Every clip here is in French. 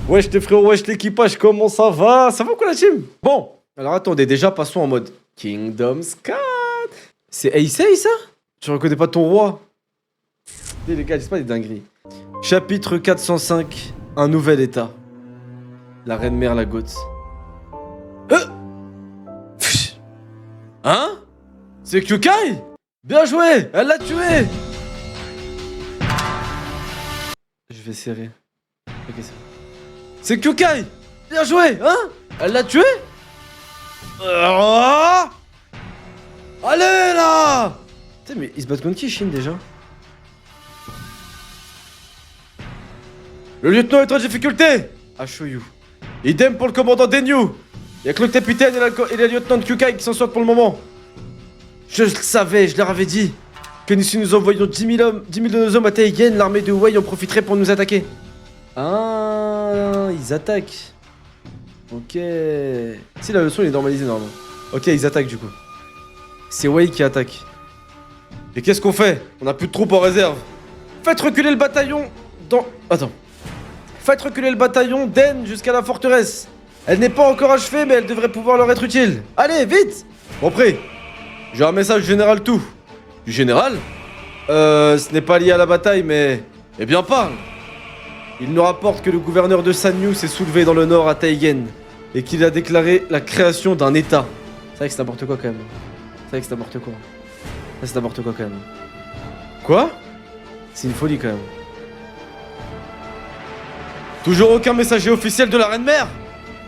Wesh les frérots, wesh l'équipage, comment ça va? Ça va quoi la team? Bon, alors attendez, déjà passons en mode Kingdom's 4. C'est Heisei ça? Tu reconnais pas ton roi? Les gars, c'est pas des dingueries. Chapitre 405, un nouvel état. La reine mère la Goth. Hein? C'est Kyukai? Bien joué! Elle l'a tué! Je vais serrer. Ok, c'est bon. C'est Kyukai! Bien joué! Hein? Elle l'a tué? Allez là! Putain, mais ils se battent contre qui, Shin, déjà? Le lieutenant est en difficulté! À Shoyu. Idem pour le commandant Denyu! Y'a que le capitaine et le lieutenant de Kyukai qui s'en sortent pour le moment. Je le savais, je leur avais dit que si nous envoyions 10 000 de nos hommes à Taigen, l'armée de Wei en profiterait pour nous attaquer. Ah, ils attaquent. Ok. Si, la leçon elle est normalisée normalement. Ok, ils attaquent du coup. C'est Wei qui attaque. Et qu'est-ce qu'on fait? On a plus de troupes en réserve. Faites reculer le bataillon dans... Attends. Faites reculer le bataillon d'En jusqu'à la forteresse. Elle n'est pas encore achevée, mais elle devrait pouvoir leur être utile. Allez, vite! Compris. J'ai un message du général Tout. Du général? Ce n'est pas lié à la bataille, mais... Eh bien, parle! Il nous rapporte que le gouverneur de Sanyu s'est soulevé dans le nord à Taigen et qu'il a déclaré la création d'un état. C'est vrai que c'est n'importe quoi quand même. C'est vrai que c'est n'importe quoi. Ça, c'est n'importe quoi quand même. Quoi? C'est une folie quand même. Toujours aucun messager officiel de la reine mère?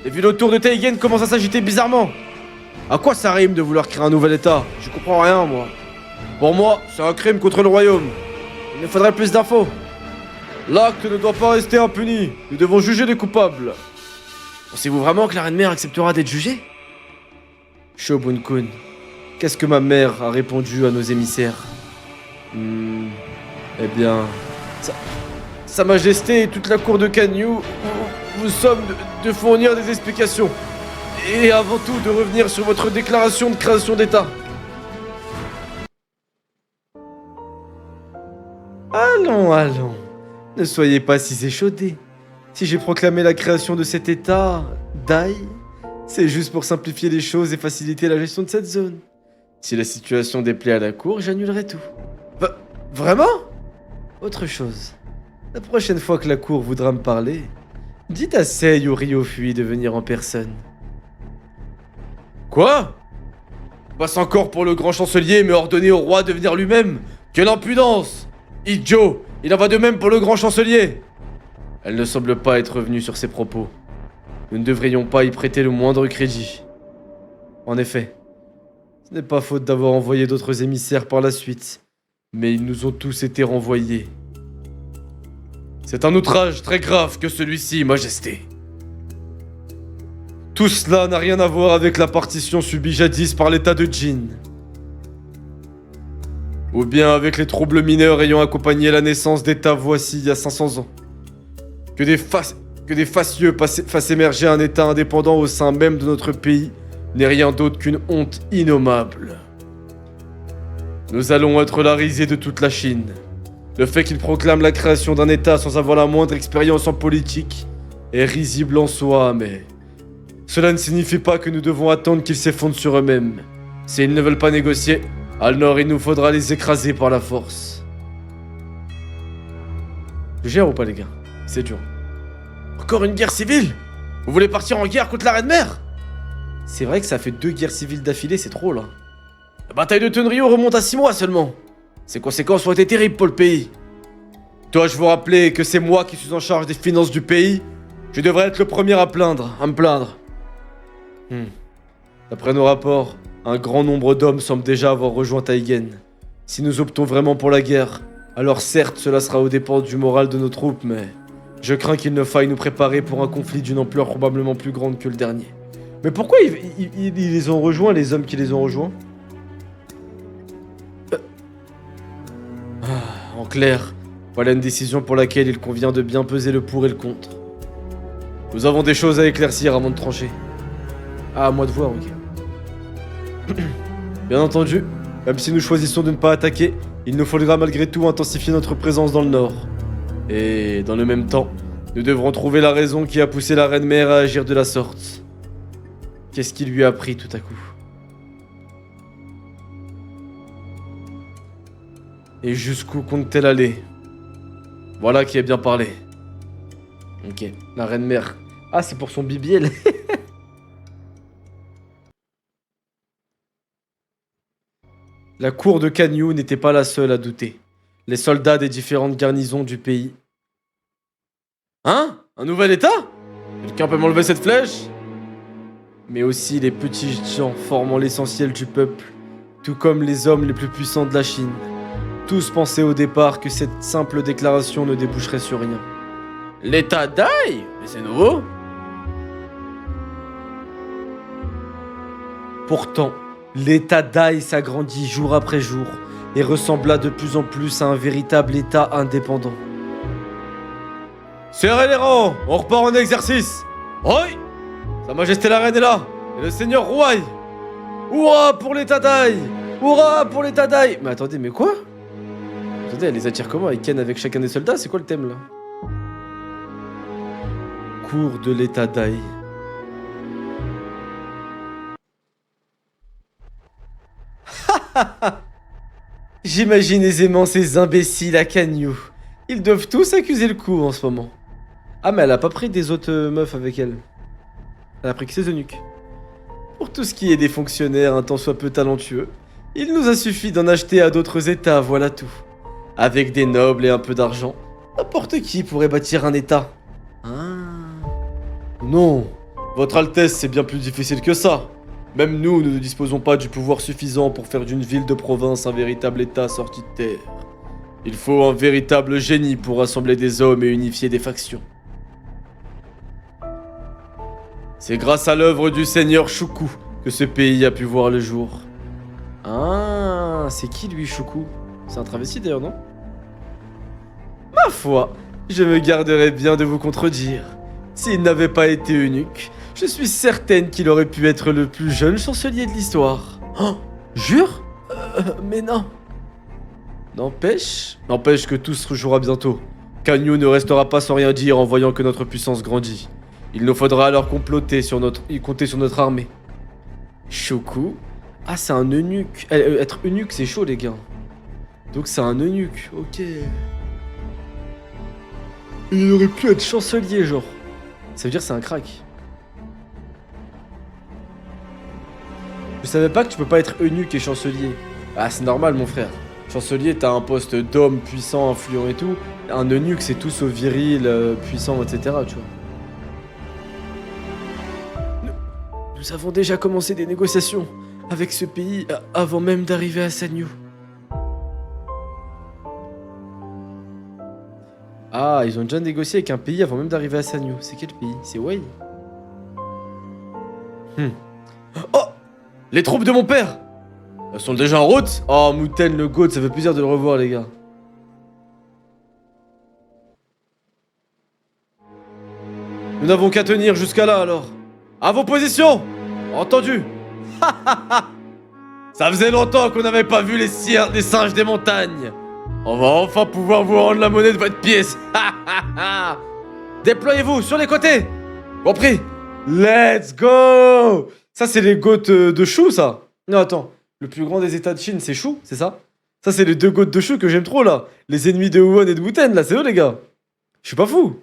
Les villes autour de Taigen commencent à s'agiter bizarrement. À quoi ça rime de vouloir créer un nouvel état? Je comprends rien, moi. Pour moi, c'est un crime contre le royaume. Il me faudrait plus d'infos. L'acte ne doit pas rester impuni. Nous devons juger les coupables. Pensez-vous vraiment que la reine mère acceptera d'être jugée? Shobun-kun, qu'est-ce que ma mère a répondu à nos émissaires? Eh bien... Sa Majesté et toute la cour de Kanyu vous sommes de fournir des explications. Et avant tout, de revenir sur votre déclaration de création d'État. Allons, allons. Ne soyez pas si échaudés. Si j'ai proclamé la création de cet État, Dai, c'est juste pour simplifier les choses et faciliter la gestion de cette zone. Si la situation déplaît à la cour, j'annulerai tout. Vraiment? Autre chose. La prochaine fois que la cour voudra me parler, dites à Sei ou Ryofui de venir en personne. Quoi? Passe encore pour le grand chancelier mais ordonner au roi de venir lui-même? Quelle impudence! Idiot! Il en va de même pour le grand chancelier! Elle ne semble pas être revenue sur ses propos. Nous ne devrions pas y prêter le moindre crédit. En effet, ce n'est pas faute d'avoir envoyé d'autres émissaires par la suite, mais ils nous ont tous été renvoyés. C'est un outrage très grave que celui-ci, Majesté. Tout cela n'a rien à voir avec la partition subie jadis par l'état de Jin. Ou bien avec les troubles mineurs ayant accompagné la naissance d'État voici il y a 500 ans. Que des facieux fassent émerger un État indépendant au sein même de notre pays n'est rien d'autre qu'une honte innommable. Nous allons être la risée de toute la Chine. Le fait qu'ils proclament la création d'un État sans avoir la moindre expérience en politique est risible en soi, mais... Cela ne signifie pas que nous devons attendre qu'ils s'effondrent sur eux-mêmes. S'ils ne veulent pas négocier, alors il nous faudra les écraser par la force. Je gère ou pas les gars? C'est dur. Encore une guerre civile? Vous voulez partir en guerre contre la reine mère? C'est vrai que ça fait 2 guerres civiles d'affilée, c'est trop là. La bataille de Tenryo remonte à 6 mois seulement. Ses conséquences ont été terribles pour le pays. Dois-je vous rappeler que c'est moi qui suis en charge des finances du pays? Je devrais être le premier à me plaindre. D'après nos rapports, un grand nombre d'hommes semblent déjà avoir rejoint Taigen. Si nous optons vraiment pour la guerre, alors certes cela sera aux dépens du moral de nos troupes, mais je crains qu'il ne faille nous préparer pour un conflit d'une ampleur probablement plus grande que le dernier. Mais pourquoi ils les ont rejoints, les hommes qui les ont rejoints? En clair, voilà une décision pour laquelle il convient de bien peser le pour et le contre. Nous avons des choses à éclaircir avant de trancher. Ah, à moi de voir, ok. Bien entendu, même si nous choisissons de ne pas attaquer, il nous faudra malgré tout intensifier notre présence dans le nord. Et dans le même temps, Nous devrons trouver la raison qui a poussé la reine mère à agir de la sorte. Qu'est-ce qui lui a pris tout à coup? Et jusqu'où compte-t-elle aller? Voilà qui a bien parlé. Ok, la reine mère. Ah, c'est pour son bibiel. La cour de Kanyu n'était pas la seule à douter. Les soldats des différentes garnisons du pays. Hein? Un nouvel état? Quelqu'un peut m'enlever cette flèche? Mais aussi les petits gens formant l'essentiel du peuple, tout comme les hommes les plus puissants de la Chine. Tous pensaient au départ que cette simple déclaration ne déboucherait sur rien. L'état Dai? Mais c'est nouveau? Pourtant, l'état Dai s'agrandit jour après jour et ressembla de plus en plus à un véritable état indépendant. Serrez les rangs, on repart en exercice. Oui, Sa Majesté la Reine est là, et le Seigneur Rouaille. Hurrah pour l'état Dai! Hurrah pour l'état Dai! Mais attendez, mais quoi? Attendez, elle les attire comment? Elle ken avec chacun des soldats? C'est quoi le thème là? Cours de l'état Dai. J'imagine aisément ces imbéciles à Kanyu. Ils doivent tous accuser le coup en ce moment. Ah mais elle a pas pris des autres meufs avec elle. Elle a pris que ses eunuques. Pour tout ce qui est des fonctionnaires un tant soit peu talentueux, il nous a suffi d'en acheter à d'autres états, voilà tout. Avec des nobles et un peu d'argent, n'importe qui pourrait bâtir un état. Ah. Non, Votre Altesse, c'est bien plus difficile que ça. Même nous ne disposons pas du pouvoir suffisant pour faire d'une ville de province un véritable état sorti de terre. Il faut un véritable génie pour rassembler des hommes et unifier des factions. C'est grâce à l'œuvre du seigneur Shuku que ce pays a pu voir le jour. Ah, c'est qui lui, Shuku? C'est un travesti d'ailleurs, non? Ma foi, je me garderais bien de vous contredire. S'il n'avait pas été eunuque, je suis certaine qu'il aurait pu être le plus jeune chancelier de l'histoire. Oh, jure? Mais non. N'empêche que tout se rejouera bientôt. Kanyu ne restera pas sans rien dire en voyant que notre puissance grandit. Il nous faudra alors compter sur notre armée. Shuku? Ah, c'est un eunuque. Être eunuque, c'est chaud, les gars. Donc c'est un eunuque, ok. Il aurait pu être chancelier, genre. Ça veut dire que c'est un crack. Je savais pas que tu peux pas être eunuque et chancelier. Ah, c'est normal, mon frère. Chancelier, t'as un poste d'homme puissant, influent et tout. Un eunuque, c'est tout sauf viril, puissant, etc. Tu vois. Nous avons déjà commencé des négociations avec ce pays avant même d'arriver à Sanyu. Ah, ils ont déjà négocié avec un pays avant même d'arriver à Sanyu. C'est quel pays? C'est Wei. Oh! Les troupes de mon père! Elles sont déjà en route? Oh, Muten le goat, ça fait plaisir de le revoir, les gars. Nous n'avons qu'à tenir jusqu'à là, alors. À vos positions! Entendu! Ça faisait longtemps qu'on n'avait pas vu les singes des montagnes. On va enfin pouvoir vous rendre la monnaie de votre pièce. Déployez-vous sur les côtés. Compris? Let's go! Ça, c'est les goats de Shu, ça. Non, attends. Le plus grand des états de Chine, c'est Shu, c'est ça? Ça, c'est les deux goats de Shu que j'aime trop, là. Les ennemis de Wuhan et de Wuten, là, c'est eux, les gars. Je suis pas fou.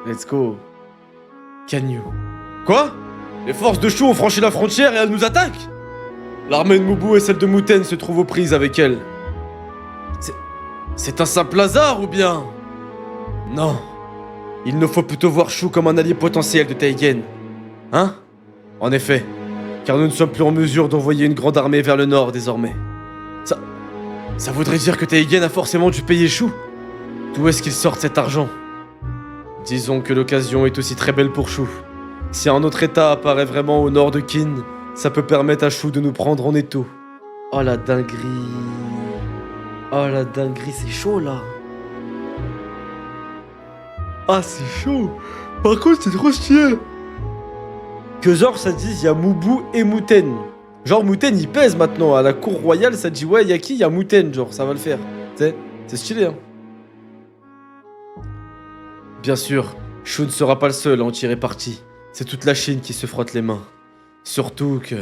Let's go. Kanyu. Quoi? Les forces de Shu ont franchi la frontière et elles nous attaquent? L'armée de Mubu et celle de Muten se trouvent aux prises avec elles. C'est un simple hasard ou bien? Non. Il nous faut plutôt voir Shu comme un allié potentiel de Taigen. Hein? En effet, car nous ne sommes plus en mesure d'envoyer une grande armée vers le nord désormais. Ça voudrait dire que Taigen a forcément dû payer Shu. D'où est-ce qu'il sort cet argent? Disons que l'occasion est aussi très belle pour Shu. Si un autre état apparaît vraiment au nord de Qin, ça peut permettre à Shu de nous prendre en étau. Oh la dinguerie. Oh la dinguerie, c'est chaud là. Ah, c'est chaud. Par contre, c'est trop stylé. Que genre, ça dit, il y a Mubu et Muten. Genre, Muten, il pèse maintenant. À la cour royale, ça dit, ouais, il y a qui? Il y a Muten, genre, ça va le faire. Tu sais, c'est stylé, hein. Bien sûr, Shu ne sera pas le seul à en tirer parti. C'est toute la Chine qui se frotte les mains. Surtout que,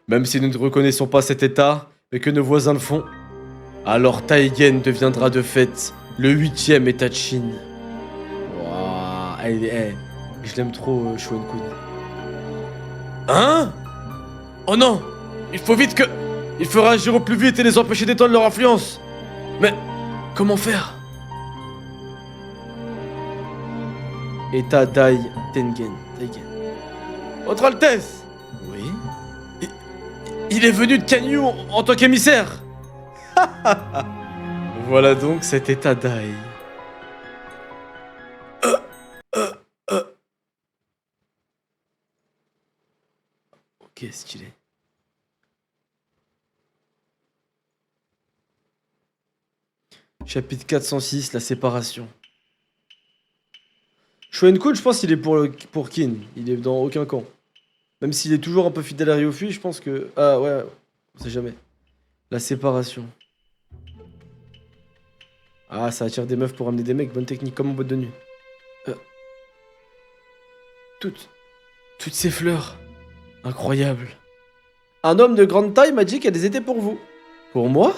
même si nous ne reconnaissons pas cet état, et que nos voisins le font, alors Taïgen deviendra de fait le 8e état de Chine. Wouah, je l'aime trop, Shoen-kun. Hein? Oh non! Il faut vite que... Il faudra agir au plus vite et les empêcher d'étendre leur influence. Mais, comment faire? État Dai Tengen. Votre Altesse! Oui? Il est venu de Kanyu en tant qu'émissaire! Voilà donc cet état Dai. Ok, stylé. Chapitre 406, la séparation. Shoen-kun, je pense qu'il est pour Kin. Il est dans aucun camp. Même s'il est toujours un peu fidèle à Ryofui, je pense que... Ah ouais, on sait jamais. La séparation. Ah, ça attire des meufs pour amener des mecs. Bonne technique, comme en boîte de nuit. Toutes ces fleurs. Incroyable. Un homme de grande taille m'a dit qu'elles étaient pour vous. Pour moi?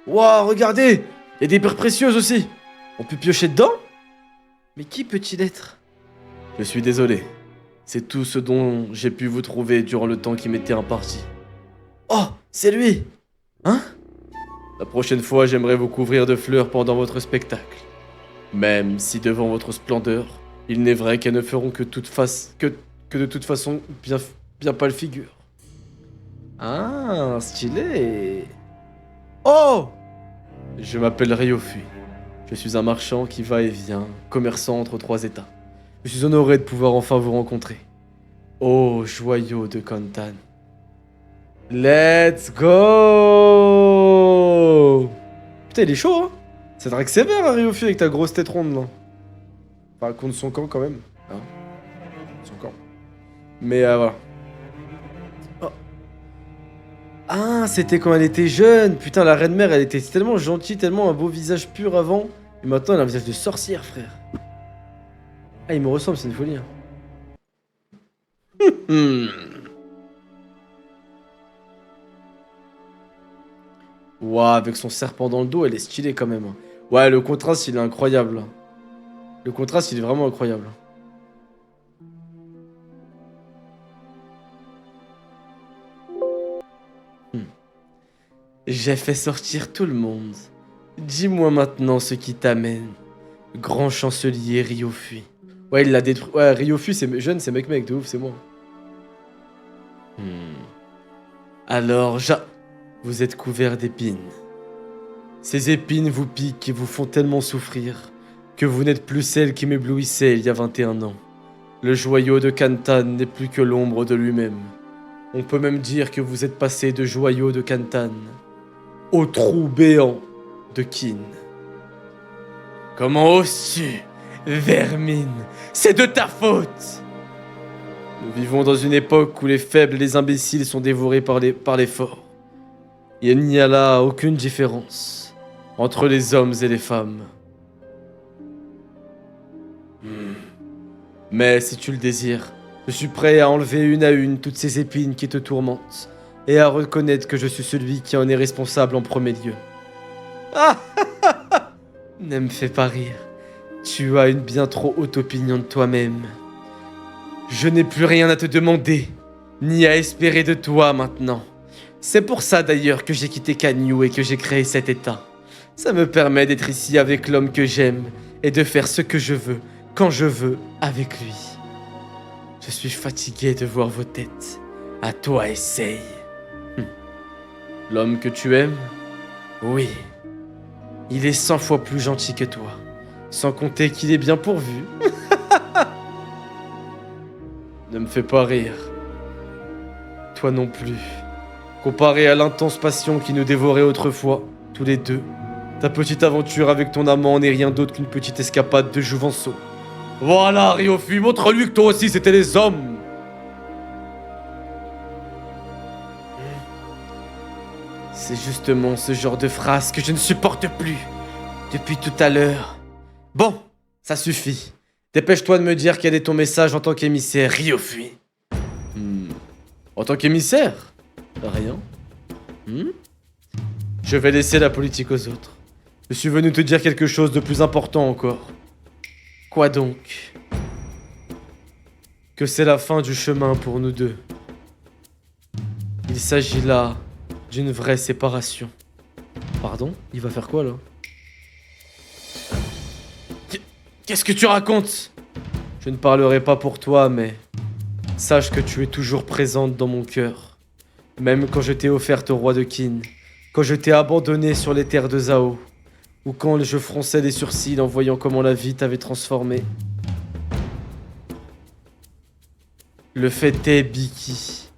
Waouh, regardez! Il y a des pierres précieuses aussi. On peut piocher dedans? Mais qui peut-il être? Je suis désolé. C'est tout ce dont j'ai pu vous trouver durant le temps qui m'était imparti. Oh, c'est lui! Hein? La prochaine fois, j'aimerais vous couvrir de fleurs pendant votre spectacle. Même si devant votre splendeur, il n'est vrai qu'elles ne feront que de toute façon bien pas le figure. Ah, stylé! Oh! Je m'appelle Ryofui. Je suis un marchand qui va et vient, commerçant entre 3 états. Je suis honoré de pouvoir enfin vous rencontrer. Oh, joyau de Kantan. Let's go! Putain, il est chaud, hein? C'est vrai que sévère, hein, Ryofui, avec ta grosse tête ronde, là. Enfin, contre son camp, quand même. Hein? Son camp. Mais, voilà. Oh. Ah, c'était quand elle était jeune. Putain, la reine-mère, elle était tellement gentille, tellement un beau visage pur avant. Et maintenant, elle a un visage de sorcière, frère. Ah, il me ressemble, c'est une folie. Hein. Ouah, avec son serpent dans le dos, elle est stylée quand même. Hein. Ouais, le contraste, il est incroyable. Le contraste, il est vraiment incroyable. J'ai fait sortir tout le monde. Dis-moi maintenant ce qui t'amène. Grand chancelier Ryofui. Ouais, il l'a détruit. Ouais, Ryofui, c'est jeune, c'est mec, de ouf, c'est moi. Alors, vous êtes couvert d'épines. Ces épines vous piquent et vous font tellement souffrir que vous n'êtes plus celle qui m'éblouissait il y a 21 ans. Le joyau de Kantan n'est plus que l'ombre de lui-même. On peut même dire que vous êtes passé de joyau de Kantan au trou béant de Kin. Comment oses-tu, vermine? C'est de ta faute! Nous vivons dans une époque où les faibles et les imbéciles sont dévorés par les forts. Il n'y a là aucune différence entre les hommes et les femmes. Mais si tu le désires, je suis prêt à enlever une à une toutes ces épines qui te tourmentent et à reconnaître que je suis celui qui en est responsable en premier lieu. Ah, ne me fais pas rire. Tu as une bien trop haute opinion de toi-même. Je n'ai plus rien à te demander, ni à espérer de toi maintenant. C'est pour ça d'ailleurs que j'ai quitté Kanyu et que j'ai créé cet état. Ça me permet d'être ici avec l'homme que j'aime et de faire ce que je veux, quand je veux, avec lui. Je suis fatigué de voir vos têtes. À toi, essaye. L'homme que tu aimes? Oui. Il est 100 fois plus gentil que toi. Sans compter qu'il est bien pourvu. Ne me fais pas rire. Toi non plus. Comparé à l'intense passion qui nous dévorait autrefois, tous les deux, ta petite aventure avec ton amant n'est rien d'autre qu'une petite escapade de jouvenceau. Voilà, Ryofui, montre-lui que toi aussi c'était les hommes. C'est justement ce genre de phrase que je ne supporte plus depuis tout à l'heure. Bon, ça suffit. Dépêche-toi de me dire quel est ton message en tant qu'émissaire Ryofui. En tant qu'émissaire? Rien. Je vais laisser la politique aux autres. Je suis venu te dire quelque chose de plus important encore. Quoi donc? Que c'est la fin du chemin pour nous deux. Il s'agit là d'une vraie séparation. Pardon? Il va faire quoi là? Qu'est-ce que tu racontes? Je ne parlerai pas pour toi, mais sache que tu es toujours présente dans mon cœur. Même quand je t'ai offerte au roi de Qin, quand je t'ai abandonné sur les terres de Zhao, ou quand je fronçais les sourcils en voyant comment la vie t'avait transformé. Le fait est, Biki,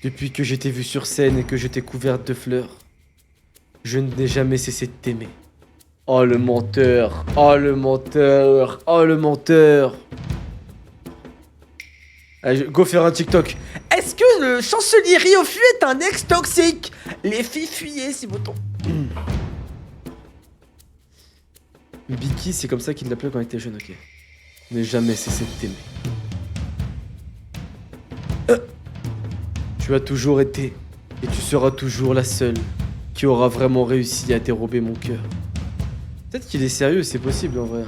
depuis que je t'ai vue sur scène et que je t'ai couverte de fleurs, je n'ai jamais cessé de t'aimer. Oh le menteur, oh le menteur, oh le menteur. Allez, go faire un TikTok. Est-ce que le chancelier Ryofui est un ex toxique? Les filles fuyez si bouton. Biki, c'est comme ça qu'il l'appelait quand il était jeune, ok. N'ai jamais cessé de t'aimer. Tu as toujours été, et tu seras toujours la seule qui aura vraiment réussi à dérober mon cœur. Peut-être qu'il est sérieux, c'est possible en vrai.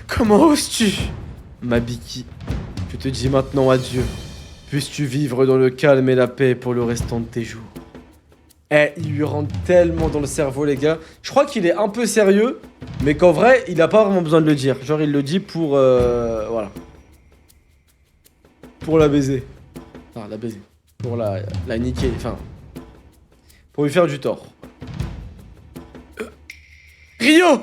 Comment oses-tu? Ma Biki, je te dis maintenant adieu. Puisses-tu vivre dans le calme et la paix pour le restant de tes jours. Eh, il lui rentre tellement dans le cerveau, les gars. Je crois qu'il est un peu sérieux, mais qu'en vrai, il a pas vraiment besoin de le dire. Genre, il le dit pour... voilà. Pour la baiser. Enfin, la baiser. Pour la niquer, enfin... Pour lui faire du tort. Rio!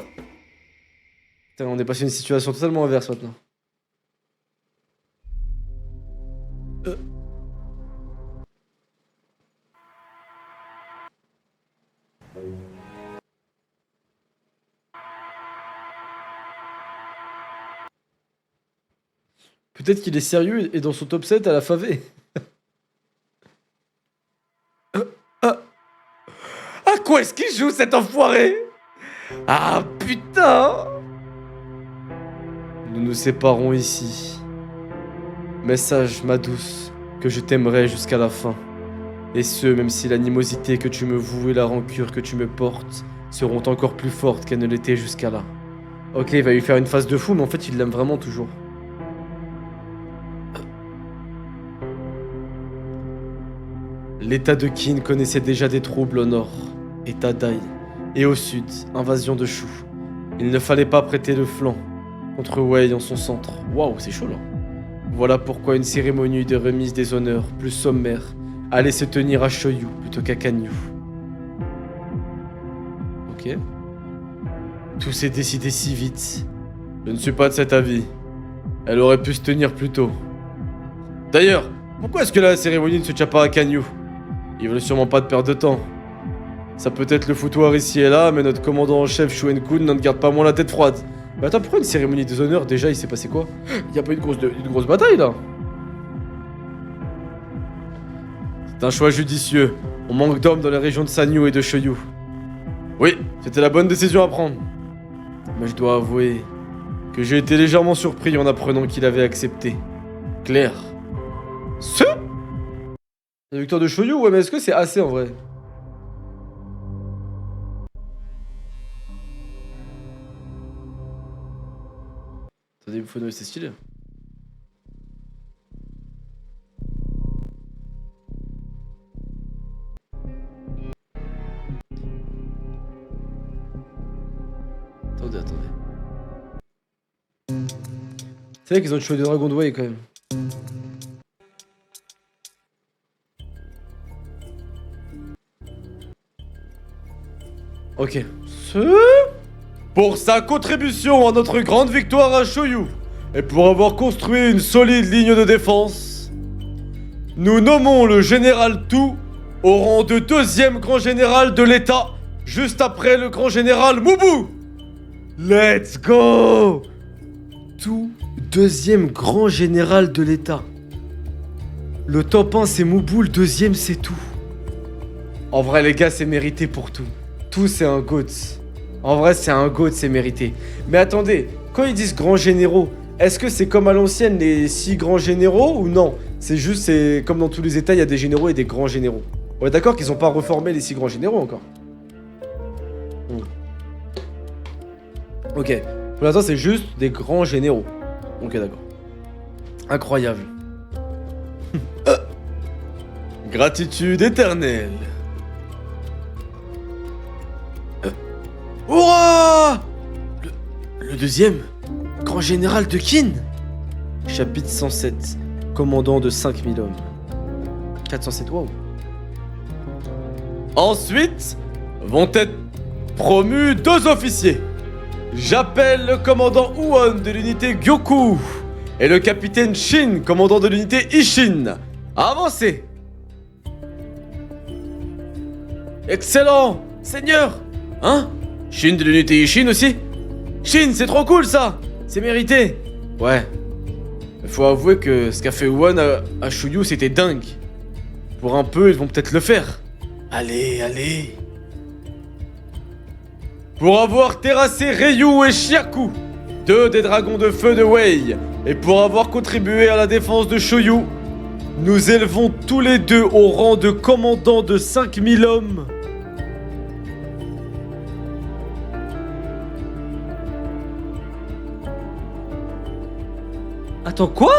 Putain, on est passé à une situation totalement inverse maintenant. Peut-être qu'il est sérieux et dans son top 7 à la favé. À quoi est-ce qu'il joue cet enfoiré? Ah putain! Nous nous séparons ici. Mais sache, ma douce, que je t'aimerai jusqu'à la fin. Et ce, même si l'animosité que tu me voues et la rancure que tu me portes seront encore plus fortes qu'elles ne l'étaient jusqu'à là. Ok, il va lui faire une phase de fou, mais en fait, il l'aime vraiment toujours. L'état de Qin connaissait déjà des troubles au nord, état Dai, et au sud, invasion de Shu. Il ne fallait pas prêter le flanc contre Wei en son centre. Waouh, c'est chaud là. Voilà pourquoi une cérémonie de remise des honneurs plus sommaire allait se tenir à Shoyu plutôt qu'à Kanyu. Ok. Tout s'est décidé si vite. Je ne suis pas de cet avis. Elle aurait pu se tenir plus tôt. D'ailleurs, pourquoi est-ce que la cérémonie ne se tient pas à Kanyu? Ils veulent sûrement pas de perdre de temps. Ça peut être le foutoir ici et là, mais notre commandant en chef Shuen-kun n'en garde pas moins la tête froide. Mais attends, pourquoi une cérémonie des honneurs? Déjà, il s'est passé quoi? Il y a pas eu une grosse bataille là? C'est un choix judicieux. On manque d'hommes dans les régions de Sanyu et de Shoyu. Oui, c'était la bonne décision à prendre. Mais je dois avouer que j'ai été légèrement surpris en apprenant qu'il avait accepté. Claire. La victoire de Shoyu, ouais, mais est-ce que c'est assez en vrai? Attendez, Buffon, c'est stylé. Attendez. C'est vrai qu'ils ont tué des dragons de Wei quand même. Ok. Pour sa contribution à notre grande victoire à Shoyu, et pour avoir construit une solide ligne de défense, nous nommons le général Tu au rang de deuxième grand général de l'État, juste après le grand général Mubu. Let's go! Tu, deuxième grand général de l'État. Le top 1 c'est Mubu, le deuxième c'est Tu. En vrai les gars, c'est mérité pour tout. Tout c'est un GOAT. En vrai, c'est un GOAT, c'est mérité. Mais attendez, quand ils disent grands généraux, est-ce que c'est comme à l'ancienne les 6 grands généraux ou non? C'est juste, c'est comme dans tous les états, il y a des généraux et des grands généraux. On est d'accord qu'ils ont pas reformé les 6 grands généraux encore. Ok, pour l'instant c'est juste des grands généraux. Ok, d'accord. Incroyable. Gratitude éternelle. Hurrah! Le deuxième, grand général de Qin. Chapitre 107, commandant de 5000 hommes. 407, waouh. Ensuite, vont être promus 2 officiers. J'appelle le commandant Huon de l'unité Gyoku et le capitaine Shin, commandant de l'unité Ishin. Avancez. Excellent, seigneur. Hein? Shin de l'unité Ishin aussi? Shin, c'est trop cool ça. C'est mérité. Ouais. Faut avouer que ce qu'a fait Huon à Shuyu, c'était dingue. Pour un peu, ils vont peut-être le faire. Allez, allez. Pour avoir terrassé Ryu et Shiaku, 2 des dragons de feu de Wei, et pour avoir contribué à la défense de Shoyu, nous élevons tous les 2 au rang de commandant de 5000 hommes. Attends, quoi?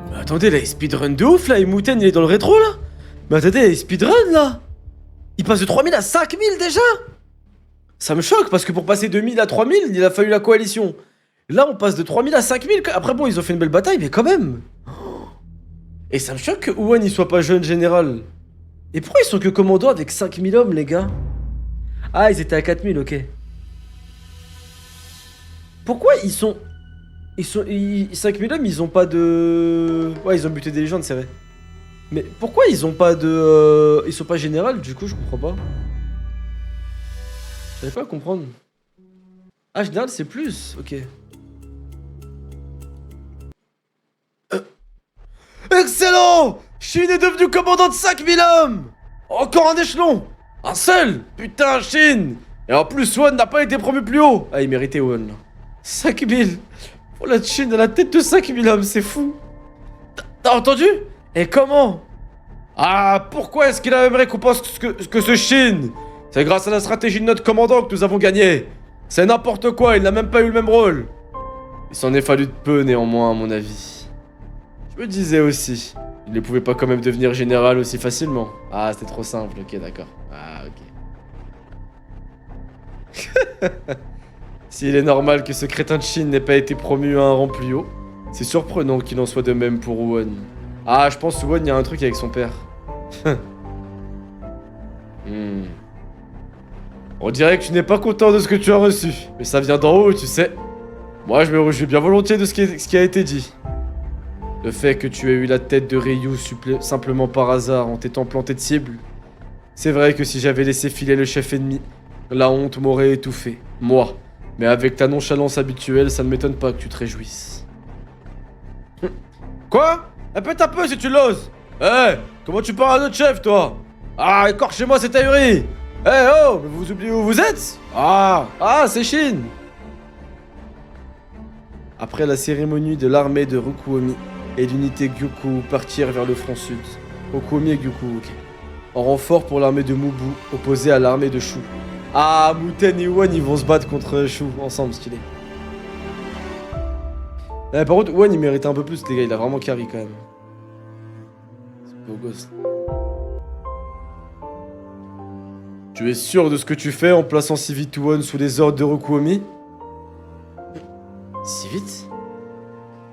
Mais attendez, là, il speedrun de ouf, là, et Muten, il est dans le rétro, là? Mais attendez, il speedrun, là? Il passe de 3000 à 5000 déjà? Ça me choque parce que pour passer de 1000 à 3000, il a fallu la coalition. Là, on passe de 3000 à 5000. Après, bon, ils ont fait une belle bataille, mais quand même. Et ça me choque que Huon il soit pas jeune général. Et pourquoi ils sont que commandants avec 5000 hommes, les gars? Ah, ils étaient à 4000, ok. Pourquoi ils sont. 5000 hommes, ils ont pas de. Ouais, ils ont buté des légendes, c'est vrai. Mais pourquoi ils ont pas de... Ils sont pas général, du coup, je comprends pas. J'arrive pas à comprendre. Ah, général, c'est plus. Ok. Excellent! Shin est devenu commandant de 5000 hommes! Encore un échelon! Un seul! Putain, Shin! Et en plus, Huon n'a pas été promu plus haut! Ah, il méritait Huon, là. 5000! Oh, la Shin à la tête de 5000 hommes, c'est fou! T'as entendu? Et comment? Ah, pourquoi est-ce qu'il a la même récompense que ce Shin? C'est grâce à la stratégie de notre commandant que nous avons gagné. C'est n'importe quoi, il n'a même pas eu le même rôle. Il s'en est fallu de peu néanmoins, à mon avis. Je me disais aussi, il ne pouvait pas quand même devenir général aussi facilement. Ah, c'était trop simple, ok, d'accord. Ah, ok. S'il est normal que ce crétin de Shin n'ait pas été promu à un rang plus haut, c'est surprenant qu'il en soit de même pour Huon. Ah, je pense Huon, il y a un truc avec son père. On dirait que tu n'es pas content de ce que tu as reçu, mais ça vient d'en haut, tu sais. Moi, je me réjouis bien volontiers de ce qui a été dit. Le fait que tu aies eu la tête de Ryu simplement par hasard en t'étant planté de cible. C'est vrai que si j'avais laissé filer le chef ennemi, la honte m'aurait étouffé. Moi. Mais avec ta nonchalance habituelle, ça ne m'étonne pas que tu te réjouisses. Quoi? Répète un peu si tu l'oses. Comment tu parles à notre chef, toi? Ah, écorchez-moi cette ahurie. Oh, mais vous oubliez où vous êtes? Ah, c'est Shin. Après la cérémonie de l'armée de Rokuomi et l'unité Gyoku partirent vers le front sud. Rokuomi et Gyoku, ok. En renfort pour l'armée de Mubu, opposée à l'armée de Shu. Ah, Muten et Huon, ils vont se battre contre Shu ensemble, stylé. Par contre, Huon, il mérite un peu plus, les gars, il a vraiment carry quand même. C'est beau gosse. Tu es sûr de ce que tu fais en plaçant si vite Huon sous les ordres de Rokuomi? Si vite?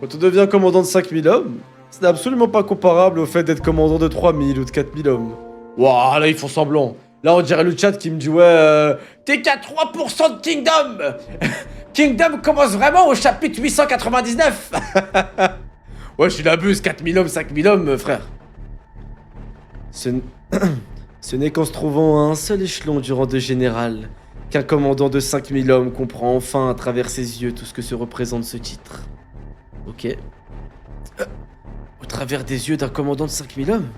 Quand on devient commandant de 5000 hommes, ce n'est absolument pas comparable au fait d'être commandant de 3000 ou de 4000 hommes. Waouh, là ils font semblant. Là on dirait le chat qui me dit ouais, t'es qu'à 3% de Kingdom. Kingdom commence vraiment au chapitre 899. Ouais, je l'abuse, 4000 hommes, 5000 hommes, frère. Ce n'est qu'en se trouvant à un seul échelon du rang de général qu'un commandant de 5000 hommes comprend enfin à travers ses yeux tout ce que se représente ce titre. Ok. Au travers des yeux d'un commandant de 5000 hommes?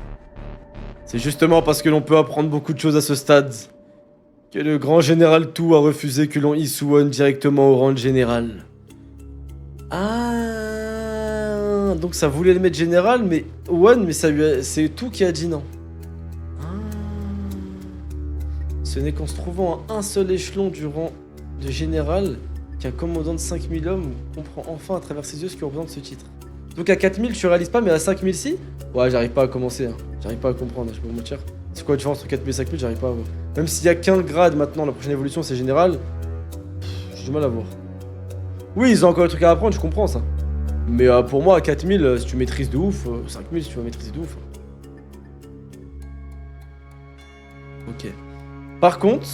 C'est justement parce que l'on peut apprendre beaucoup de choses à ce stade Que le grand général Tout a refusé que l'on hisse Won directement au rang de général. Ah, donc ça voulait le mettre général, mais Won, mais c'est Tout qui a dit non. Ah. Ce n'est qu'en se trouvant à un seul échelon du rang de général qu'un commandant de 5000 hommes comprend enfin à travers ses yeux ce qui représente ce titre. Donc à 4000 tu réalises pas, mais à 5000 si. Ouais, j'arrive pas à commencer, hein. J'arrive pas à comprendre, je peux vous mentir. C'est quoi la différence entre 4000 et 5000, j'arrive pas à voir. Même s'il y a qu'un grade maintenant, la prochaine évolution c'est général, j'ai du mal à voir. Oui, ils ont encore des trucs à apprendre, je comprends ça. Mais pour moi, à 4000, si tu maîtrises de ouf, 5000 si tu vas maîtriser de ouf. Ok. Par contre,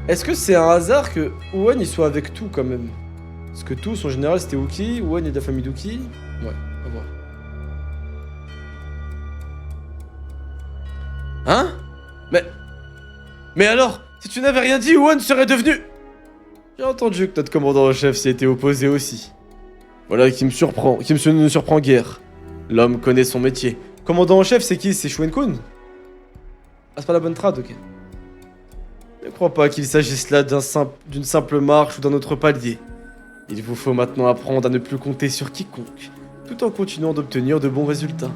est-ce que c'est un hasard que Won il soit avec Tout quand même? Parce que Tout, son général c'était Uki, Won est de la famille d'Uki. Ouais, on va voir. Hein? Mais alors, si tu n'avais rien dit, Won serait devenu... J'ai entendu que notre commandant en chef s'y était opposé aussi. Voilà qui me surprend, ne surprend guère. L'homme connaît son métier. Commandant en chef, c'est qui? C'est Shuen Kun? Ah, c'est pas la bonne trad, ok. Ne crois pas qu'il s'agisse là d'une simple marche ou d'un autre palier. Il vous faut maintenant apprendre à ne plus compter sur quiconque, tout en continuant d'obtenir de bons résultats.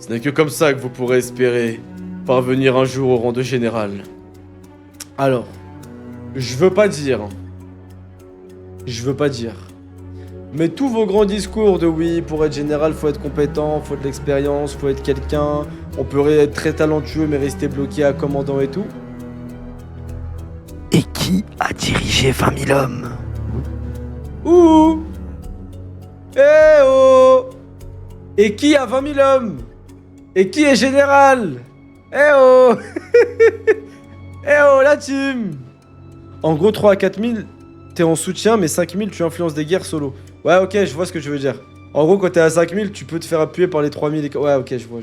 Ce n'est que comme ça que vous pourrez espérer parvenir un jour au rang de général. Alors, je veux pas dire. Mais tous vos grands discours de oui, pour être général, faut être compétent, faut de l'expérience, faut être quelqu'un, on pourrait être très talentueux mais rester bloqué à commandant et tout. Et qui a dirigé 20 000 hommes? Ouh! Eh oh! Et qui a 20 000 hommes? Et qui est général? Eh oh! Eh oh, la team! En gros, 3 à 4 000, t'es en soutien, mais 5 000, tu influences des guerres solo. Ouais, ok, je vois ce que tu veux dire. En gros, quand t'es à 5 000, tu peux te faire appuyer par les 3 000 et... Ouais, ok, je vois.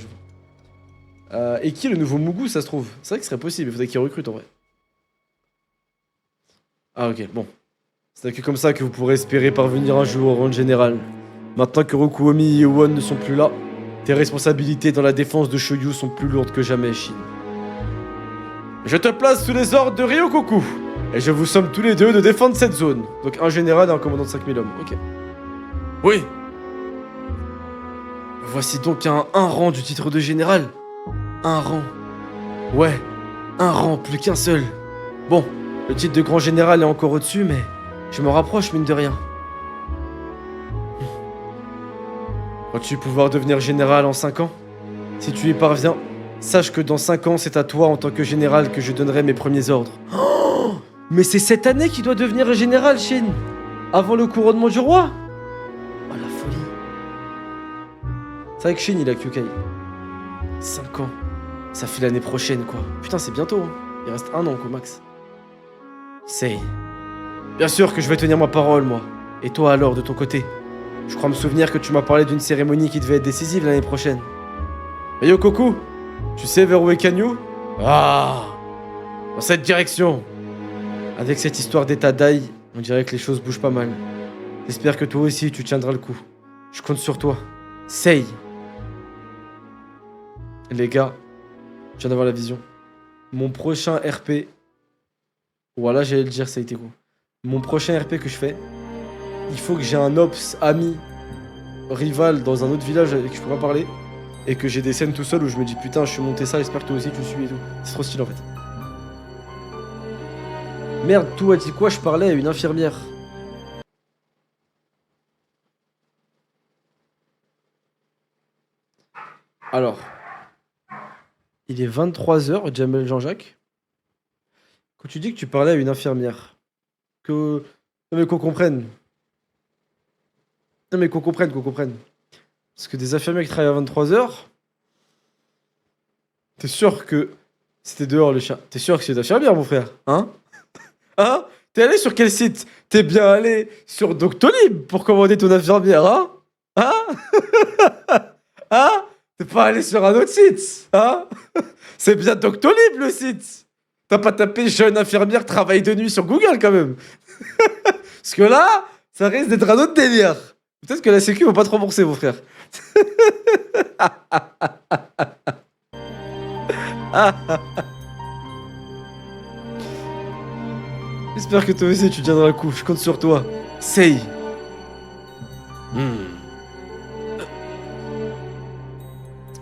Et qui est le nouveau Mugu, ça se trouve? C'est vrai que ce serait possible, il faudrait qu'il recrute en vrai. Ah, ok, bon. C'est que comme ça que vous pourrez espérer parvenir un jour au rang de général. Maintenant que Rokuomi et Won ne sont plus là, tes responsabilités dans la défense de Shoyu sont plus lourdes que jamais, Shin. Je te place sous les ordres de Ryokoku. Et je vous somme tous les deux de défendre cette zone. Donc un général et un commandant de 5000 hommes. Ok. Oui. Voici donc un rang du titre de général. Un rang. Ouais. Un rang, plus qu'un seul. Bon, le titre de grand général est encore au-dessus, mais je me rapproche mine de rien. Crois-tu pouvoir devenir général en 5 ans? Si tu y parviens, sache que dans 5 ans, c'est à toi en tant que général que je donnerai mes premiers ordres. Oh, mais c'est cette année qu'il doit devenir général, Shin. Avant le couronnement du roi. Oh la folie. C'est vrai que Shin il a Kyukai. 5 ans. Ça fait l'année prochaine quoi. Putain c'est bientôt hein. Il reste 1 an quoi max. Sei. Bien sûr que je vais tenir ma parole moi. Et toi alors de ton côté? Je crois me souvenir que tu m'as parlé d'une cérémonie qui devait être décisive l'année prochaine. Et Yokoku, tu sais vers où est Kanyu? Ah, dans cette direction. Avec cette histoire d'état d'Ai, on dirait que les choses bougent pas mal. J'espère que toi aussi tu tiendras le coup. Je compte sur toi. Sei. Les gars, je viens d'avoir la vision. Mon prochain RP... Voilà, j'allais le dire, ça a été quoi. Mon prochain RP que je fais, il faut que j'ai un ops ami rival dans un autre village avec qui je peux pas parler et que j'ai des scènes tout seul où je me dis putain je suis monté ça, j'espère que toi aussi tu le suis et tout. C'est trop stylé en fait. Merde, tout a dit quoi? Je parlais à une infirmière. Alors, il est 23h, Jamel Jean-Jacques. Quand tu dis que tu parlais à une infirmière, que... Non mais qu'on comprenne. Non mais qu'on comprenne. Parce que des infirmières qui travaillent à 23h, t'es sûr que c'était dehors le chat? T'es sûr que c'est une infirmière mon frère? Hein? Hein? T'es allé sur quel site? T'es bien allé sur Doctolib pour commander ton infirmière, hein? Hein? Hein? T'es pas allé sur un autre site? Hein? C'est bien Doctolib le site! T'as pas tapé jeune infirmière travail de nuit sur Google quand même? Parce que là, ça risque d'être un autre délire. Peut-être que la sécu va pas te rembourser, mon frère. J'espère que toi aussi tu tiendras le coup, je compte sur toi. Sei.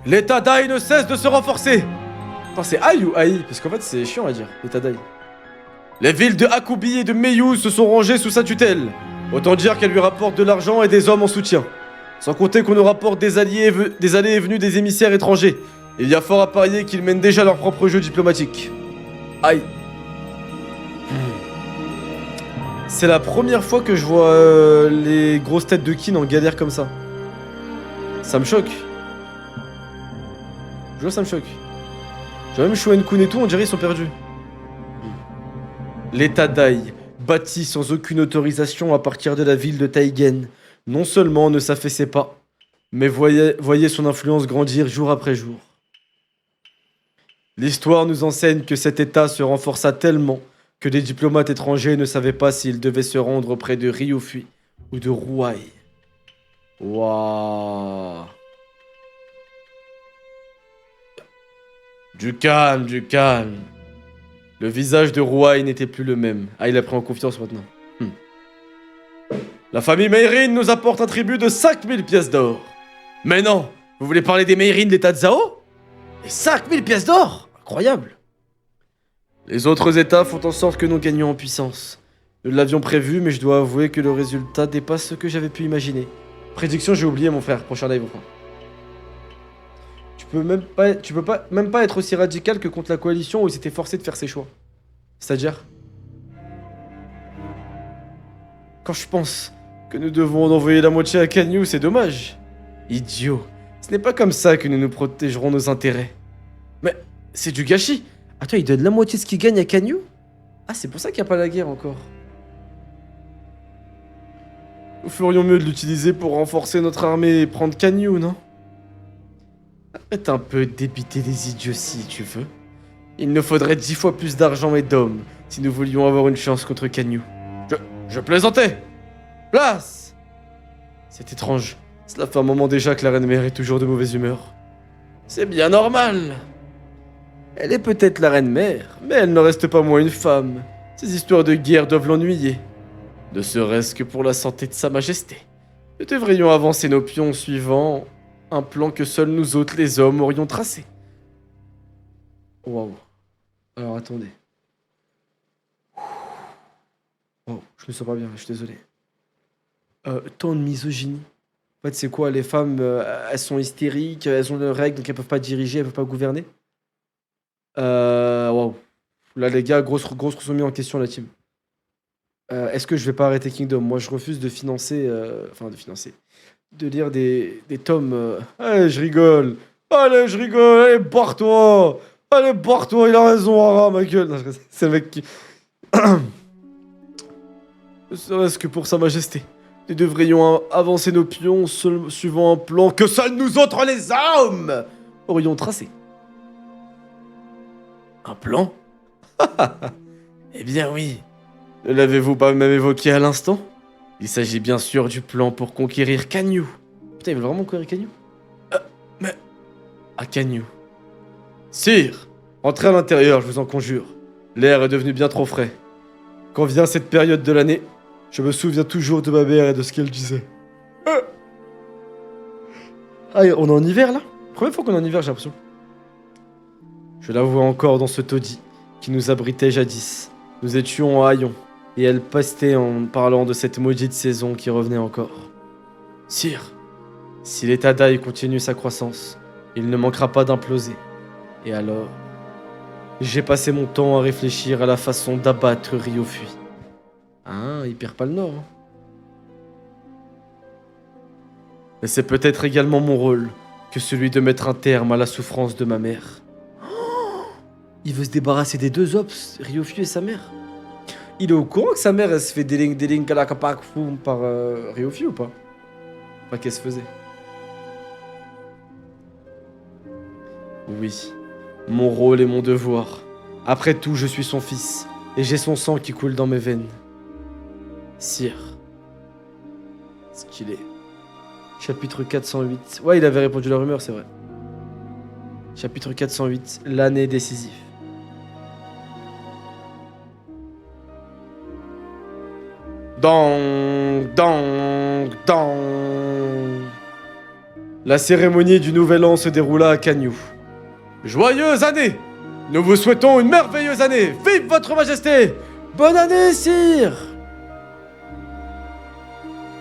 L'état d'Ai ne cesse de se renforcer. Attends, c'est Ai ou Ai? Parce qu'en fait, c'est chiant à dire, l'état d'Ai. Les villes de Akubi et de Meiyu se sont rangées sous sa tutelle. Autant dire qu'elle lui rapporte de l'argent et des hommes en soutien. Sans compter qu'on nous rapporte des allées et venues des émissaires étrangers. Il y a fort à parier qu'ils mènent déjà leur propre jeu diplomatique. Aïe. C'est la première fois que je vois les grosses têtes de Kin en galère comme ça. Ça me choque. Je vois, ça me choque. J'ai même Shoen-kun et tout, on dirait ils sont perdus. L'état d'Ai, bâti sans aucune autorisation à partir de la ville de Taigen, non seulement ne s'affaissait pas, mais voyait son influence grandir jour après jour. L'histoire nous enseigne que cet état se renforça tellement que des diplomates étrangers ne savaient pas s'ils devaient se rendre auprès de Ryofui ou de Ruai. Waouh. Du calme, du calme. Le visage de Ruai n'était plus le même. Ah, il a pris en confiance maintenant. La famille Meirin nous apporte un tribut de 5000 pièces d'or. Mais non, vous voulez parler des Meirin de l'état de Zhao? Et 5000 pièces d'or? Incroyable. Les autres états font en sorte que nous gagnions en puissance. Nous l'avions prévu, mais je dois avouer que le résultat dépasse ce que j'avais pu imaginer. Prédiction, j'ai oublié mon frère. Prochain live, frère. Tu peux même pas être aussi radical que contre la coalition où ils étaient forcés de faire ses choix. C'est-à-dire? Quand je pense que nous devons en envoyer la moitié à Kanyu, c'est dommage. Idiot. Ce n'est pas comme ça que nous nous protégerons nos intérêts. Mais c'est du gâchis. Attends, il donne la moitié de ce qu'il gagne à Kanyu? Ah, c'est pour ça qu'il n'y a pas la guerre encore. Nous ferions mieux de l'utiliser pour renforcer notre armée et prendre Kanyu, non? Arrête un peu débiter des idioties, tu veux. Il nous faudrait 10 fois plus d'argent et d'hommes si nous voulions avoir une chance contre Kanyu. Je plaisantais. Place. C'est étrange. Cela fait un moment déjà que la reine mère est toujours de mauvaise humeur. C'est bien normal. Elle est peut-être la reine mère, mais elle ne reste pas moins une femme. Ces histoires de guerre doivent l'ennuyer. Ne serait-ce que pour la santé de sa majesté. Nous devrions avancer nos pions suivant un plan que seuls nous autres, les hommes, aurions tracé. Waouh. Alors attendez. Oh, je me sens pas bien, je suis désolé. Tant de misogynie. En fait, c'est quoi? Les femmes, elles sont hystériques, elles ont leurs règles, donc elles peuvent pas diriger, elles peuvent pas gouverner. Waouh. Là, les gars, grosse remise en question, la team. Est-ce que je vais pas arrêter Kingdom? Moi, je refuse de financer... de lire des tomes... Allez, je rigole. Allez, je rigole. Allez, barre-toi. Allez, barre-toi. Il a raison, Ara, ma gueule. Non, c'est le mec qui... Ne serait-ce que pour sa majesté. Nous devrions avancer nos pions suivant un plan que seuls nous autres, les hommes, aurions tracé. Un plan? Eh bien oui. Ne l'avez-vous pas même évoqué à l'instant? Il s'agit bien sûr du plan pour conquérir Kanyu. Putain, il veut vraiment conquérir Kanyu? Mais... À Kanyu. Sire, entrez à l'intérieur, je vous en conjure. L'air est devenu bien trop frais. Quand vient cette période de l'année, je me souviens toujours de ma mère et de ce qu'elle disait. Ah, on est en hiver là? Première fois qu'on est en hiver, j'ai l'impression. Je la vois encore dans ce taudis qui nous abritait jadis. Nous étions en haillons, et elle pestait en parlant de cette maudite saison qui revenait encore. Sire, si l'état d'Ai continue sa croissance, il ne manquera pas d'imploser. Et alors, j'ai passé mon temps à réfléchir à la façon d'abattre Ryofui. Ah, il perd pas le nord. Hein. Mais c'est peut-être également mon rôle que celui de mettre un terme à la souffrance de ma mère. Il veut se débarrasser des deux ops, Ryofui et sa mère. Il est au courant que sa mère, elle se fait déling kalakapakfoum par Ryofui ou pas? Enfin, qu'elle se faisait. Oui, mon rôle et mon devoir. Après tout, je suis son fils, et j'ai son sang qui coule dans mes veines. Sire. Ce qu'il est. Chapitre 408. Ouais, il avait répondu à la rumeur, c'est vrai. Chapitre 408, l'année décisive. Dong, dong, dong. La cérémonie du Nouvel An se déroula à Cagnou. Joyeuse année! Nous vous souhaitons une merveilleuse année! Vive votre majesté! Bonne année, sire!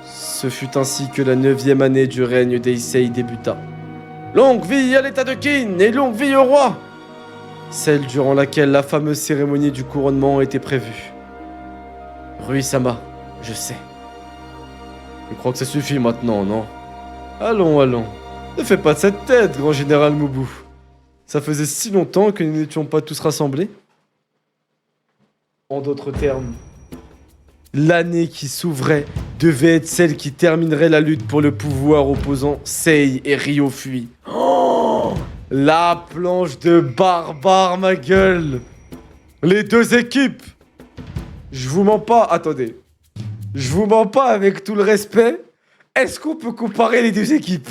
Ce fut ainsi que la 9e année du règne d'Eisei débuta. Longue vie à l'état de Qin et longue vie au roi! Celle durant laquelle la fameuse cérémonie du couronnement était prévue. Rui-sama, je sais. Je crois que ça suffit maintenant, non? Allons, allons. Ne fais pas de cette tête, grand général Moubou. Ça faisait si longtemps que nous n'étions pas tous rassemblés. En d'autres termes, l'année qui s'ouvrait devait être celle qui terminerait la lutte pour le pouvoir opposant Sei et Ryofui. Oh, la planche de barbare, ma gueule! Les deux équipes! Je vous mens pas, attendez. Je vous mens pas avec tout le respect. Est-ce qu'on peut comparer les deux équipes?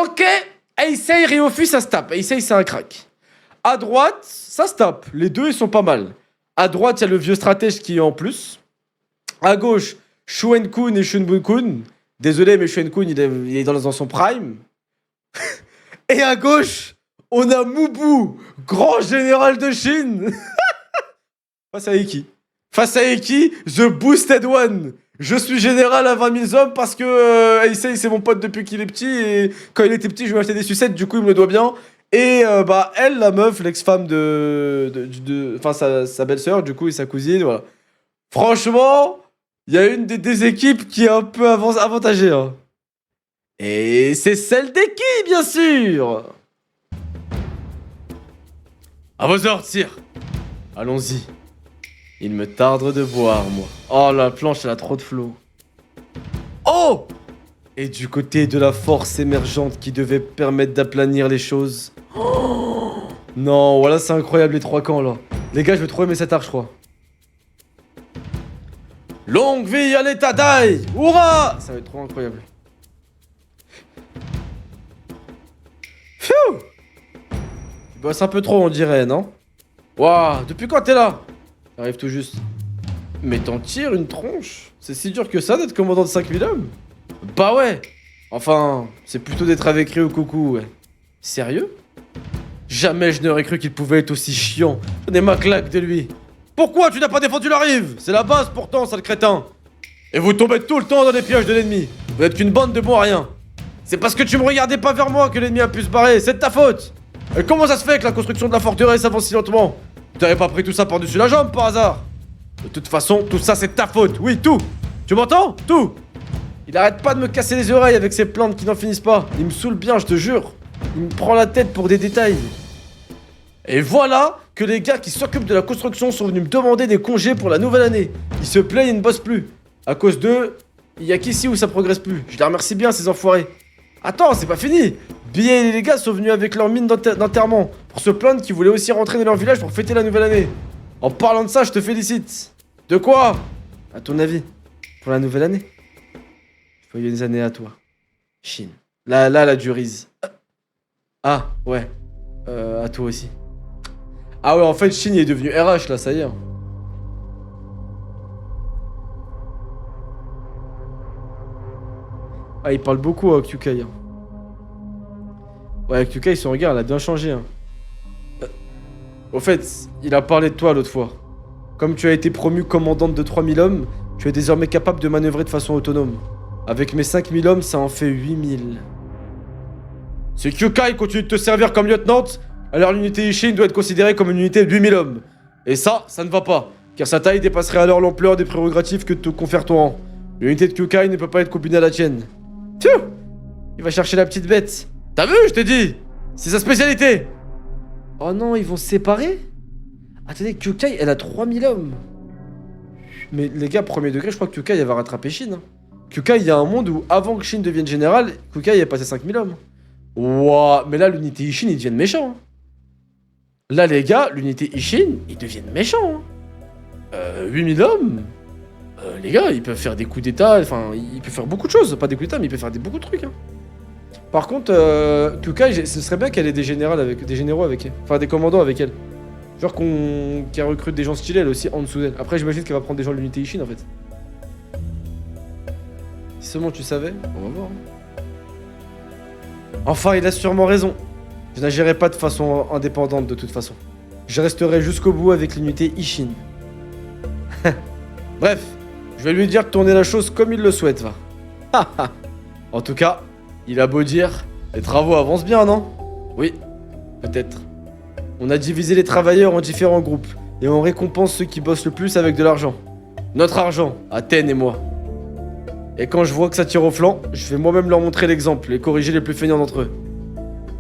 Ok, Eisei et Ryofui, ça se tape. Eisei, c'est un crack. À droite, ça se tape. Les deux, ils sont pas mal. À droite, il y a le vieux stratège qui est en plus. À gauche, Shuen-kun et Shunbun-kun. Désolé, mais Shuen-kun, il est dans son prime. Et à gauche, on a Moubou, grand général de Chine. Face à Eki. Face à Eki, The Boosted One. Je suis général à 20 000 hommes parce que Eisei, c'est mon pote depuis qu'il est petit. Et quand il était petit, je lui ai acheté des sucettes, du coup, il me le doit bien. Et bah, elle, la meuf, l'ex-femme enfin, sa belle-sœur, du coup, et sa cousine, voilà. Franchement, il y a une des équipes qui est un peu avantagée. Hein. Et c'est celle d'Eki, bien sûr. À vos ordres, sire. Allons-y. Il me tarde de boire, moi. Oh, la planche, elle a trop de flow. Oh! Et du côté de la force émergente qui devait permettre d'aplanir les choses. Oh! Non, voilà, c'est incroyable, les trois camps, là. Les gars, je vais trop aimer cet arc, je crois. Longue vie à l'état d'Aïe! Hurrah! Ça va être trop incroyable. Pfiou! Tu bosses un peu trop, on dirait, non? Waouh, depuis quand t'es là? J'arrive tout juste. Mais t'en tires une tronche? C'est si dur que ça d'être commandant de 5000 hommes? Bah ouais! Enfin, c'est plutôt d'être avec Ryo Coucou, ouais. Sérieux? Jamais je n'aurais cru qu'il pouvait être aussi chiant. J'en ai ma claque de lui. Pourquoi tu n'as pas défendu la rive? C'est la base pourtant, sale crétin. Et vous tombez tout le temps dans les pièges de l'ennemi. Vous n'êtes qu'une bande de bons à rien. C'est parce que tu me regardais pas vers moi que l'ennemi a pu se barrer. C'est de ta faute. Et comment ça se fait que la construction de la forteresse avance si lentement? Tu n'avais pas pris tout ça par-dessus la jambe par hasard? De toute façon, tout ça c'est de ta faute. Oui, tout. Tu m'entends? Tout. Il arrête pas de me casser les oreilles avec ses plaintes qui n'en finissent pas. Il me saoule bien, je te jure. Il me prend la tête pour des détails. Et voilà que les gars qui s'occupent de la construction sont venus me demander des congés pour la nouvelle année. Ils se plaignent et ne bossent plus. À cause d'eux, il y a qu'ici où ça progresse plus. Je les remercie bien, ces enfoirés. Attends, c'est pas fini. Billet et les gars sont venus avec leur mine d'enterrement pour se plaindre qu'ils voulaient aussi rentrer dans leur village pour fêter la nouvelle année. En parlant de ça, je te félicite. De quoi? À ton avis? Pour la nouvelle année? Joyeuses années à toi. Chine. Là, la durise. Ah, ouais. À toi aussi. Ah ouais, en fait, Chine il est devenu RH, là, ça y est. Ah, il parle beaucoup à Kyukai. Hein. Ouais, Kyukai, son regard, il a bien changé. Hein. Au fait, il a parlé de toi l'autre fois. Comme tu as été promu commandante de 3000 hommes, tu es désormais capable de manœuvrer de façon autonome. Avec mes 5000 hommes, ça en fait 8000. Si Kyukai continue de te servir comme lieutenante, alors l'unité Ishin doit être considérée comme une unité de 8000 hommes. Et ça ne va pas, car sa taille dépasserait alors l'ampleur des prérogatives que te confère ton rang. L'unité de Kyukai ne peut pas être combinée à la tienne. Pfiou! Il va chercher la petite bête. T'as vu, je t'ai dit? C'est sa spécialité. Oh non, ils vont se séparer? Attendez, Kyukai, elle a 3000 hommes. Mais les gars, premier degré, je crois que Kyukai, elle va rattraper Shin. Hein. Kyukai, il y a un monde où, avant que Shin devienne général, Kyukai est passé 5000 hommes. Ouah, mais là, l'unité Ishin, ils deviennent méchants. Hein. Là, les gars, l'unité Ishin, ils deviennent méchants. Hein. 8000 hommes? Les gars, ils peuvent faire des coups d'état, enfin, ils peuvent faire beaucoup de choses. Pas des coups d'état, mais ils peuvent faire beaucoup de trucs. Hein. Par contre, Kukai, ce serait bien qu'elle ait des généraux avec elle. Enfin, des commandants avec elle. Genre qu'elle recrute des gens stylés, elle aussi, en dessous d'elle. Après, j'imagine qu'elle va prendre des gens de l'unité Ishin, en fait. Si seulement tu savais, on va voir. Hein. Enfin, il a sûrement raison. Je n'agirai pas de façon indépendante, de toute façon. Je resterai jusqu'au bout avec l'unité Ishin. Bref, je vais lui dire de tourner la chose comme il le souhaite, va. En tout cas, il a beau dire, les travaux avancent bien, non? Oui, peut-être. On a divisé les travailleurs en différents groupes, et on récompense ceux qui bossent le plus avec de l'argent. Notre argent, Athènes et moi. Et quand je vois que ça tire au flanc, je vais moi-même leur montrer l'exemple et corriger les plus feignants d'entre eux.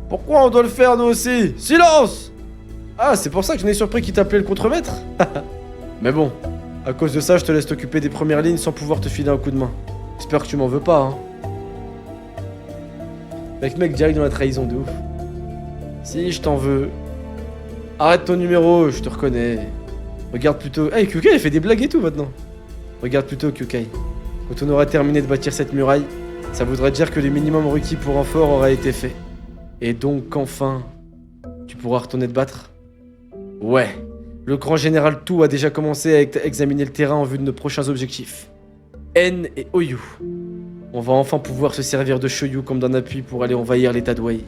Pourquoi on doit le faire nous aussi? Silence! Ah, c'est pour ça que je n'ai surpris qu'il t'appelait le contremaître? Mais bon, à cause de ça, je te laisse t'occuper des premières lignes sans pouvoir te filer un coup de main. J'espère que tu m'en veux pas, hein. Mec, direct dans la trahison de ouf. Si, je t'en veux. Arrête ton numéro, je te reconnais. Regarde plutôt... Hey, Kyukai, il fait des blagues et tout, maintenant. Regarde plutôt, Kyukai. Quand on aura terminé de bâtir cette muraille, ça voudrait dire que le minimum requis pour un fort aura été fait. Et donc, enfin, tu pourras retourner te battre? Ouais. Le grand général Tou a déjà commencé à examiner le terrain en vue de nos prochains objectifs. N et Oyu. On va enfin pouvoir se servir de Shoyu comme d'un appui pour aller envahir l'état de Wei.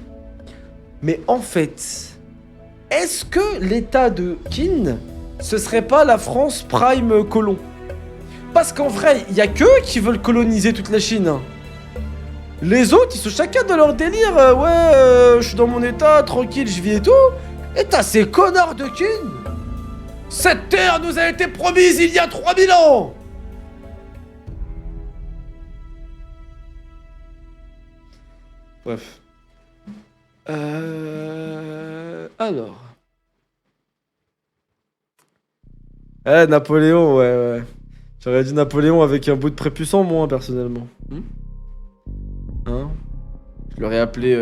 Mais en fait, est-ce que l'état de Qin, ce serait pas la France prime colon? Parce qu'en vrai, il y a qu'eux qui veulent coloniser toute la Chine. Les autres, ils sont chacun dans leur délire. Je suis dans mon état, tranquille, je vis et tout. Et t'as ces connards de Qin. Cette terre nous a été promise il y a 3000 ans. Bref. Alors. Napoléon, ouais. J'aurais dit Napoléon avec un bout de prépuce, moi, personnellement. Hein? Je l'aurais appelé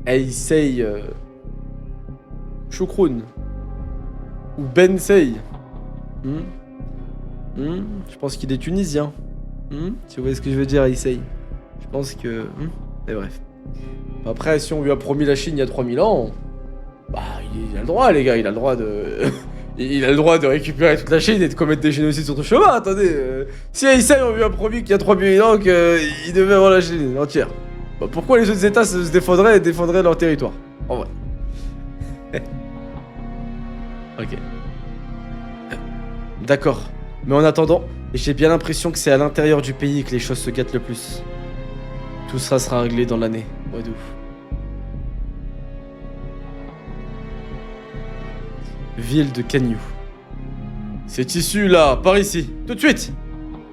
Heisei Shukroun. Ou Bensei. Je pense qu'il est tunisien. Tu vois ce que je veux dire, Heisei? Je pense que... Mais bref. Après, si on lui a promis la Chine il y a 3000 ans, bah, il a le droit, les gars, il a le droit de... il a le droit de récupérer toute la Chine et de commettre des génocides sur tout chemin, attendez. Si Heisei, on lui a promis qu'il y a 3000 ans qu'il devait avoir la Chine entière, bah, pourquoi les autres états se défendraient et défendraient leur territoire? En vrai. Ok. D'accord. Mais en attendant, j'ai bien l'impression que c'est à l'intérieur du pays que les choses se gâtent le plus. Tout ça sera réglé dans l'année. Ouais, de ouf. Ville de Kanyu. C'est issu là, par ici, tout de suite.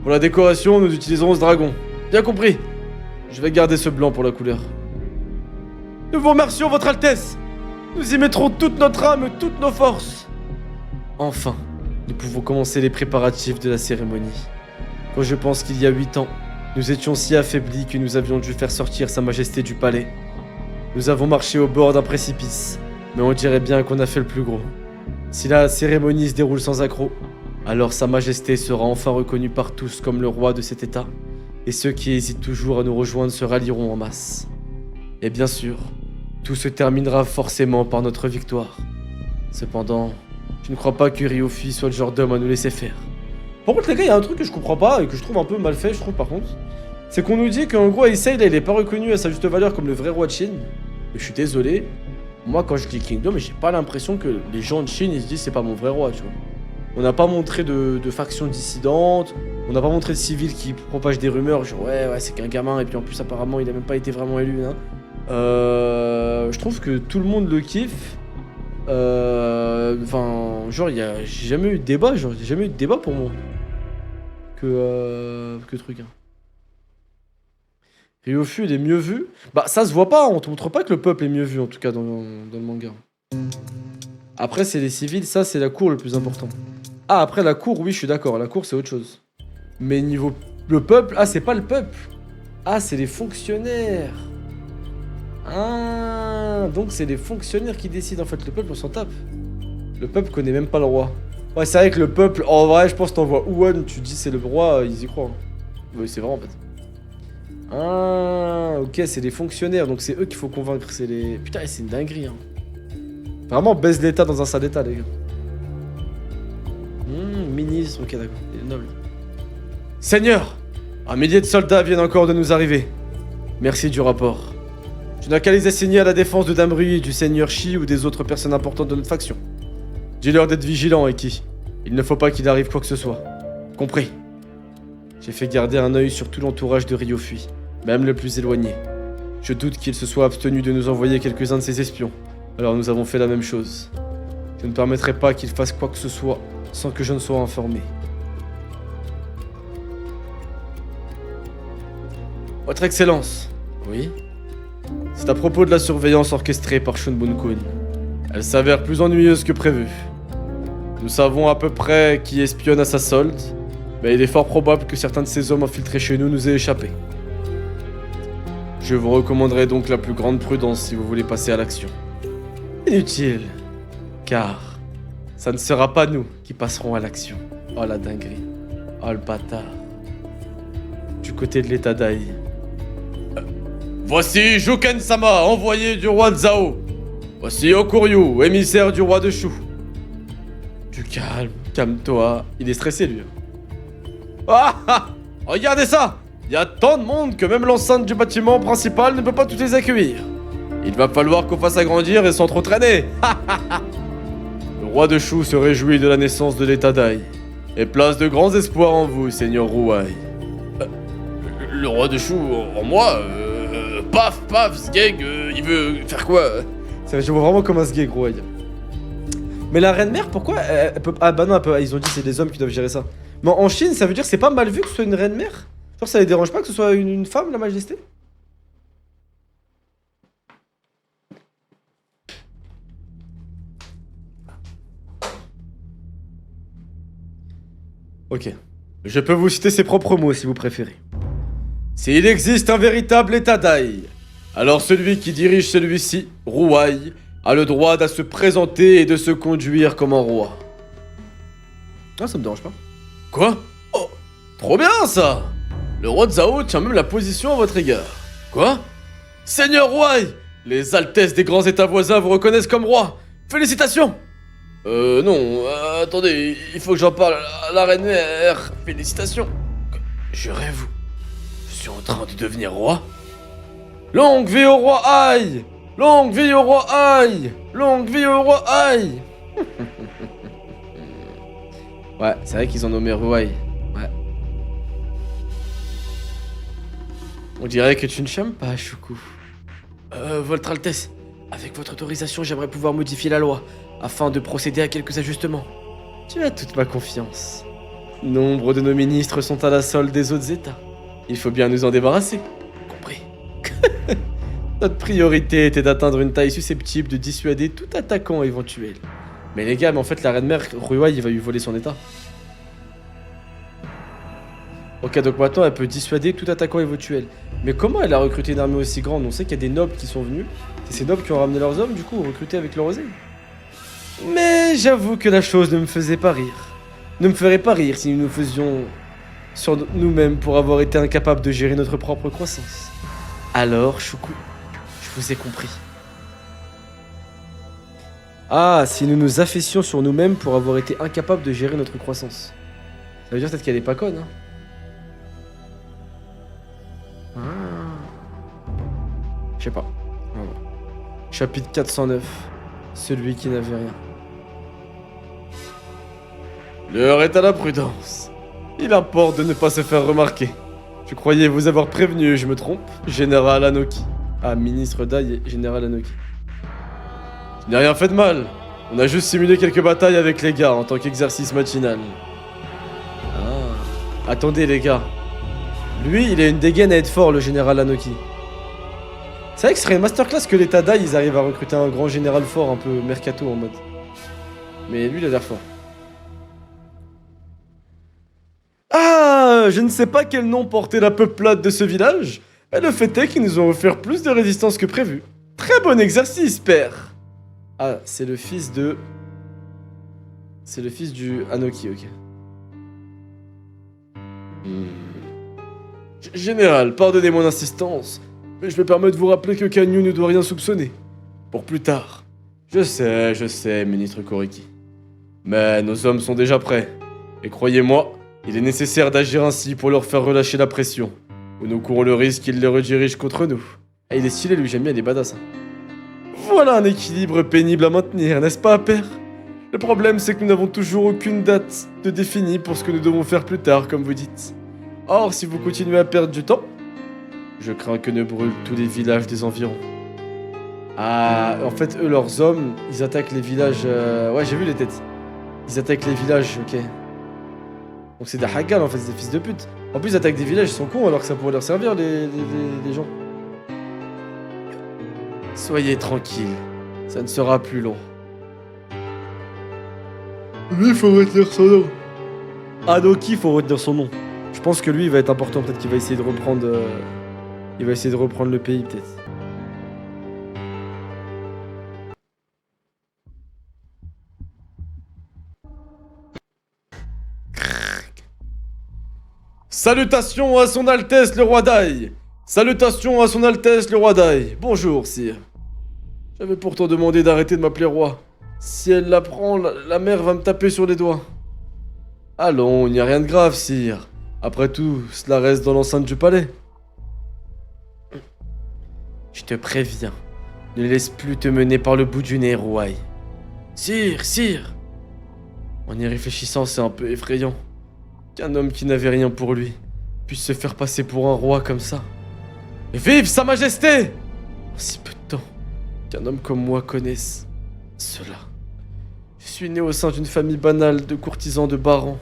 Pour la décoration, nous utiliserons ce dragon. Bien compris. Je vais garder ce blanc pour la couleur. Nous vous remercions, votre Altesse. Nous y mettrons toute notre âme, toutes nos forces. Enfin, nous pouvons commencer les préparatifs de la cérémonie. Quand je pense qu'il y a 8 ans, nous étions si affaiblis que nous avions dû faire sortir Sa Majesté du palais. Nous avons marché au bord d'un précipice, mais on dirait bien qu'on a fait le plus gros. Si la cérémonie se déroule sans accroc, alors Sa Majesté sera enfin reconnue par tous comme le roi de cet état, et ceux qui hésitent toujours à nous rejoindre se rallieront en masse. Et bien sûr, tout se terminera forcément par notre victoire. Cependant, je ne crois pas que Ryofi soit le genre d'homme à nous laisser faire. Par contre, les gars, il y a un truc que je comprends pas et que je trouve un peu mal fait, je trouve par contre. C'est qu'on nous dit qu'en gros, Heisei, là, il est pas reconnu à sa juste valeur comme le vrai roi de Chine. Mais je suis désolé, moi quand je dis Kingdom, j'ai pas l'impression que les gens de Chine, ils se disent c'est pas mon vrai roi, tu vois. On n'a pas montré de factions dissidentes, on n'a pas montré de civils qui propagent des rumeurs, genre ouais, c'est qu'un gamin, et puis en plus apparemment il a même pas été vraiment élu, hein. Je trouve que tout le monde le kiffe. Enfin, genre, j'ai jamais eu de débat, genre, j'ai jamais eu de débat pour moi. Que truc, hein. Ryofu, il est mieux vu. Bah, ça se voit pas, on te montre pas que le peuple est mieux vu, en tout cas, dans le manga. Après, c'est les civils, ça, c'est la cour le plus important. Ah, après, la cour, oui, je suis d'accord, la cour, c'est autre chose. Mais niveau... Le peuple, ah, c'est pas le peuple. Ah, c'est les fonctionnaires. Ah, donc c'est les fonctionnaires qui décident, en fait, le peuple, on s'en tape. Le peuple connaît même pas le roi. Ouais, c'est vrai que le peuple, en vrai, je pense que t'envoies Ouan, tu dis c'est le roi, ils y croient. Hein. Oui, c'est vrai, en fait. Ah, ok, c'est les fonctionnaires, donc c'est eux qu'il faut convaincre, c'est les... Putain, c'est une dinguerie, hein. Vraiment, baise l'État dans un sale état, les gars. Ministre, ok, d'accord, il est noble. Seigneur, un millier de soldats viennent encore de nous arriver. Merci du rapport. Tu n'as qu'à les assigner à la défense de Damrui, du seigneur Shi ou des autres personnes importantes de notre faction. Dis-leur d'être vigilants, Eki. Il ne faut pas qu'il arrive quoi que ce soit. Compris. J'ai fait garder un œil sur tout l'entourage de Ryofui, même le plus éloigné. Je doute qu'il se soit abstenu de nous envoyer quelques-uns de ses espions. Alors nous avons fait la même chose. Je ne permettrai pas qu'il fasse quoi que ce soit sans que je ne sois informé. Votre Excellence. Oui. C'est à propos de la surveillance orchestrée par Shunbun-kun. Elle s'avère plus ennuyeuse que prévu. Nous savons à peu près qui espionne à sa solde, mais il est fort probable que certains de ces hommes infiltrés chez nous nous aient échappé. Je vous recommanderai donc la plus grande prudence si vous voulez passer à l'action. Inutile, car ça ne sera pas nous qui passerons à l'action. Oh la dinguerie. Oh le bâtard. Du côté de l'état d'Ai. Voici Juken-sama, envoyé du roi de Zhao. Voici Okuryu, émissaire du roi de Shu. Du calme, calme-toi. Il est stressé, lui. Ah ah! Regardez ça! Il y a tant de monde que même l'enceinte du bâtiment principal ne peut pas tous les accueillir. Il va falloir qu'on fasse agrandir et sans trop traîner. Le roi de Shu se réjouit de la naissance de l'état d'Ai et place de grands espoirs en vous, seigneur Ruai. Le roi de Shu en moi paf, paf, Sgeg, il veut faire quoi? Je vois vraiment comme un Sgeg, Ruai. Mais la reine mère, pourquoi elle peut... Ah bah non, ils ont dit que c'est des hommes qui doivent gérer ça. Mais en Chine, ça veut dire que c'est pas mal vu que ce soit une reine mère? Genre ça les dérange pas que ce soit une femme, la majesté? Ok. Je peux vous citer ses propres mots si vous préférez. S'il existe un véritable état d'Ai, alors celui qui dirige celui-ci, Ruai, a le droit de se présenter et de se conduire comme un roi. Ah, ça me dérange pas. Quoi? Oh, trop bien ça! Le roi de Zhao tient même la position à votre égard. Quoi? Seigneur Ruai, les altesses des grands états voisins vous reconnaissent comme roi. Félicitations! Non, attendez, il faut que j'en parle à la reine mère. Félicitations. Jurez-vous, je suis en train de devenir roi? Longue vie au roi Ai! Longue vie au roi Ai! Longue vie au roi Ai! Ouais, c'est vrai qu'ils ont nommé Ruai. Ouais. On dirait que tu ne chambes pas, Shuku. Votre Altesse, avec votre autorisation, j'aimerais pouvoir modifier la loi, afin de procéder à quelques ajustements. Tu as toute ma confiance. Nombre de nos ministres sont à la solde des autres États. Il faut bien nous en débarrasser. Compris. Notre priorité était d'atteindre une taille susceptible de dissuader tout attaquant éventuel. Mais les gars, mais en fait la reine mère, Ruai, il va lui voler son état. Ok, donc maintenant elle peut dissuader tout attaquant éventuel. Mais comment elle a recruté une armée aussi grande? On sait qu'il y a des nobles qui sont venus. C'est ces nobles qui ont ramené leurs hommes, du coup, recrutés avec leur oseille. Mais j'avoue que la chose ne me faisait pas rire. Ne me ferait pas rire si nous nous faisions sur nous-mêmes pour avoir été incapables de gérer notre propre croissance. Alors, Shuku, je vous ai compris. Ah, si nous nous affaissions sur nous-mêmes pour avoir été incapables de gérer notre croissance. Ça veut dire peut-être qu'elle est pas conne, hein. Je sais pas. Chapitre 409. Celui qui n'avait rien. L'heure est à la prudence. Il importe de ne pas se faire remarquer. Je croyais vous avoir prévenu, je me trompe, Général Anoki. Ah, ministre Dai et Général Anoki. Je n'ai rien fait de mal. On a juste simulé quelques batailles avec les gars en tant qu'exercice matinal. Ah. Attendez les gars. Lui, il a une dégaine à être fort, le Général Anoki. C'est vrai que ce serait une masterclass que l'état Dai, ils arrivent à recruter un grand général fort, un peu mercato en mode. Mais lui, il a l'air fort. Ah, je ne sais pas quel nom portait la peuplade de ce village, mais le fait est qu'ils nous ont offert plus de résistance que prévu. Très bon exercice, père. Ah, c'est le fils de... C'est le fils du Anoki, ok. Général, pardonnez mon insistance, mais je me permets de vous rappeler que Kanyu ne doit rien soupçonner. Pour plus tard. Je sais, ministre Koriki. Mais nos hommes sont déjà prêts. Et croyez-moi, il est nécessaire d'agir ainsi pour leur faire relâcher la pression. Ou nous courons le risque qu'ils les redirigent contre nous. Et il est stylé, lui, j'aime bien, il est badass. Voilà un équilibre pénible à maintenir, n'est-ce pas, père? Le problème, c'est que nous n'avons toujours aucune date de définie pour ce que nous devons faire plus tard, comme vous dites. Or, si vous continuez à perdre du temps, je crains que ne brûlent tous les villages des environs. Ah, en fait, eux, leurs hommes, ils attaquent les villages... Ouais, j'ai vu les têtes. Ils attaquent les villages, ok. Donc c'est des haggals, en fait, c'est des fils de pute. En plus, ils attaquent des villages, ils sont cons, alors que ça pourrait leur servir, les gens. Soyez tranquille, ça ne sera plus long. Lui, il faut retenir son nom. Adoki, il faut retenir son nom. Je pense que lui, il va être important, peut-être qu'il va essayer de reprendre... Il va essayer de reprendre le pays, peut-être. Salutations à son Altesse le roi Dai. Salutations à son Altesse le roi Dai. Bonjour, sire. J'avais pourtant demandé d'arrêter de m'appeler roi. Si elle l'apprend, la mère va me taper sur les doigts. Allons, il n'y a rien de grave, sire. Après tout, cela reste dans l'enceinte du palais. Je te préviens, ne laisse plus te mener par le bout du nez, Rouaille. Sire, sire. En y réfléchissant, c'est un peu effrayant. Qu'un homme qui n'avait rien pour lui puisse se faire passer pour un roi comme ça. Vive sa majesté! En si peu de temps, qu'un homme comme moi connaisse cela. Je suis né au sein d'une famille banale de courtisans de barons.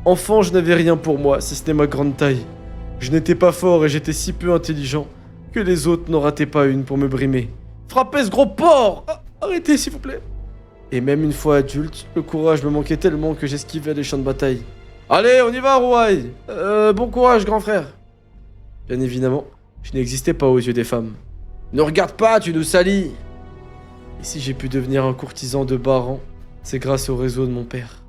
Enfant, je n'avais rien pour moi, si ce n'est ma grande taille. Je n'étais pas fort et j'étais si peu intelligent que les autres n'en rataient pas une pour me brimer. Frappez ce gros porc! Arrêtez, s'il vous plaît. Et même une fois adulte, le courage me manquait tellement que j'esquivais les champs de bataille. Allez, on y va, Rouaille. Bon courage, grand frère. Bien évidemment, je n'existais pas aux yeux des femmes. Ne regarde pas, tu nous salis. Et si j'ai pu devenir un courtisan de baron, c'est grâce au réseau de mon père.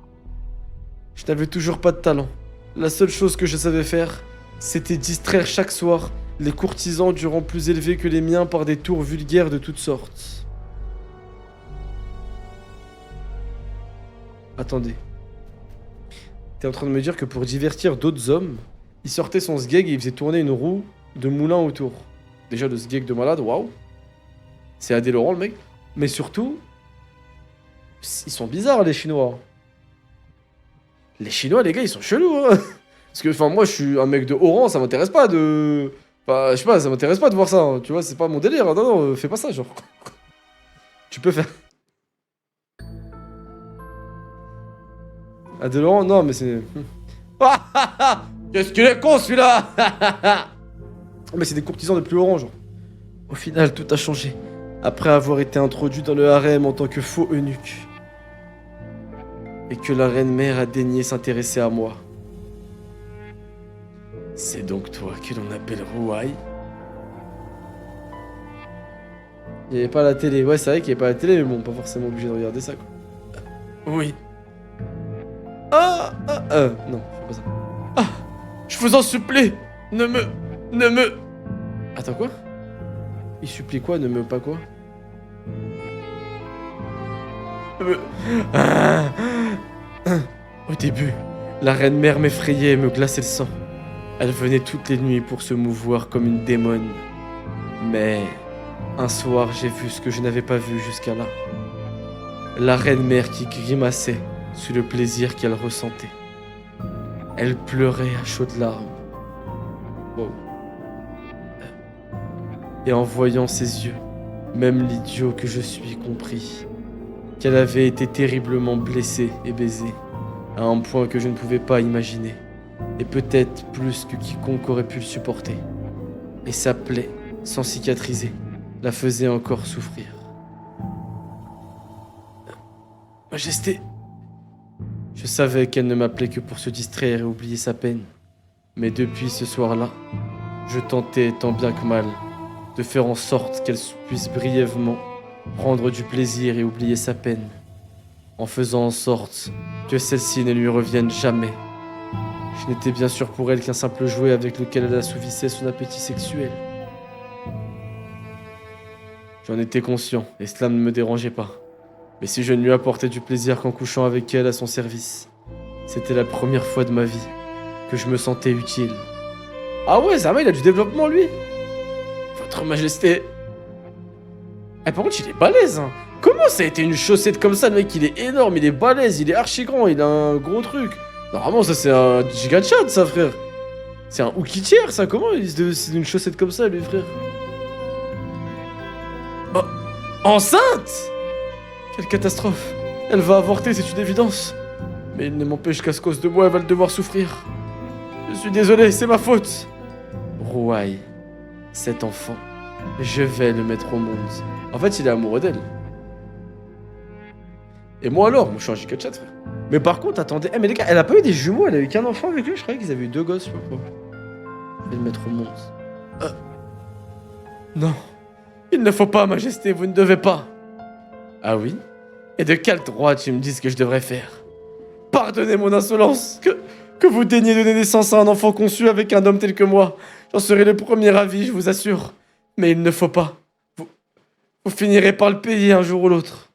Je n'avais toujours pas de talent. La seule chose que je savais faire, c'était distraire chaque soir les courtisans du rang plus élevé que les miens par des tours vulgaires de toutes sortes. Attendez. T'es en train de me dire que pour divertir d'autres hommes, il sortait son sgeg et il faisait tourner une roue de moulin autour. Déjà le sgeg de malade, waouh. C'est Adé Laurent le mec. Mais surtout, ils sont bizarres les Chinois. Les Chinois, les gars, ils sont chelous, hein. Parce que, enfin, moi, je suis un mec de haut rang, ça m'intéresse pas de... Enfin, je sais pas, ça m'intéresse pas de voir ça, hein. Tu vois, c'est pas mon délire. Non, non, fais pas ça, genre. Tu peux faire... Adé Laurent, non, mais c'est... Qu'est-ce qu'il est con, celui-là. Mais c'est des courtisans de plus haut rang, genre. Au final, tout a changé. Après avoir été introduit dans le harem en tant que faux eunuque. Et que la reine mère a daigné s'intéresser à moi. C'est donc toi que l'on appelle Rouaille? Il n'y avait pas la télé. Ouais, c'est vrai qu'il n'y avait pas la télé, mais bon, pas forcément obligé de regarder ça, quoi. Oui. Non, fais pas ça. Ah, je vous en supplie, ne me... Attends, quoi? Il supplie quoi, ne me pas quoi? Au début, la reine mère m'effrayait et me glaçait le sang. Elle venait toutes les nuits pour se mouvoir comme une démone. Mais un soir, j'ai vu ce que je n'avais pas vu jusqu'à là. La reine mère qui grimaçait sous le plaisir qu'elle ressentait. Elle pleurait à chaudes larmes. Wow. Et en voyant ses yeux, même l'idiot que je suis compris qu'elle avait été terriblement blessée et baisée, à un point que je ne pouvais pas imaginer, et peut-être plus que quiconque aurait pu le supporter. Et sa plaie, sans cicatriser, la faisait encore souffrir. Majesté, je savais qu'elle ne m'appelait que pour se distraire et oublier sa peine, mais depuis ce soir-là, je tentais tant bien que mal de faire en sorte qu'elle puisse brièvement prendre du plaisir et oublier sa peine, en faisant en sorte que celle-ci ne lui revienne jamais. Je n'étais bien sûr pour elle qu'un simple jouet avec lequel elle assouvissait son appétit sexuel. J'en étais conscient, et cela ne me dérangeait pas. Mais si je ne lui apportais du plaisir qu'en couchant avec elle à son service, c'était la première fois de ma vie que je me sentais utile. Ah ouais, Zama, il a du développement, lui. Votre Majesté. Eh, par contre, il est balèze, hein. Comment ça a été une chaussette comme ça, le mec? Il est énorme, il est balèze, il est archi grand, il a un gros truc. Normalement, ça, c'est un giga chat, ça, frère. C'est un hookitière, ça. Comment c'est une chaussette comme ça, lui, frère? Oh, enceinte? Quelle catastrophe. Elle va avorter, c'est une évidence. Mais il ne m'empêche qu'à cause de moi, elle va le devoir souffrir. Je suis désolé, c'est ma faute. Rouaille, cet enfant, je vais le mettre au monde. En fait, il est amoureux d'elle. Et moi alors? Moi, je suis un giga chat, frère. Mais par contre, attendez. Eh, mais les gars, elle a pas eu des jumeaux, elle a eu qu'un enfant avec lui. Je croyais qu'ils avaient eu 2 gosses, je sais pas pourquoi. Je vais le mettre au monde. Non. Il ne faut pas, Majesté, vous ne devez pas. Ah oui? Et de quel droit tu me dis ce que je devrais faire? Pardonnez mon insolence. Que vous daignez donner naissance à un enfant conçu avec un homme tel que moi. J'en serai le premier ravi, je vous assure. Mais il ne faut pas. Vous finirez par le payer un jour ou l'autre.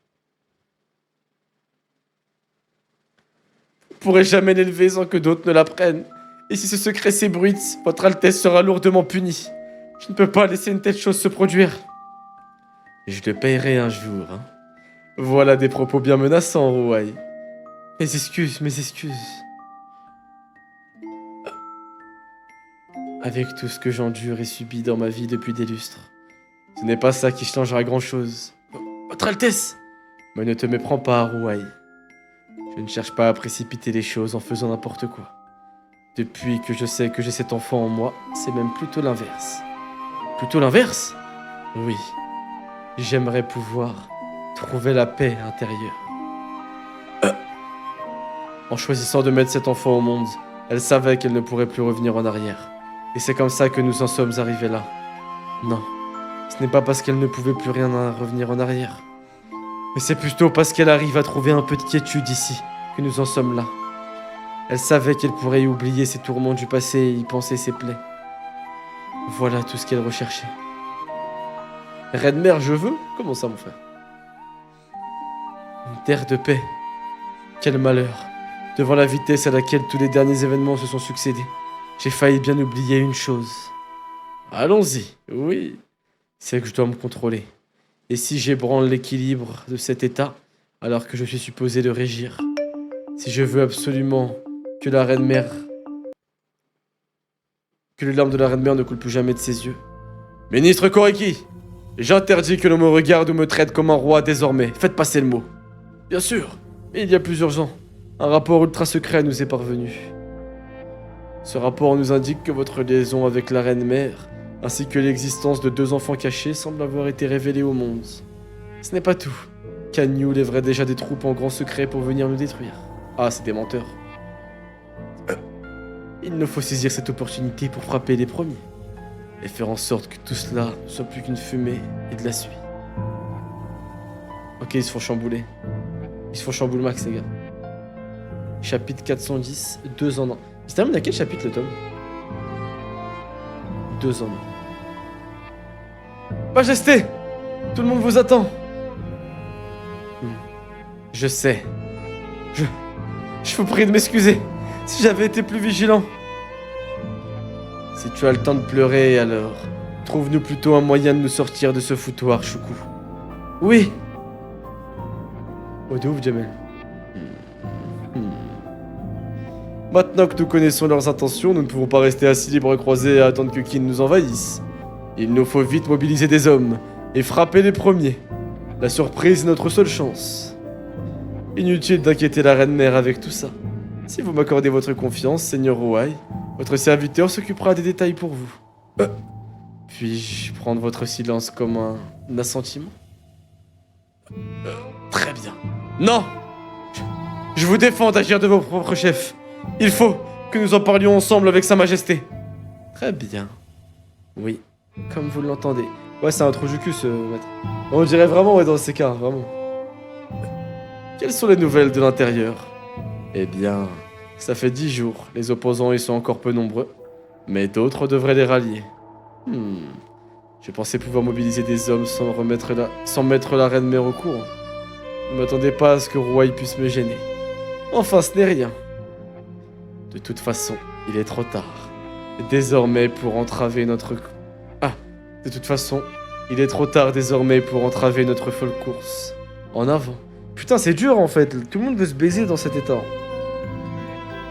Vous ne pourrez jamais l'élever sans que d'autres ne l'apprennent. Et si ce secret s'ébruite, votre Altesse sera lourdement punie. Je ne peux pas laisser une telle chose se produire. Je le payerai un jour, hein. Voilà des propos bien menaçants, Rouaille. Mes excuses, mes excuses. Avec tout ce que j'endure et subis dans ma vie depuis des lustres, ce n'est pas ça qui changera grand-chose. Votre Altesse! Mais ne te méprends pas, Rouaille. Je ne cherche pas à précipiter les choses en faisant n'importe quoi. Depuis que je sais que j'ai cet enfant en moi, c'est même plutôt l'inverse. Plutôt l'inverse? Oui. J'aimerais pouvoir trouver la paix intérieure. En choisissant de mettre cet enfant au monde, elle savait qu'elle ne pourrait plus revenir en arrière. Et c'est comme ça que nous en sommes arrivés là. Non, ce n'est pas parce qu'elle ne pouvait plus rien à revenir en arrière. Mais c'est plutôt parce qu'elle arrive à trouver un peu de quiétude ici que nous en sommes là. Elle savait qu'elle pourrait y oublier ses tourments du passé et y penser ses plaies. Voilà tout ce qu'elle recherchait. Reine mère, je veux? Comment ça, mon frère? Une terre de paix. Quel malheur. Devant la vitesse à laquelle tous les derniers événements se sont succédés, j'ai failli bien oublier une chose. Allons-y, oui. C'est que je dois me contrôler. Et si j'ébranle l'équilibre de cet état, alors que je suis supposé le régir? Si je veux absolument que la reine mère... que les larmes de la reine mère ne coulent plus jamais de ses yeux. Ministre Koriki, j'interdis que l'on me regarde ou me traite comme un roi désormais. Faites passer le mot. Bien sûr, mais il y a plus urgent. Un rapport ultra secret nous est parvenu. Ce rapport nous indique que votre liaison avec la reine mère, ainsi que l'existence de 2 enfants cachés, semble avoir été révélée au monde. Ce n'est pas tout. Kanyu lèverait déjà des troupes en grand secret pour venir nous détruire. Ah, c'est des menteurs. Il nous faut saisir cette opportunité pour frapper les premiers. Et faire en sorte que tout cela ne soit plus qu'une fumée et de la suie. Ok, ils se font chambouler. Ils se font chambouler max, les gars. Chapitre 410, 2 en 1. Il se termine à quel chapitre, le tome? 2 en 1. Majesté! Tout le monde vous attend! Je sais. Je vous prie de m'excuser si j'avais été plus vigilant. Si tu as le temps de pleurer, alors trouve-nous plutôt un moyen de nous sortir de ce foutoir, Choukou. Oui. Oh, de ouf, Jamel. Maintenant que nous connaissons leurs intentions, nous ne pouvons pas rester assis les bras croisés à attendre que Kin nous envahisse. Il nous faut vite mobiliser des hommes et frapper les premiers. La surprise est notre seule chance. Inutile d'inquiéter la reine mère avec tout ça. Si vous m'accordez votre confiance, Seigneur Rouaille, votre serviteur s'occupera des détails pour vous. Puis-je prendre votre silence comme un assentiment? Très bien. Non! Je vous défends d'agir de vos propres chefs. Il faut que nous en parlions ensemble avec Sa Majesté. Très bien. Oui, comme vous l'entendez. Ouais, c'est un trou du cul, ce maître. On dirait vraiment, ouais, dans ces cas, vraiment. Quelles sont les nouvelles de l'intérieur? Eh bien, Ça fait 10 jours, les opposants y sont encore peu nombreux, mais d'autres devraient les rallier. Je pensais pouvoir mobiliser des hommes sans mettre la reine mère au courant. Ne m'attendais pas à ce que Rouaille puisse me gêner. Enfin, ce n'est rien. De toute façon, il est trop tard. Désormais, pour entraver notre... De toute façon, il est trop tard désormais pour entraver notre folle course. En avant. Putain, c'est dur en fait. Tout le monde veut se baiser dans cet état.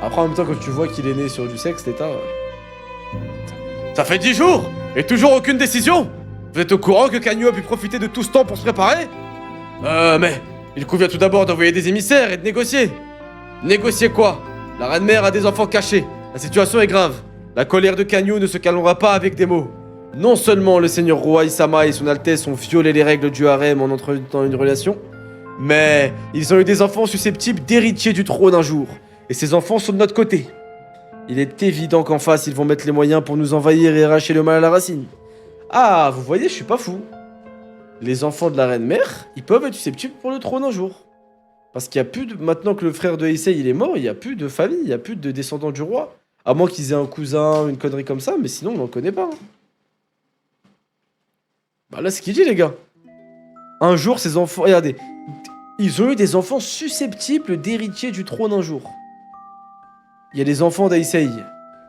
Après, en même temps, quand tu vois qu'il est né sur du sexe, l'état... Ça fait 10 jours et toujours aucune décision. Vous êtes au courant que Canio a pu profiter de tout ce temps pour se préparer? Mais... Il convient tout d'abord d'envoyer des émissaires et de négocier. Négocier quoi? La reine mère a des enfants cachés. La situation est grave. La colère de Canio ne se calmera pas avec des mots. Non seulement le seigneur Rouaille Sama et son Altesse ont violé les règles du harem en entretenant une relation, mais ils ont eu des enfants susceptibles d'héritiers du trône un jour. Et ces enfants sont de notre côté. Il est évident qu'en face, ils vont mettre les moyens pour nous envahir et arracher le mal à la racine. Ah, vous voyez, je suis pas fou. Les enfants de la reine mère, ils peuvent être susceptibles pour le trône un jour. Parce qu'il y a plus de... Maintenant que le frère de Heisei, il est mort, il y a plus de famille, il y a plus de descendants du roi. À moins qu'ils aient un cousin, une connerie comme ça, mais sinon, on n'en connaît pas. Bah là, c'est ce qu'il dit, les gars. Un jour, ces enfants... Regardez. Ils ont eu des enfants susceptibles d'héritiers du trône un jour. Il y a les enfants d'Heisei.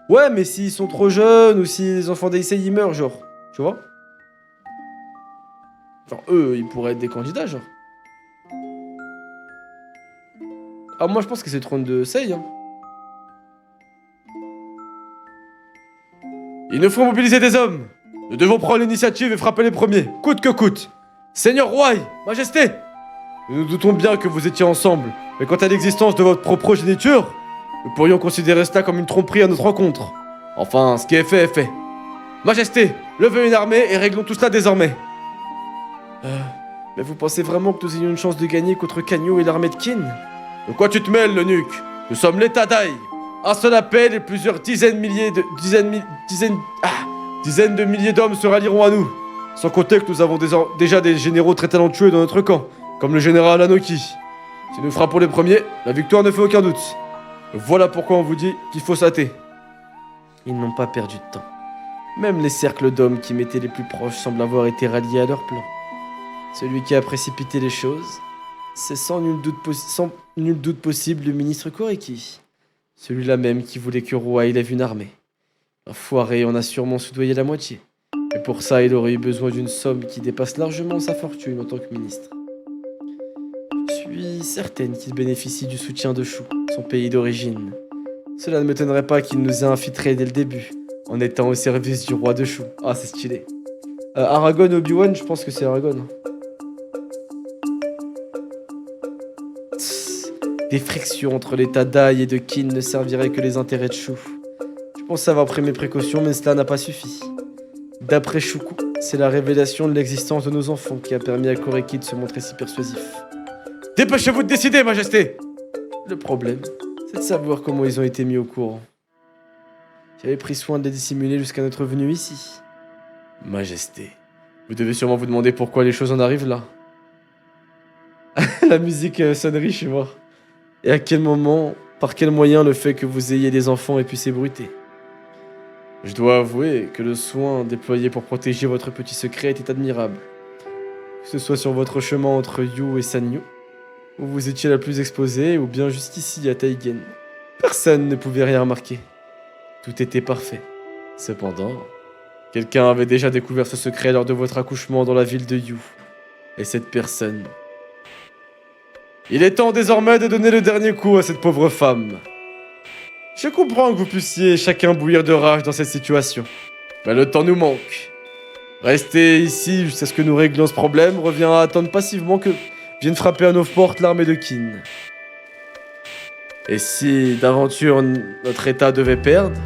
Ouais, mais s'ils sont trop jeunes, ou si les enfants d'Heisei, ils meurent, genre. Tu vois? Genre, eux, ils pourraient être des candidats, genre. Ah, moi, je pense que c'est le trône de Sei, hein. Il nous faut mobiliser des hommes. Nous devons prendre l'initiative et frapper les premiers, coûte que coûte. Seigneur Rouaille, Majesté, nous nous doutons bien que vous étiez ensemble, mais quant à l'existence de votre propre progéniture, nous pourrions considérer cela comme une tromperie à notre rencontre. Enfin, ce qui est fait. Majesté, levez une armée et réglons tout cela désormais. Mais vous pensez vraiment que nous ayons une chance de gagner contre Canio et l'armée de Kin? De quoi tu te mêles, le nuque? Nous sommes l'État d'Ai. Un seul appel et plusieurs dizaines de milliers d'hommes se rallieront à nous. Sans compter que nous avons déjà des généraux très talentueux dans notre camp, comme le général Anoki. Si nous frappons les premiers, la victoire ne fait aucun doute. Voilà pourquoi on vous dit qu'il faut s'hâter. Ils n'ont pas perdu de temps. Même les cercles d'hommes qui m'étaient les plus proches semblent avoir été ralliés à leur plan. Celui qui a précipité les choses, c'est sans nul doute possible le ministre Koreki. Celui-là même qui voulait que Rouaille lève une armée. L'enfoiré en a sûrement soudoyé la moitié. Et pour ça, il aurait eu besoin d'une somme qui dépasse largement sa fortune en tant que ministre. Je suis certaine qu'il bénéficie du soutien de Shu, son pays d'origine. Cela ne m'étonnerait pas qu'il nous ait infiltrés dès le début, en étant au service du roi de Shu. Ah, c'est stylé. Aragorn et Obi-Wan, je pense que c'est Aragorn. Des frictions entre l'état d'Ai et de Kin ne serviraient que les intérêts de Shu. Je pense avoir pris mes précautions, mais cela n'a pas suffi. D'après Shuku, c'est la révélation de l'existence de nos enfants qui a permis à Koreki de se montrer si persuasif. Dépêchez-vous de décider, Majesté! Le problème, c'est de savoir comment ils ont été mis au courant. J'avais pris soin de les dissimuler jusqu'à notre venue ici. Majesté, vous devez sûrement vous demander pourquoi les choses en arrivent là. La musique sonne riche, je vois. Et à quel moment, par quel moyen le fait que vous ayez des enfants ait pu s'ébruiter? Je dois avouer que le soin déployé pour protéger votre petit secret était admirable. Que ce soit sur votre chemin entre Yu et Sanyu, où vous étiez la plus exposée, ou bien jusqu'ici à Taigen. Personne ne pouvait rien remarquer. Tout était parfait. Cependant, quelqu'un avait déjà découvert ce secret lors de votre accouchement dans la ville de Yu. Et cette personne... Il est temps désormais de donner le dernier coup à cette pauvre femme. Je comprends que vous puissiez chacun bouillir de rage dans cette situation. Mais le temps nous manque. Rester ici jusqu'à ce que nous réglions ce problème revient à attendre passivement que vienne frapper à nos portes l'armée de Kin. Et si, d'aventure, notre état devait perdre,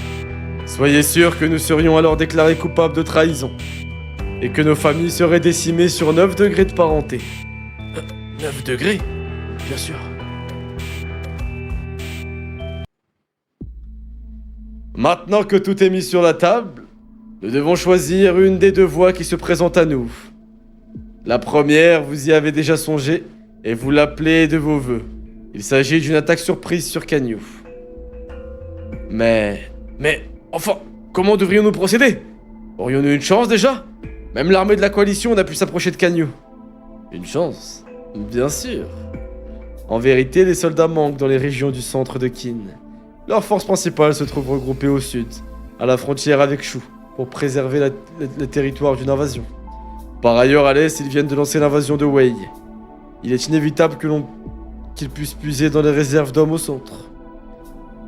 soyez sûr que nous serions alors déclarés coupables de trahison. Et que nos familles seraient décimées sur 9 degrés de parenté. 9 degrés? Bien sûr. Maintenant que tout est mis sur la table, nous devons choisir une des deux voies qui se présentent à nous. La première, vous y avez déjà songé, et vous l'appelez de vos vœux. Il s'agit d'une attaque surprise sur Canyu. Mais... Enfin, comment devrions-nous procéder? Aurions-nous une chance déjà? Même l'armée de la coalition n'a pu s'approcher de Kanyu. Une chance? Bien sûr. En vérité, les soldats manquent dans les régions du centre de Kin. Leur force principale se trouve regroupée au sud, à la frontière avec Shu, pour préserver le territoire d'une invasion. Par ailleurs, à l'est, ils viennent de lancer l'invasion de Wei. Il est inévitable qu'ils puissent puiser dans les réserves d'hommes au centre.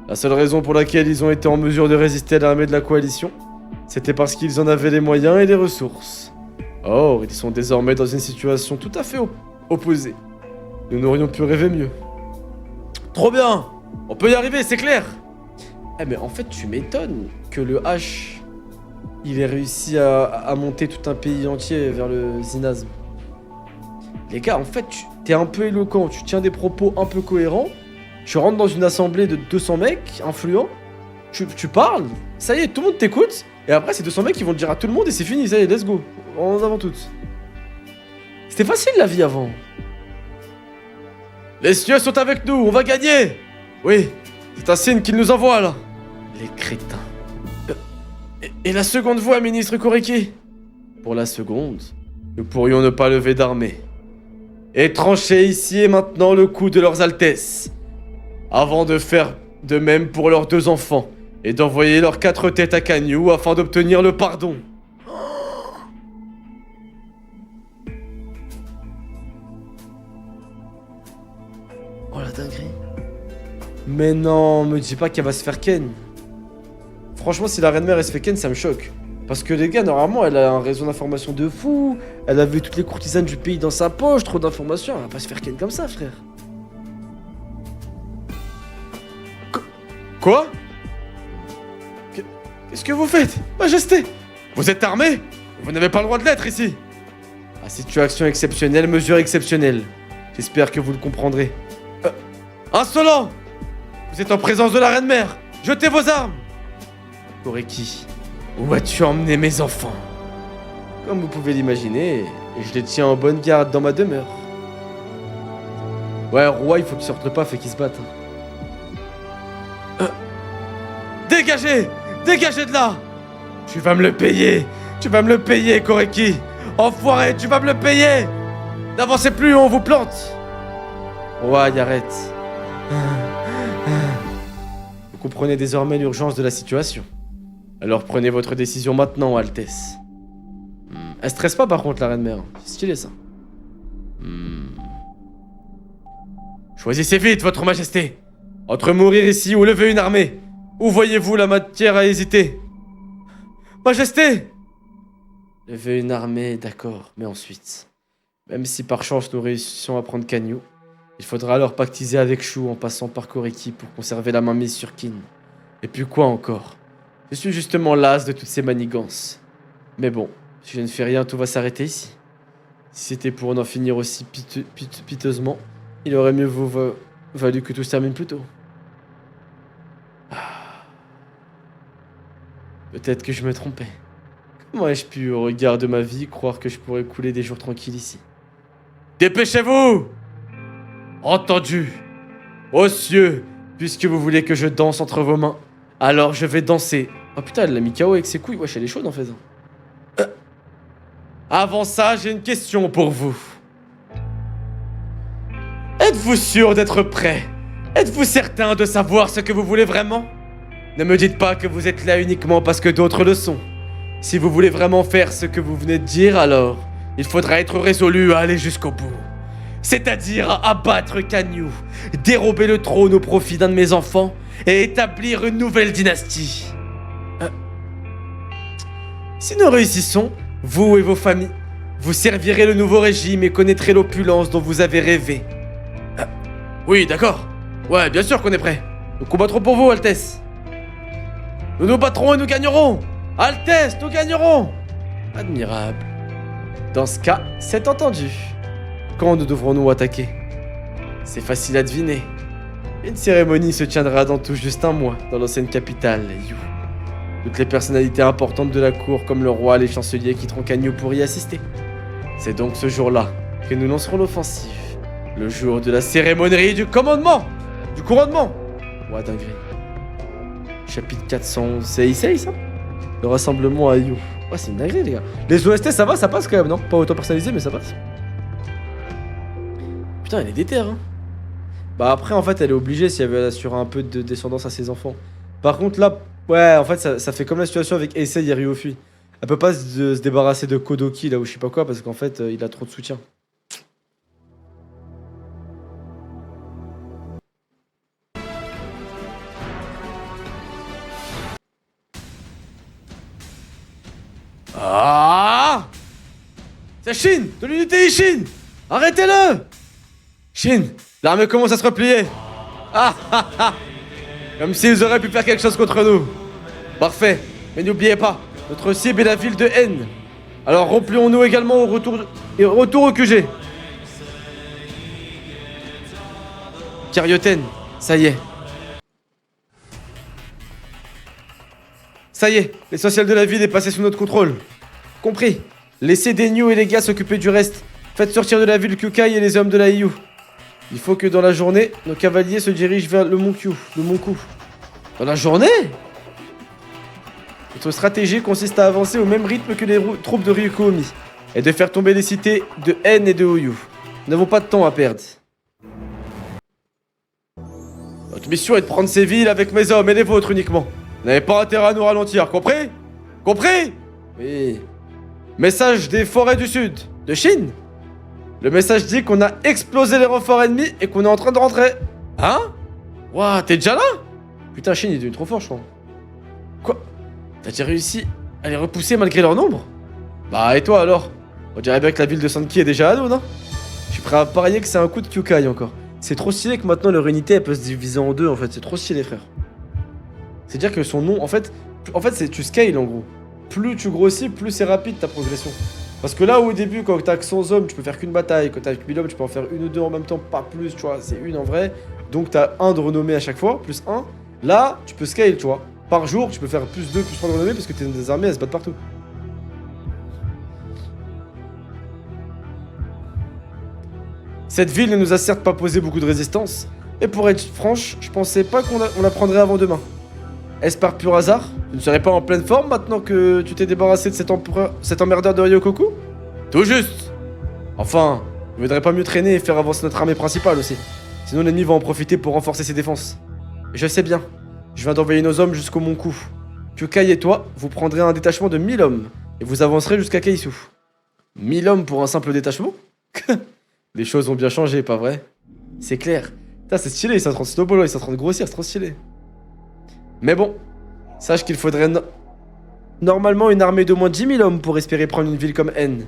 La seule raison pour laquelle ils ont été en mesure de résister à l'armée de la coalition, c'était parce qu'ils en avaient les moyens et les ressources. Or, ils sont désormais dans une situation tout à fait opposée. Nous n'aurions pu rêver mieux. Trop bien! On peut y arriver, c'est clair! Eh mais en fait, tu m'étonnes que le H... il ait réussi à monter tout un pays entier vers le zinasme. Les gars, en fait, t'es un peu éloquent, tu tiens des propos un peu cohérents, tu rentres dans une assemblée de 200 mecs influents, tu parles, ça y est, tout le monde t'écoute, et après, ces 200 mecs, ils vont le dire à tout le monde et c'est fini, ça y est, let's go. En avant toutes. C'était facile la vie avant. Les cieux sont avec nous, on va gagner! Oui, c'est un signe qu'ils nous envoient là. Les crétins. Et la seconde voie, ministre Koriki? Pour la seconde, nous pourrions ne pas lever d'armée. Et trancher ici et maintenant le coup de leurs altesses. Avant de faire de même pour leurs 2 enfants. Et d'envoyer leurs 4 têtes à Kanyu afin d'obtenir le pardon. Oh la dinguerie. Mais non, me dis pas qu'elle va se faire ken. Franchement, si la reine-mère elle se fait ken, ça me choque. Parce que les gars, normalement, elle a un réseau d'information de fou. Elle a vu toutes les courtisanes du pays dans sa poche, trop d'informations. Elle va pas se faire ken comme ça, frère. Quoi? Qu'est-ce que vous faites, Majesté? Vous êtes armé? Vous n'avez pas le droit de l'être ici. À situation exceptionnelle, mesure exceptionnelle. J'espère que vous le comprendrez. Insolent! Vous êtes en présence de la reine-mère! Jetez vos armes! Koriki, où as-tu emmené mes enfants? Comme vous pouvez l'imaginer, je les tiens en bonne garde dans ma demeure. Ouais, roi, il faut qu'il sorte le paf et qu'il se batte. Dégagez! Dégagez de là! Tu vas me le payer! Tu vas me le payer, Koriki! Enfoiré, tu vas me le payer! N'avancez plus, on vous plante! Roi, arrête. Vous comprenez désormais l'urgence de la situation. Alors prenez votre décision maintenant, Altesse. Elle stresse pas par contre, la reine-mère. C'est stylé ça. Choisissez vite, votre majesté. Entre mourir ici ou lever une armée. Où voyez-vous la matière à hésiter? Majesté! Lever une armée, d'accord, mais ensuite... Même si par chance nous réussissions à prendre Kanyu, il faudra alors pactiser avec Shu en passant par Koriki pour conserver la mainmise sur Kin. Et puis quoi encore? Je suis justement las de toutes ces manigances. Mais bon, si je ne fais rien, tout va s'arrêter ici. Si c'était pour en finir aussi piteusement, il aurait mieux valu que tout se termine plus tôt. Peut-être que je me trompais. Comment ai-je pu, au regard de ma vie, croire que je pourrais couler des jours tranquilles ici? Dépêchez-vous! Entendu! Ô cieux, puisque vous voulez que je danse entre vos mains, alors je vais danser. Oh putain, elle l'a mis KO avec ses couilles. Wesh, elle est chaude en fait. Avant ça, j'ai une question pour vous. Êtes-vous sûr d'être prêt? Êtes-vous certain de savoir ce que vous voulez vraiment? Ne me dites pas que vous êtes là uniquement parce que d'autres le sont. Si vous voulez vraiment faire ce que vous venez de dire, alors il faudra être résolu à aller jusqu'au bout. C'est-à-dire à abattre Kanyu, dérober le trône au profit d'un de mes enfants et établir une nouvelle dynastie. Si nous réussissons, vous et vos familles, vous servirez le nouveau régime et connaîtrez l'opulence dont vous avez rêvé. Oui, d'accord. Ouais, bien sûr qu'on est prêt. Nous combattrons pour vous, Altesse. Nous nous battrons et nous gagnerons. Altesse, nous gagnerons. Admirable. Dans ce cas, c'est entendu. Quand nous devrons-nous attaquer? C'est facile à deviner. Une cérémonie se tiendra dans tout juste un mois, dans l'ancienne capitale, Yu. Toutes les personnalités importantes de la cour, comme le roi et les chanceliers, quitteront Kanyu pour y assister. C'est donc ce jour-là que nous lancerons l'offensive. Le jour de la cérémonie du commandement! Du couronnement! Ouais, dinguerie. Chapitre 400, c'est Issei ça? Le rassemblement à You. Ouais, c'est une dinguerie, les gars. Les OST, ça va, ça passe quand même, non? Pas autant personnalisé, mais ça passe. Putain, elle est déter, hein. Bah après, en fait, elle est obligée si elle veut assurer un peu de descendance à ses enfants. Par contre, là, ouais, en fait, ça fait comme la situation avec Issei et Ryofui. Elle peut pas se débarrasser de Kodoki, là, ou je sais pas quoi, parce qu'en fait, il a trop de soutien. Ah! C'est Shin, de l'unité Ishin! Arrêtez-le! Shin, l'armée commence à se replier. Ah ah ah! Comme s'ils auraient pu faire quelque chose contre nous. Parfait, mais n'oubliez pas, notre cible est la ville de N. Alors replions-nous également au retour au QG. Karyoten, ça y est. Ça y est, l'essentiel de la ville est passé sous notre contrôle. Compris. Laissez Denyu et les gars s'occuper du reste. Faites sortir de la ville Kyukai et les hommes de la Hiyu. Il faut que dans la journée, nos cavaliers se dirigent vers le mont Kyu, le mont Ku. Dans la journée? Notre stratégie consiste à avancer au même rythme que les troupes de Ryukomi et de faire tomber les cités de N et de Oyu. Nous n'avons pas de temps à perdre. Notre mission est de prendre ces villes avec mes hommes et les vôtres uniquement. Vous n'avez pas intérêt à nous ralentir, compris? Compris? Oui. Message des forêts du sud, de Chine. Le message dit qu'on a explosé les renforts ennemis et qu'on est en train de rentrer. Hein? Ouah, t'es déjà là? Putain, Chine, il est devenu trop fort, je crois. Quoi? T'as déjà réussi à les repousser malgré leur nombre? Bah, et toi alors? On dirait bien que la ville de Sanki est déjà à nous, non? Je suis prêt à parier que c'est un coup de Kyukai encore. C'est trop stylé que maintenant leur unité elle peut se diviser en deux en fait, c'est trop stylé frère. C'est-à-dire que son nom, en fait c'est tu scales en gros. Plus tu grossis, plus c'est rapide ta progression. Parce que là au début, quand t'as que 100 hommes, tu peux faire qu'une bataille. Quand t'as 1000 hommes, tu peux en faire une ou deux en même temps, pas plus, tu vois, c'est une en vrai. Donc t'as un de renommée à chaque fois, plus un. Là, tu peux scale, tu vois. Par jour, tu peux faire plus 2, plus 3 de renommée parce que t'es dans des armées, elles se battent partout. Cette ville ne nous a certes pas posé beaucoup de résistance, et pour être franche, je pensais pas qu'on la prendrait avant demain. Est-ce par pur hasard? Tu ne serais pas en pleine forme maintenant que tu t'es débarrassé de cet emmerdeur de Ryokoku? Tout juste! Enfin, il vaudrait pas mieux traîner et faire avancer notre armée principale aussi. Sinon l'ennemi va en profiter pour renforcer ses défenses. Je sais bien, je viens d'envoyer nos hommes jusqu'au mont Ku. Kyukai et toi, vous prendrez un détachement de 1000 hommes, et vous avancerez jusqu'à Keisu. 1000 hommes pour un simple détachement? Les choses ont bien changé, pas vrai? C'est clair. Putain, c'est stylé, ils sont en train de snowball, ils sont en train de grossir, c'est trop stylé. Mais bon, sache qu'il faudrait normalement une armée de moins de 10 000 hommes pour espérer prendre une ville comme N.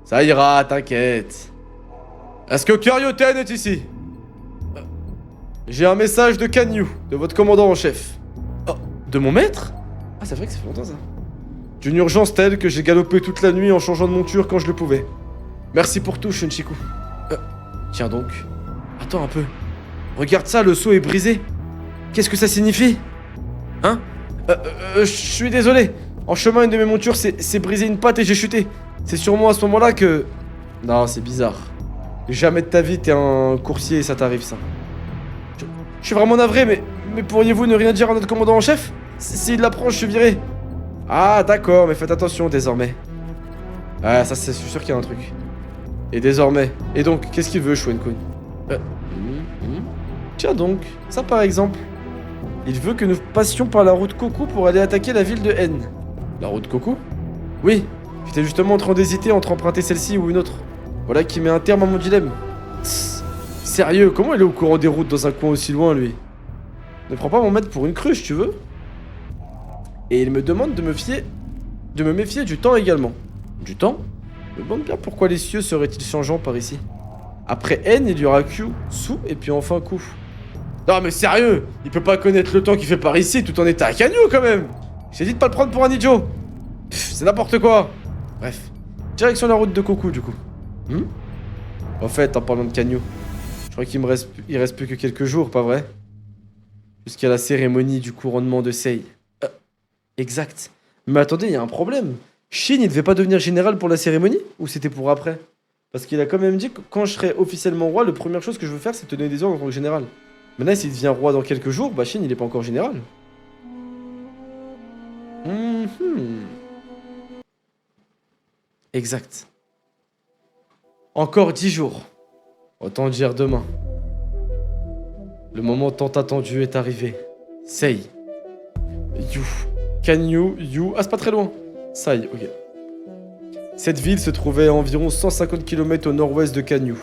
Ça ira, t'inquiète. Est-ce que Karyoten est ici? J'ai un message de Kanyu, de votre commandant en chef. Oh, de mon maître? Ah, c'est vrai que ça fait longtemps ça. D'une urgence telle que j'ai galopé toute la nuit en changeant de monture quand je le pouvais. Merci pour tout, Shunchiku. Tiens donc. Attends un peu. Regarde ça, le seau est brisé. Qu'est-ce que ça signifie? Hein? Je suis désolé. En chemin, une de mes montures s'est brisé une patte et j'ai chuté. C'est sûrement à ce moment-là que... Non, c'est bizarre. Jamais de ta vie t'es un coursier et ça t'arrive ça. Je suis vraiment navré, mais pourriez-vous ne rien dire à notre commandant en chef? S'il l'apprend, je suis viré. Ah, d'accord, mais faites attention désormais. Ah, ça, c'est sûr qu'il y a un truc. Et désormais. Et donc, qu'est-ce qu'il veut, Shuen-kun? Tiens donc, ça par exemple. Il veut que nous passions par la route Koku pour aller attaquer la ville de N. La route Koku? Oui, j'étais justement en train d'hésiter entre emprunter celle-ci ou une autre. Voilà qui met un terme à mon dilemme. Sérieux, comment il est au courant des routes dans un coin aussi loin, lui? Ne prends pas mon maître pour une cruche, tu veux? Et il me demande de me méfier du temps également. Du temps? Je me demande bien pourquoi les cieux seraient-ils changeants par ici. Après N, il y aura Q, Su, et puis enfin Ku. Non mais sérieux, il peut pas connaître le temps qu'il fait par ici tout en étant à Kanyu quand même. J'ai dit de pas le prendre pour un idiot. C'est n'importe quoi. Bref, direction la route de Koku du coup. En fait, en parlant de Kanyu, je crois qu'il reste plus que quelques jours, pas vrai? Jusqu'à la cérémonie du couronnement de Sei. Exact. Mais attendez, il y a un problème. Shin, il devait pas devenir général pour la cérémonie? Ou c'était pour après? Parce qu'il a quand même dit que quand je serai officiellement roi, la première chose que je veux faire, c'est te donner des ordres en tant que général. Maintenant, s'il devient roi dans quelques jours, bah Shin, il est pas encore général. Exact. Encore 10 jours. Autant dire demain. Le moment tant attendu est arrivé. Sei. You. Kanyu. You. Ah, c'est pas très loin. Sai, ok. Cette ville se trouvait à environ 150 km au nord-ouest de Kanyu.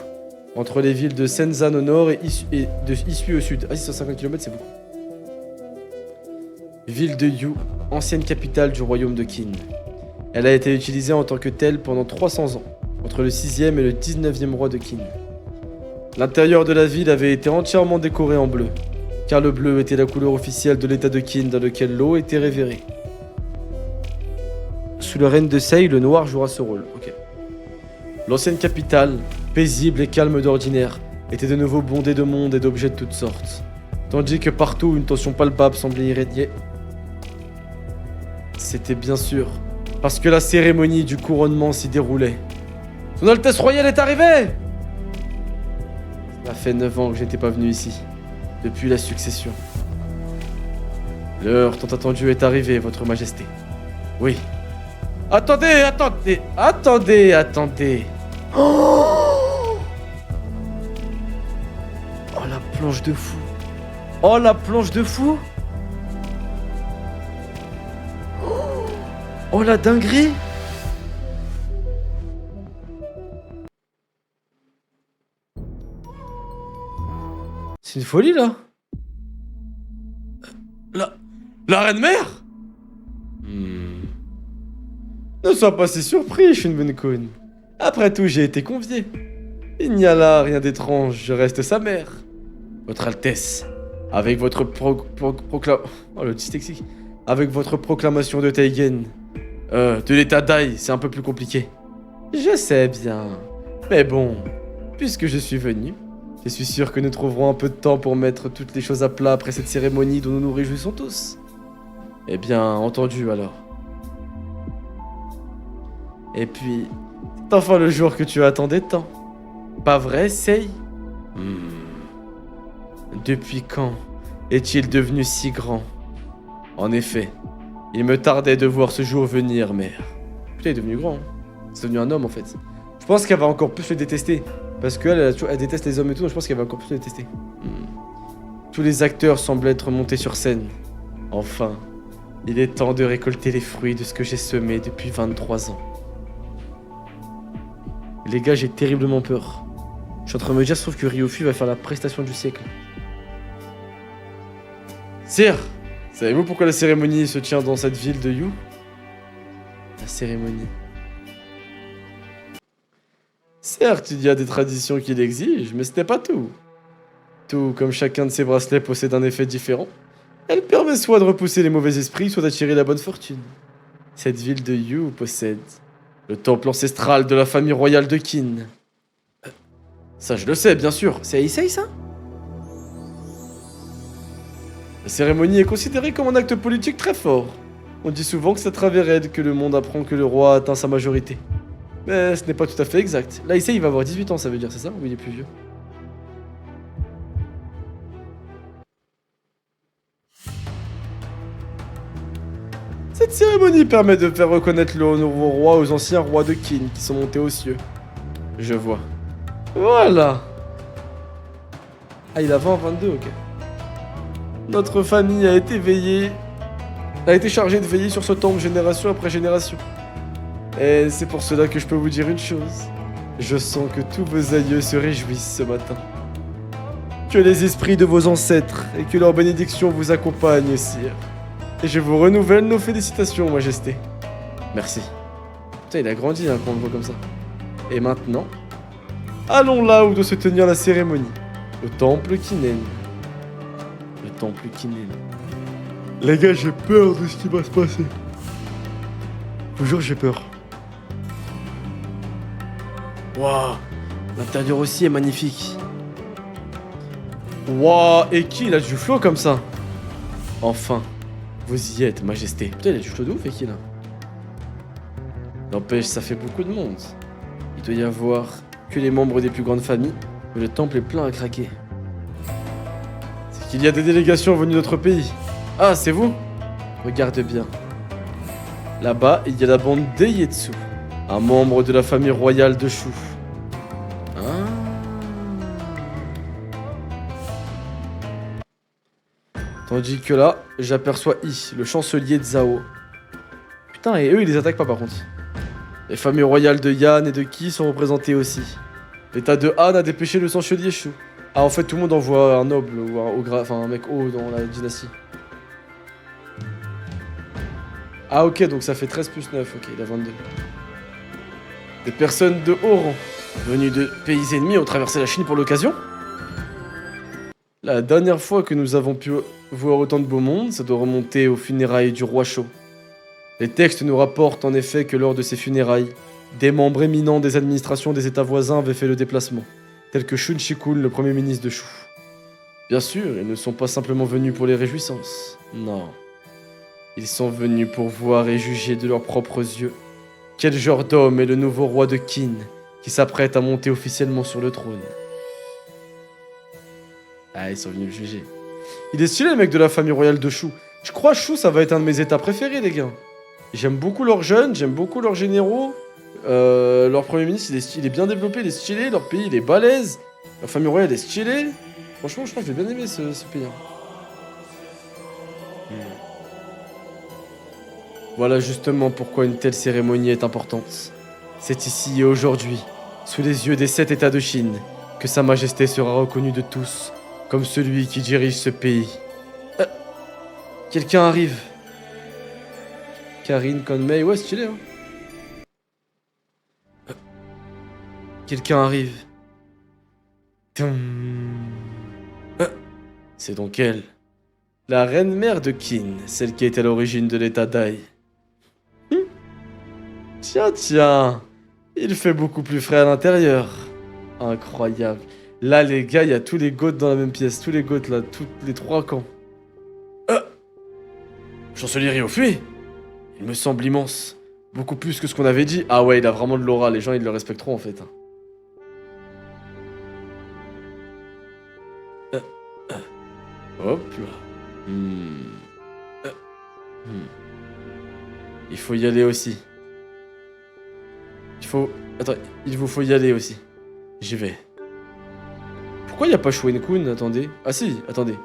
Entre les villes de Senzan au nord et de Isui au sud. Ah, 150 km, c'est beaucoup. Ville de Yu, ancienne capitale du royaume de Qin. Elle a été utilisée en tant que telle pendant 300 ans, entre le 6e et le 19e roi de Qin. L'intérieur de la ville avait été entièrement décoré en bleu, car le bleu était la couleur officielle de l'état de Qin dans lequel l'eau était révérée. Sous le règne de Sei, le noir jouera ce rôle. Ok. L'ancienne capitale, paisible et calme d'ordinaire, était de nouveau bondée de monde et d'objets de toutes sortes, tandis que partout une tension palpable semblait y régner. C'était bien sûr parce que la cérémonie du couronnement s'y déroulait. Son Altesse Royale est arrivée! Ça fait 9 ans que j'étais pas venu ici, depuis la succession. L'heure tant attendue est arrivée, Votre Majesté. Oui. Attendez! Oh, la planche de fou! Oh, la planche de fou! Oh, la dinguerie! C'est une folie, là! La reine-mère? Ne sois pas si surpris, Shunbun-kun. Après tout, j'ai été convié. Il n'y a là rien d'étrange, je reste sa mère. Votre Altesse, avec votre avec votre proclamation de Teigen, de l'état d'Ai, c'est un peu plus compliqué. Je sais bien. Mais bon, puisque je suis venu, je suis sûr que nous trouverons un peu de temps pour mettre toutes les choses à plat après cette cérémonie dont nous nous réjouissons tous. Eh bien, entendu alors. Et puis, c'est enfin le jour que tu attendais tant. Pas vrai, Sei? Depuis quand est-il devenu si grand? En effet, il me tardait de voir ce jour venir, mère. Putain, il est devenu grand. Hein. C'est devenu un homme, en fait. Je pense qu'elle va encore plus le détester. Parce qu'elle elle déteste les hommes et tout, donc je pense qu'elle va encore plus le détester. Tous les acteurs semblent être montés sur scène. Enfin, il est temps de récolter les fruits de ce que j'ai semé depuis 23 ans. Les gars, j'ai terriblement peur. Je suis en train de me dire, sauf que Ryofu va faire la prestation du siècle. Sire, savez-vous pourquoi la cérémonie se tient dans cette ville de Yu? La cérémonie. Certes, il y a des traditions qui l'exigent, mais ce n'est pas tout. Tout comme chacun de ces bracelets possède un effet différent, elle permet soit de repousser les mauvais esprits, soit d'attirer la bonne fortune. Cette ville de Yu possède le temple ancestral de la famille royale de Qin. Ça, je le sais, bien sûr. C'est Issei, ça? La cérémonie est considérée comme un acte politique très fort. On dit souvent que c'est à travers elle que le monde apprend que le roi a atteint sa majorité. Mais ce n'est pas tout à fait exact. Là, Issei, il va avoir 18 ans, ça veut dire, c'est ça? Ou il est plus vieux? Cette cérémonie permet de faire reconnaître le nouveau roi aux anciens rois de Qin qui sont montés aux cieux. Je vois. Voilà. Ah, il a 20, 22, ok. Notre famille a été chargée de veiller sur ce temple génération après génération. Et c'est pour cela que je peux vous dire une chose. Je sens que tous vos aïeux se réjouissent ce matin. Que les esprits de vos ancêtres et que leur bénédiction vous accompagnent, sire. Et je vous renouvelle nos félicitations, Majesté. Merci. Putain, il a grandi hein, quand on le voit comme ça. Et maintenant, allons là où doit se tenir la cérémonie. Au temple Kinen. Le temple Kinen. Les gars, j'ai peur de ce qui va se passer. Je vous jure, j'ai peur. Waouh, l'intérieur aussi est magnifique. Waouh, et qui il a du flow comme ça? Enfin, vous y êtes, Majesté. Putain, il a du flow de ouf, et qui là? N'empêche, ça fait beaucoup de monde. Il doit y avoir que les membres des plus grandes familles, mais le temple est plein à craquer. C'est qu'il y a des délégations venues d'autres pays. Ah, c'est vous? Regarde bien. Là-bas, il y a la bande d'Eietsu, un membre de la famille royale de Shu. Ah. Tandis que là, j'aperçois I, le chancelier de Zhao. Putain, et eux, ils les attaquent pas par contre. Les familles royales de Yan et de Qi sont représentées aussi. L'état de Han a dépêché le chancelier Shu. Ah, en fait, tout le monde envoie un noble ou un mec haut dans la dynastie. Ah, ok, donc ça fait 13 plus 9. Ok, il a 22. Des personnes de haut rang, venues de pays ennemis, ont traversé la Chine pour l'occasion. La dernière fois que nous avons pu voir autant de beau monde, ça doit remonter aux funérailles du roi Shao. Les textes nous rapportent en effet que lors de ces funérailles, des membres éminents des administrations des États voisins avaient fait le déplacement, tels que Shun Shikun, le premier ministre de Shu. Bien sûr, ils ne sont pas simplement venus pour les réjouissances. Non. Ils sont venus pour voir et juger de leurs propres yeux quel genre d'homme est le nouveau roi de Qin qui s'apprête à monter officiellement sur le trône. Ah, ils sont venus le juger. Il est stylé, le mec de la famille royale de Shu. Je crois Shu, ça va être un de mes états préférés, les gars. J'aime beaucoup leurs jeunes, j'aime beaucoup leurs généraux. Leur premier ministre, il est bien développé, il est stylé. Leur pays, il est balèze. La famille royale est stylée. Franchement, je crois que je vais bien aimer ce pays. Voilà justement pourquoi une telle cérémonie est importante. C'est ici et aujourd'hui, sous les yeux des 7 États de Chine, que Sa Majesté sera reconnue de tous comme celui qui dirige ce pays. Quelqu'un arrive. Karine Conmay, ouais, stylé, hein. Quelqu'un arrive. C'est donc elle. La reine-mère de Qin, celle qui est à l'origine de l'état Dai. Tiens, il fait beaucoup plus frais à l'intérieur. Incroyable. Là, les gars, il y a tous les goths dans la même pièce. Tous les goths, là, tous les 3 camps. Chancelier Ryofui, il me semble immense. Beaucoup plus que ce qu'on avait dit. Ah ouais, il a vraiment de l'aura. Les gens, ils le respecteront, en fait. Hop là. Il faut y aller aussi. Attends, il vous faut y aller aussi. J'y vais. Pourquoi il n'y a pas Shuen-kun? Attendez. Ah si, attendez.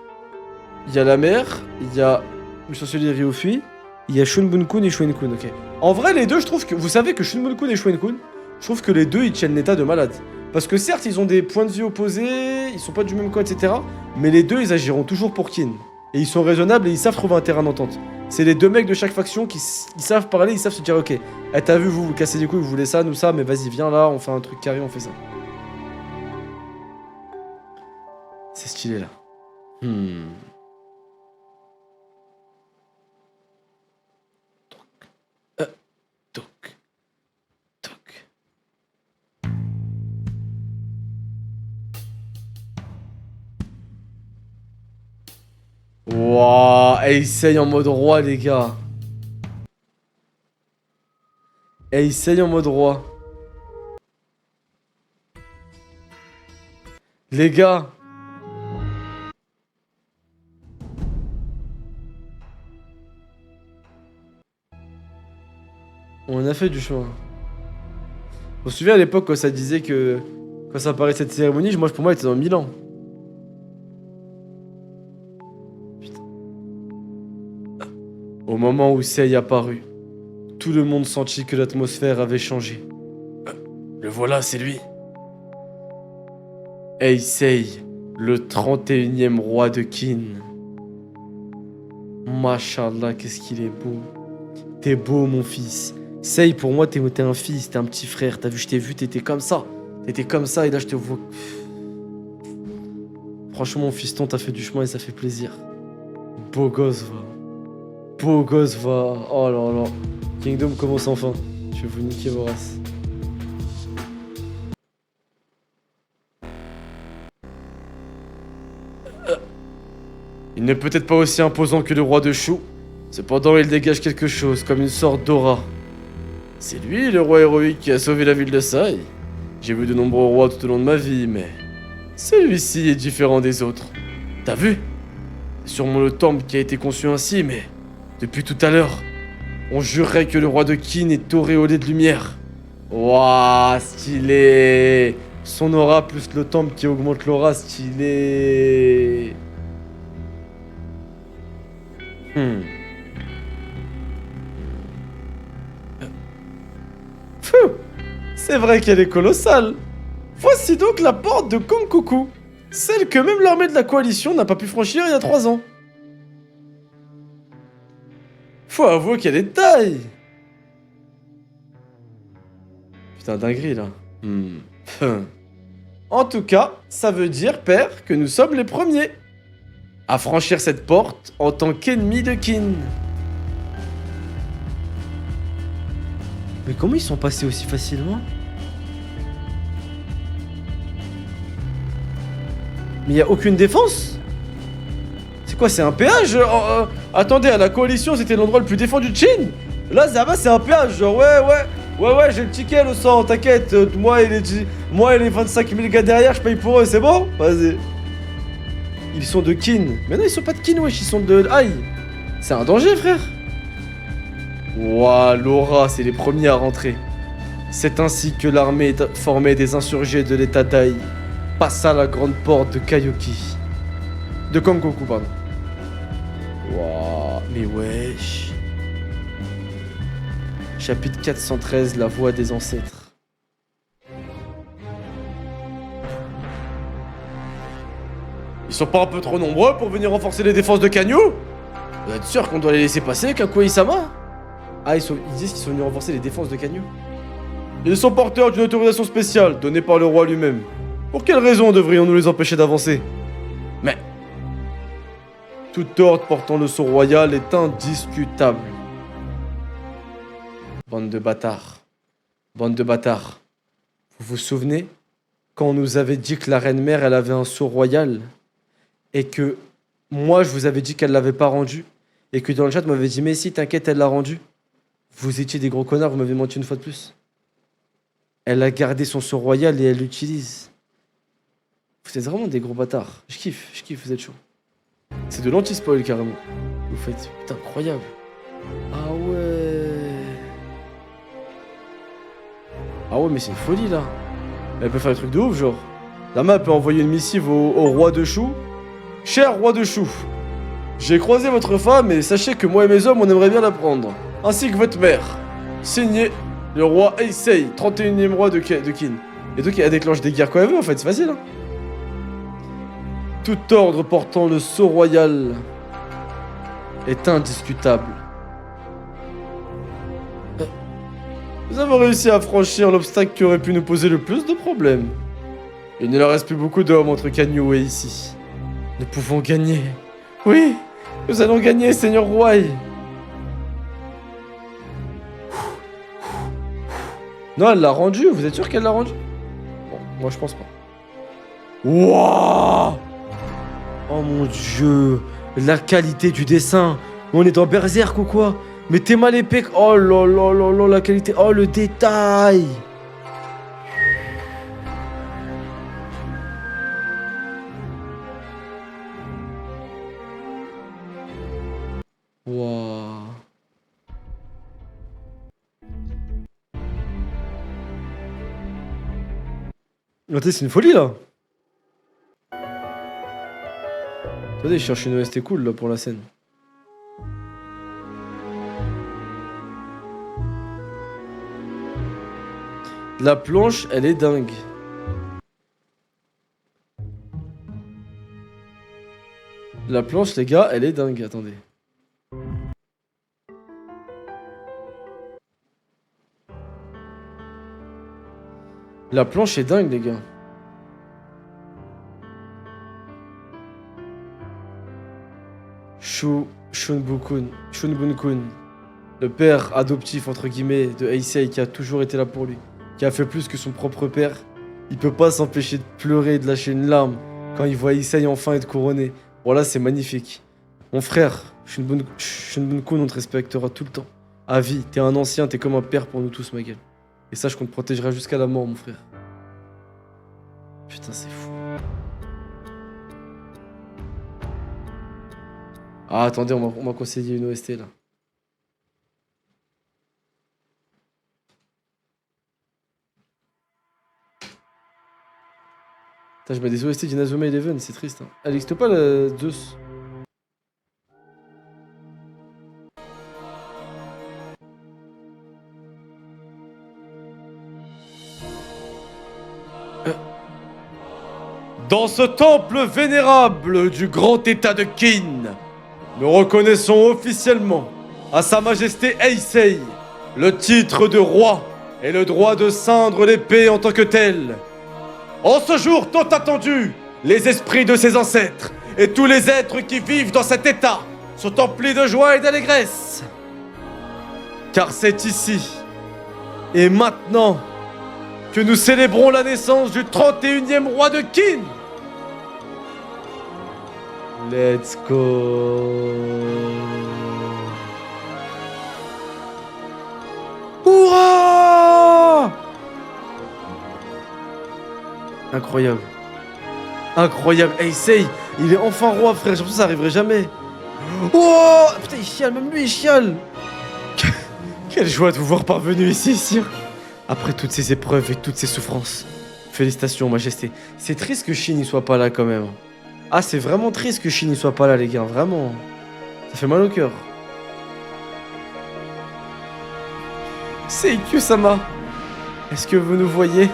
Il y a la mère, il y a le chancelier Ryofui, il y a Shunbun-kun et Shuen-kun, ok. En vrai, les deux, je trouve que... Vous savez que Shunbun-kun et Shuen-kun, je trouve que les deux, ils tiennent l'état de malade. Parce que certes, ils ont des points de vue opposés, ils sont pas du même code, etc. Mais les deux, ils agiront toujours pour Qin. Et ils sont raisonnables et ils savent trouver un terrain d'entente. C'est les deux mecs de chaque faction qui ils savent parler, ils savent se dire ok, t'as vu, vous cassez les couilles, vous voulez ça, nous ça, mais vas-y, viens là, on fait un truc carré, on fait ça. C'est stylé là. Toc. Wouah, essaye en mode roi, les gars. Essaye en mode roi. Les gars. On a fait du chemin. On se souvient à l'époque quand ça disait que... Quand ça parlait de cette cérémonie, moi pour moi, elle était dans 1000 ans. Au moment où Sei apparut, tout le monde sentit que l'atmosphère avait changé. Le voilà, c'est lui. Sei, le 31e roi de Qin. Mashallah, qu'est-ce qu'il est beau. T'es beau, mon fils. Sei, pour moi, t'es un fils, t'es un petit frère. T'as vu, je t'ai vu, t'étais comme ça. T'étais comme ça, et là, je te vois. Franchement, mon fiston, t'as fait du chemin et ça fait plaisir. Beau gosse, va. Beau gosse, va. Oh là là. Kingdom commence enfin. Je vais vous niquer vos races. Il n'est peut-être pas aussi imposant que le roi de Shu. Cependant, il dégage quelque chose, comme une sorte d'aura. C'est lui, le roi héroïque qui a sauvé la ville de Sai. J'ai vu de nombreux rois tout au long de ma vie, mais... celui-ci est différent des autres. T'as vu? C'est sûrement le temple qui a été conçu ainsi, mais... depuis tout à l'heure, On jurerait que le roi de Kin est auréolé de lumière. Waouh, stylé. Son aura plus le temple qui augmente l'aura, stylé. Pfff. C'est vrai qu'elle est colossale. Voici donc la porte de Konkoku. Celle que même l'armée de la coalition n'a pas pu franchir il y a 3 ans. Faut avouer qu'elle est taille. Putain, dinguerie là. En tout cas, ça veut dire, père, que nous sommes les premiers à franchir cette porte en tant qu'ennemis de Kin. Mais comment ils sont passés aussi facilement? Mais y a aucune défense? C'est quoi, c'est un péage? Attendez, à la coalition, c'était l'endroit le plus défendu de Chine? Là, Zama, c'est un péage, genre, ouais, j'ai le ticket, le sang, t'inquiète, moi et les 25 000 gars derrière, je paye pour eux, c'est bon? Vas-y. Ils sont de Kin. Mais non, ils sont pas de Kin, wesh, ils sont de Aïe. C'est un danger, frère. Ouah, Laura, c'est les premiers à rentrer. C'est ainsi que l'armée formée des insurgés de l'état d'Aï passa la grande porte de Kaioki. De Kongoku, pardon. Wouah, mais wesh. Chapitre 413, la voix des ancêtres. Ils sont pas un peu trop nombreux pour venir renforcer les défenses de Kanyu? Vous êtes sûr qu'on doit les laisser passer, Kakui-sama? Ah, ils disent qu'ils sont venus renforcer les défenses de Kanyu. Ils sont porteurs d'une autorisation spéciale donnée par le roi lui-même. Pour quelle raison devrions-nous les empêcher d'avancer? Mais... tout ordre portant le sceau royal est indiscutable. Bande de bâtards. Bande de bâtards. Vous vous souvenez? Quand on nous avait dit que la reine-mère, elle avait un sceau royal, et que moi, je vous avais dit qu'elle l'avait pas rendu, et que dans le chat, vous m'avez dit, mais si, t'inquiète, elle l'a rendu. Vous étiez des gros connards, vous m'avez menti une fois de plus. Elle a gardé son sceau royal et elle l'utilise. Vous êtes vraiment des gros bâtards. Je kiffe, vous êtes chaud. C'est de l'anti-spoil carrément. Vous faites, putain, incroyable. Ah ouais. Ah ouais, mais c'est une folie là. Elle peut faire des trucs de ouf, genre. La map peut envoyer une missive au roi de Chou. Cher roi de Chou, j'ai croisé votre femme et sachez que moi et mes hommes, on aimerait bien la prendre. Ainsi que votre mère. Signé le roi Heisei, 31e roi de Kin. Et donc elle déclenche des guerres quand elle veut en fait, c'est facile. Hein. Tout ordre portant le sceau royal est indiscutable. Nous avons réussi à franchir l'obstacle qui aurait pu nous poser le plus de problèmes. Il ne leur reste plus beaucoup d'hommes entre Kanyu et ici. Nous pouvons gagner. Oui, nous allons gagner, Seigneur Roi. Non, elle l'a rendu, vous êtes sûr qu'elle l'a rendu? Bon, moi je pense pas. Wouah! Oh mon dieu, la qualité du dessin. On est dans Berserk ou quoi? Mais t'es mal épais. Oh là là là là, la qualité. Oh le détail. Waouh. Attendez, c'est une folie là. Attendez, je cherche une OST cool là pour la scène. La planche, elle est dingue. La planche, les gars, elle est dingue. Attendez. La planche est dingue, les gars. Shunbun-kun, le père adoptif entre guillemets de Heisei qui a toujours été là pour lui, qui a fait plus que son propre père. Il peut pas s'empêcher de pleurer et de lâcher une larme quand il voit Heisei enfin être couronné. Voilà, c'est magnifique. Mon frère, Shunbun-kun, on te respectera tout le temps. À vie, t'es un ancien, t'es comme un père pour nous tous, ma gueule. Et sache qu'on te protégera jusqu'à la mort, mon frère. Putain, c'est fou. Ah, attendez, on m'a conseillé une OST, là. Putain, je mets des OST d'Inazuma Eleven, c'est triste. Hein. Elle n'existe pas la Zeus. Dans ce temple vénérable du grand état de Qin, nous reconnaissons officiellement à Sa Majesté Heisei le titre de roi et le droit de ceindre l'épée en tant que tel. En ce jour tant attendu, les esprits de ses ancêtres et tous les êtres qui vivent dans cet état sont emplis de joie et d'allégresse. Car c'est ici et maintenant que nous célébrons la naissance du 31e roi de Qin. Let's go. Hurrah! Incroyable. Incroyable. Heisei, il est enfin roi, frère. J'ai l'impression que ça arriverait jamais. Oh! Putain, il chiale, même lui, il chiale. Quelle joie de vous voir parvenu ici, sire. Après toutes ces épreuves et toutes ces souffrances. Félicitations, Majesté. C'est triste que Shin n'y soit pas là quand même. Ah, c'est vraiment triste que Shin n'y soit pas là, les gars. Vraiment. Ça fait mal au cœur. Seikyu-sama, est-ce que vous nous voyez?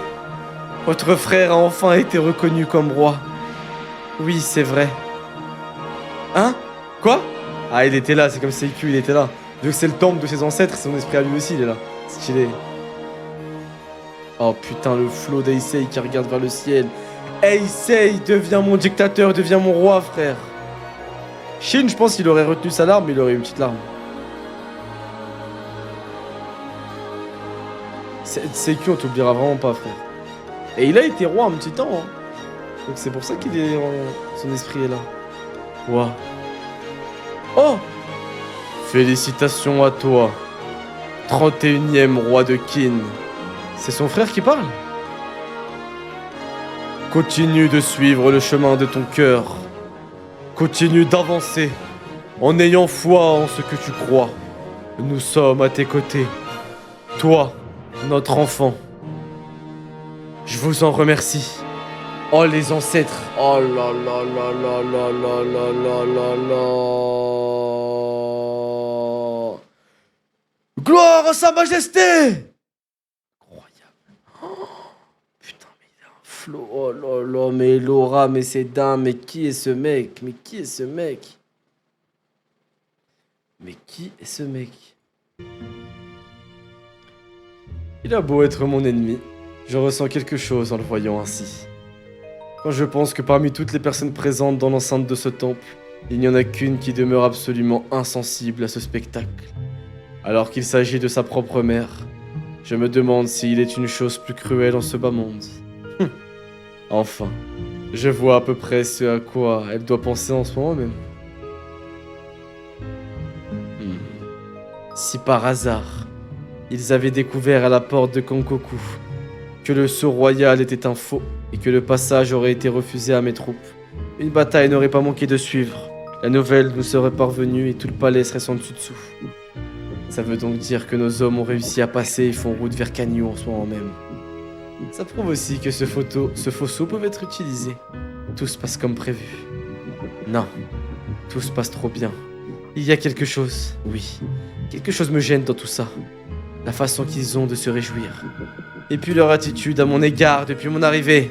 Votre frère a enfin été reconnu comme roi. Oui, c'est vrai. Hein? Quoi? Ah, il était là, c'est comme Seikyu, il était là. Vu que c'est le temple de ses ancêtres, son esprit à lui aussi, il est là. Stylé. Oh putain, le flow d'Heisei qui regarde vers le ciel. Heisei, deviens mon dictateur, deviens mon roi, frère. Shin, je pense qu'il aurait retenu sa larme, mais il aurait eu une petite larme. Seikyu, on t'oubliera vraiment pas, frère. Et il a été roi un petit temps. Hein. Donc c'est pour ça qu'il est... son esprit est là. Ouah. Oh! Félicitations à toi, 31e roi de Qin. C'est son frère qui parle? Continue de suivre le chemin de ton cœur. Continue d'avancer en ayant foi en ce que tu crois. Nous sommes à tes côtés. Toi, notre enfant. Je vous en remercie. Oh, les ancêtres. Oh là là là là là là là là là là. Gloire à Sa Majesté! Incroyable. Oh, putain, mais il a un flow. Oh là là, mais Laura, mais c'est dingue. Mais qui est ce mec? Mais qui est ce mec? Mais qui est ce mec? Il a beau être mon ennemi, je ressens quelque chose en le voyant ainsi. Quand je pense que parmi toutes les personnes présentes dans l'enceinte de ce temple, il n'y en a qu'une qui demeure absolument insensible à ce spectacle. Alors qu'il s'agit de sa propre mère, je me demande s'il est une chose plus cruelle en ce bas monde. Enfin, je vois à peu près ce à quoi elle doit penser en ce moment même. Si par hasard, ils avaient découvert à la porte de Kankoku que le sceau royal était un faux et que le passage aurait été refusé à mes troupes, une bataille n'aurait pas manqué de suivre. La nouvelle nous serait parvenue et tout le palais serait sans dessus-dessous. Ça veut donc dire que nos hommes ont réussi à passer et font route vers Kanyu en ce moment même. Ça prouve aussi que ce faux sceau peut être utilisé. Tout se passe comme prévu. Non, tout se passe trop bien. Il y a quelque chose, oui. Quelque chose me gêne dans tout ça. La façon qu'ils ont de se réjouir. Et puis leur attitude à mon égard depuis mon arrivée.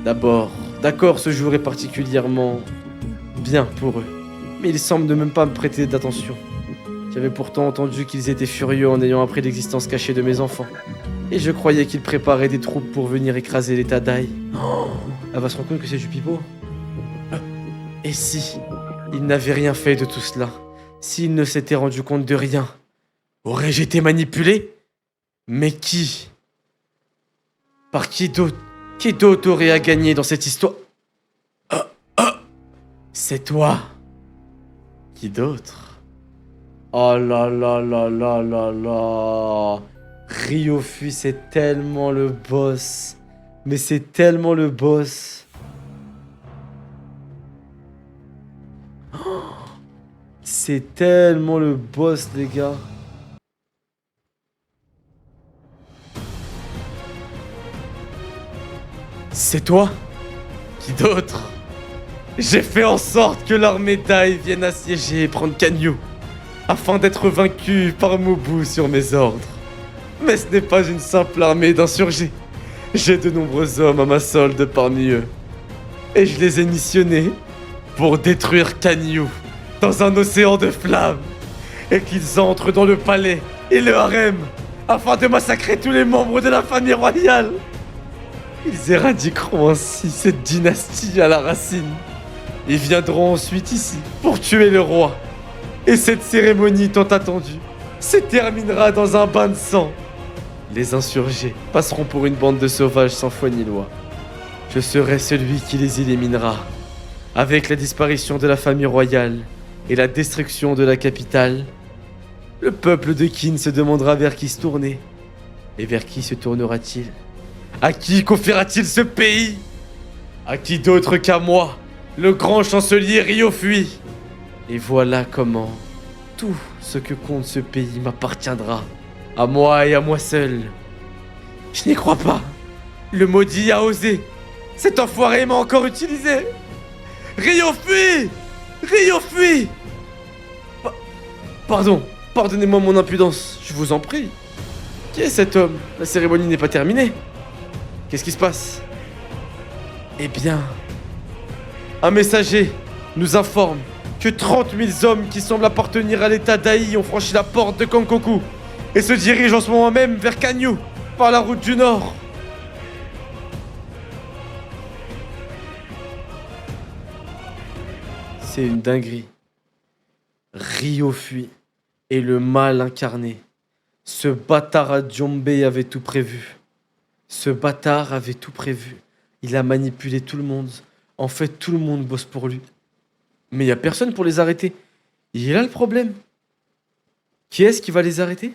D'accord, ce jour est particulièrement bien pour eux. Mais ils semblent ne même pas me prêter d'attention. J'avais pourtant entendu qu'ils étaient furieux en ayant appris l'existence cachée de mes enfants. Et je croyais qu'ils préparaient des troupes pour venir écraser l'état d'Ai. Oh, elle va se rendre compte que c'est du pipeau. Et si ils n'avaient rien fait de tout cela? S'ils ne s'étaient rendus compte de rien? Aurais-je été manipulé? Mais qui? Par qui d'autre? Qui d'autre aurait à gagner dans cette histoire? C'est toi. Qui d'autre? Oh là là là là là là. Ryofu, c'est tellement le boss. Mais c'est tellement le boss. C'est tellement le boss, les gars. C'est toi? Qui d'autre? J'ai fait en sorte que l'armée d'Ai vienne assiéger et prendre Kanyu, afin d'être vaincu par Mobu sur mes ordres. Mais ce n'est pas une simple armée d'insurgés. J'ai de nombreux hommes à ma solde parmi eux. Et je les ai missionnés pour détruire Kanyu dans un océan de flammes. Et qu'ils entrent dans le palais et le harem afin de massacrer tous les membres de la famille royale. Ils éradiqueront ainsi cette dynastie à la racine. Ils viendront ensuite ici pour tuer le roi. Et cette cérémonie tant attendue se terminera dans un bain de sang. Les insurgés passeront pour une bande de sauvages sans foi ni loi. Je serai celui qui les éliminera. Avec la disparition de la famille royale et la destruction de la capitale, le peuple de Qin se demandera vers qui se tourner. Et vers qui se tournera-t-il? À qui confiera-t-il ce pays? À qui d'autre qu'à moi, le grand chancelier Ryofui? Et voilà comment tout ce que compte ce pays m'appartiendra. À moi et à moi seul. Je n'y crois pas. Le maudit a osé. Cet enfoiré m'a encore utilisé. Ryofui! Ryofui! Pardon. Pardonnez-moi mon impudence, je vous en prie. Qui est cet homme? La cérémonie n'est pas terminée. Qu'est-ce qui se passe? Eh bien, un messager nous informe que 30 000 hommes qui semblent appartenir à l'état d'Ai ont franchi la porte de Kankoku et se dirigent en ce moment même vers Kanyu par la route du Nord. C'est une dinguerie. Ryofui est le mal incarné. Ce bâtard à Jombe avait tout prévu. Ce bâtard avait tout prévu. Il a manipulé tout le monde. En fait, tout le monde bosse pour lui. Mais il n'y a personne pour les arrêter. Il est là le problème. Qui est-ce qui va les arrêter?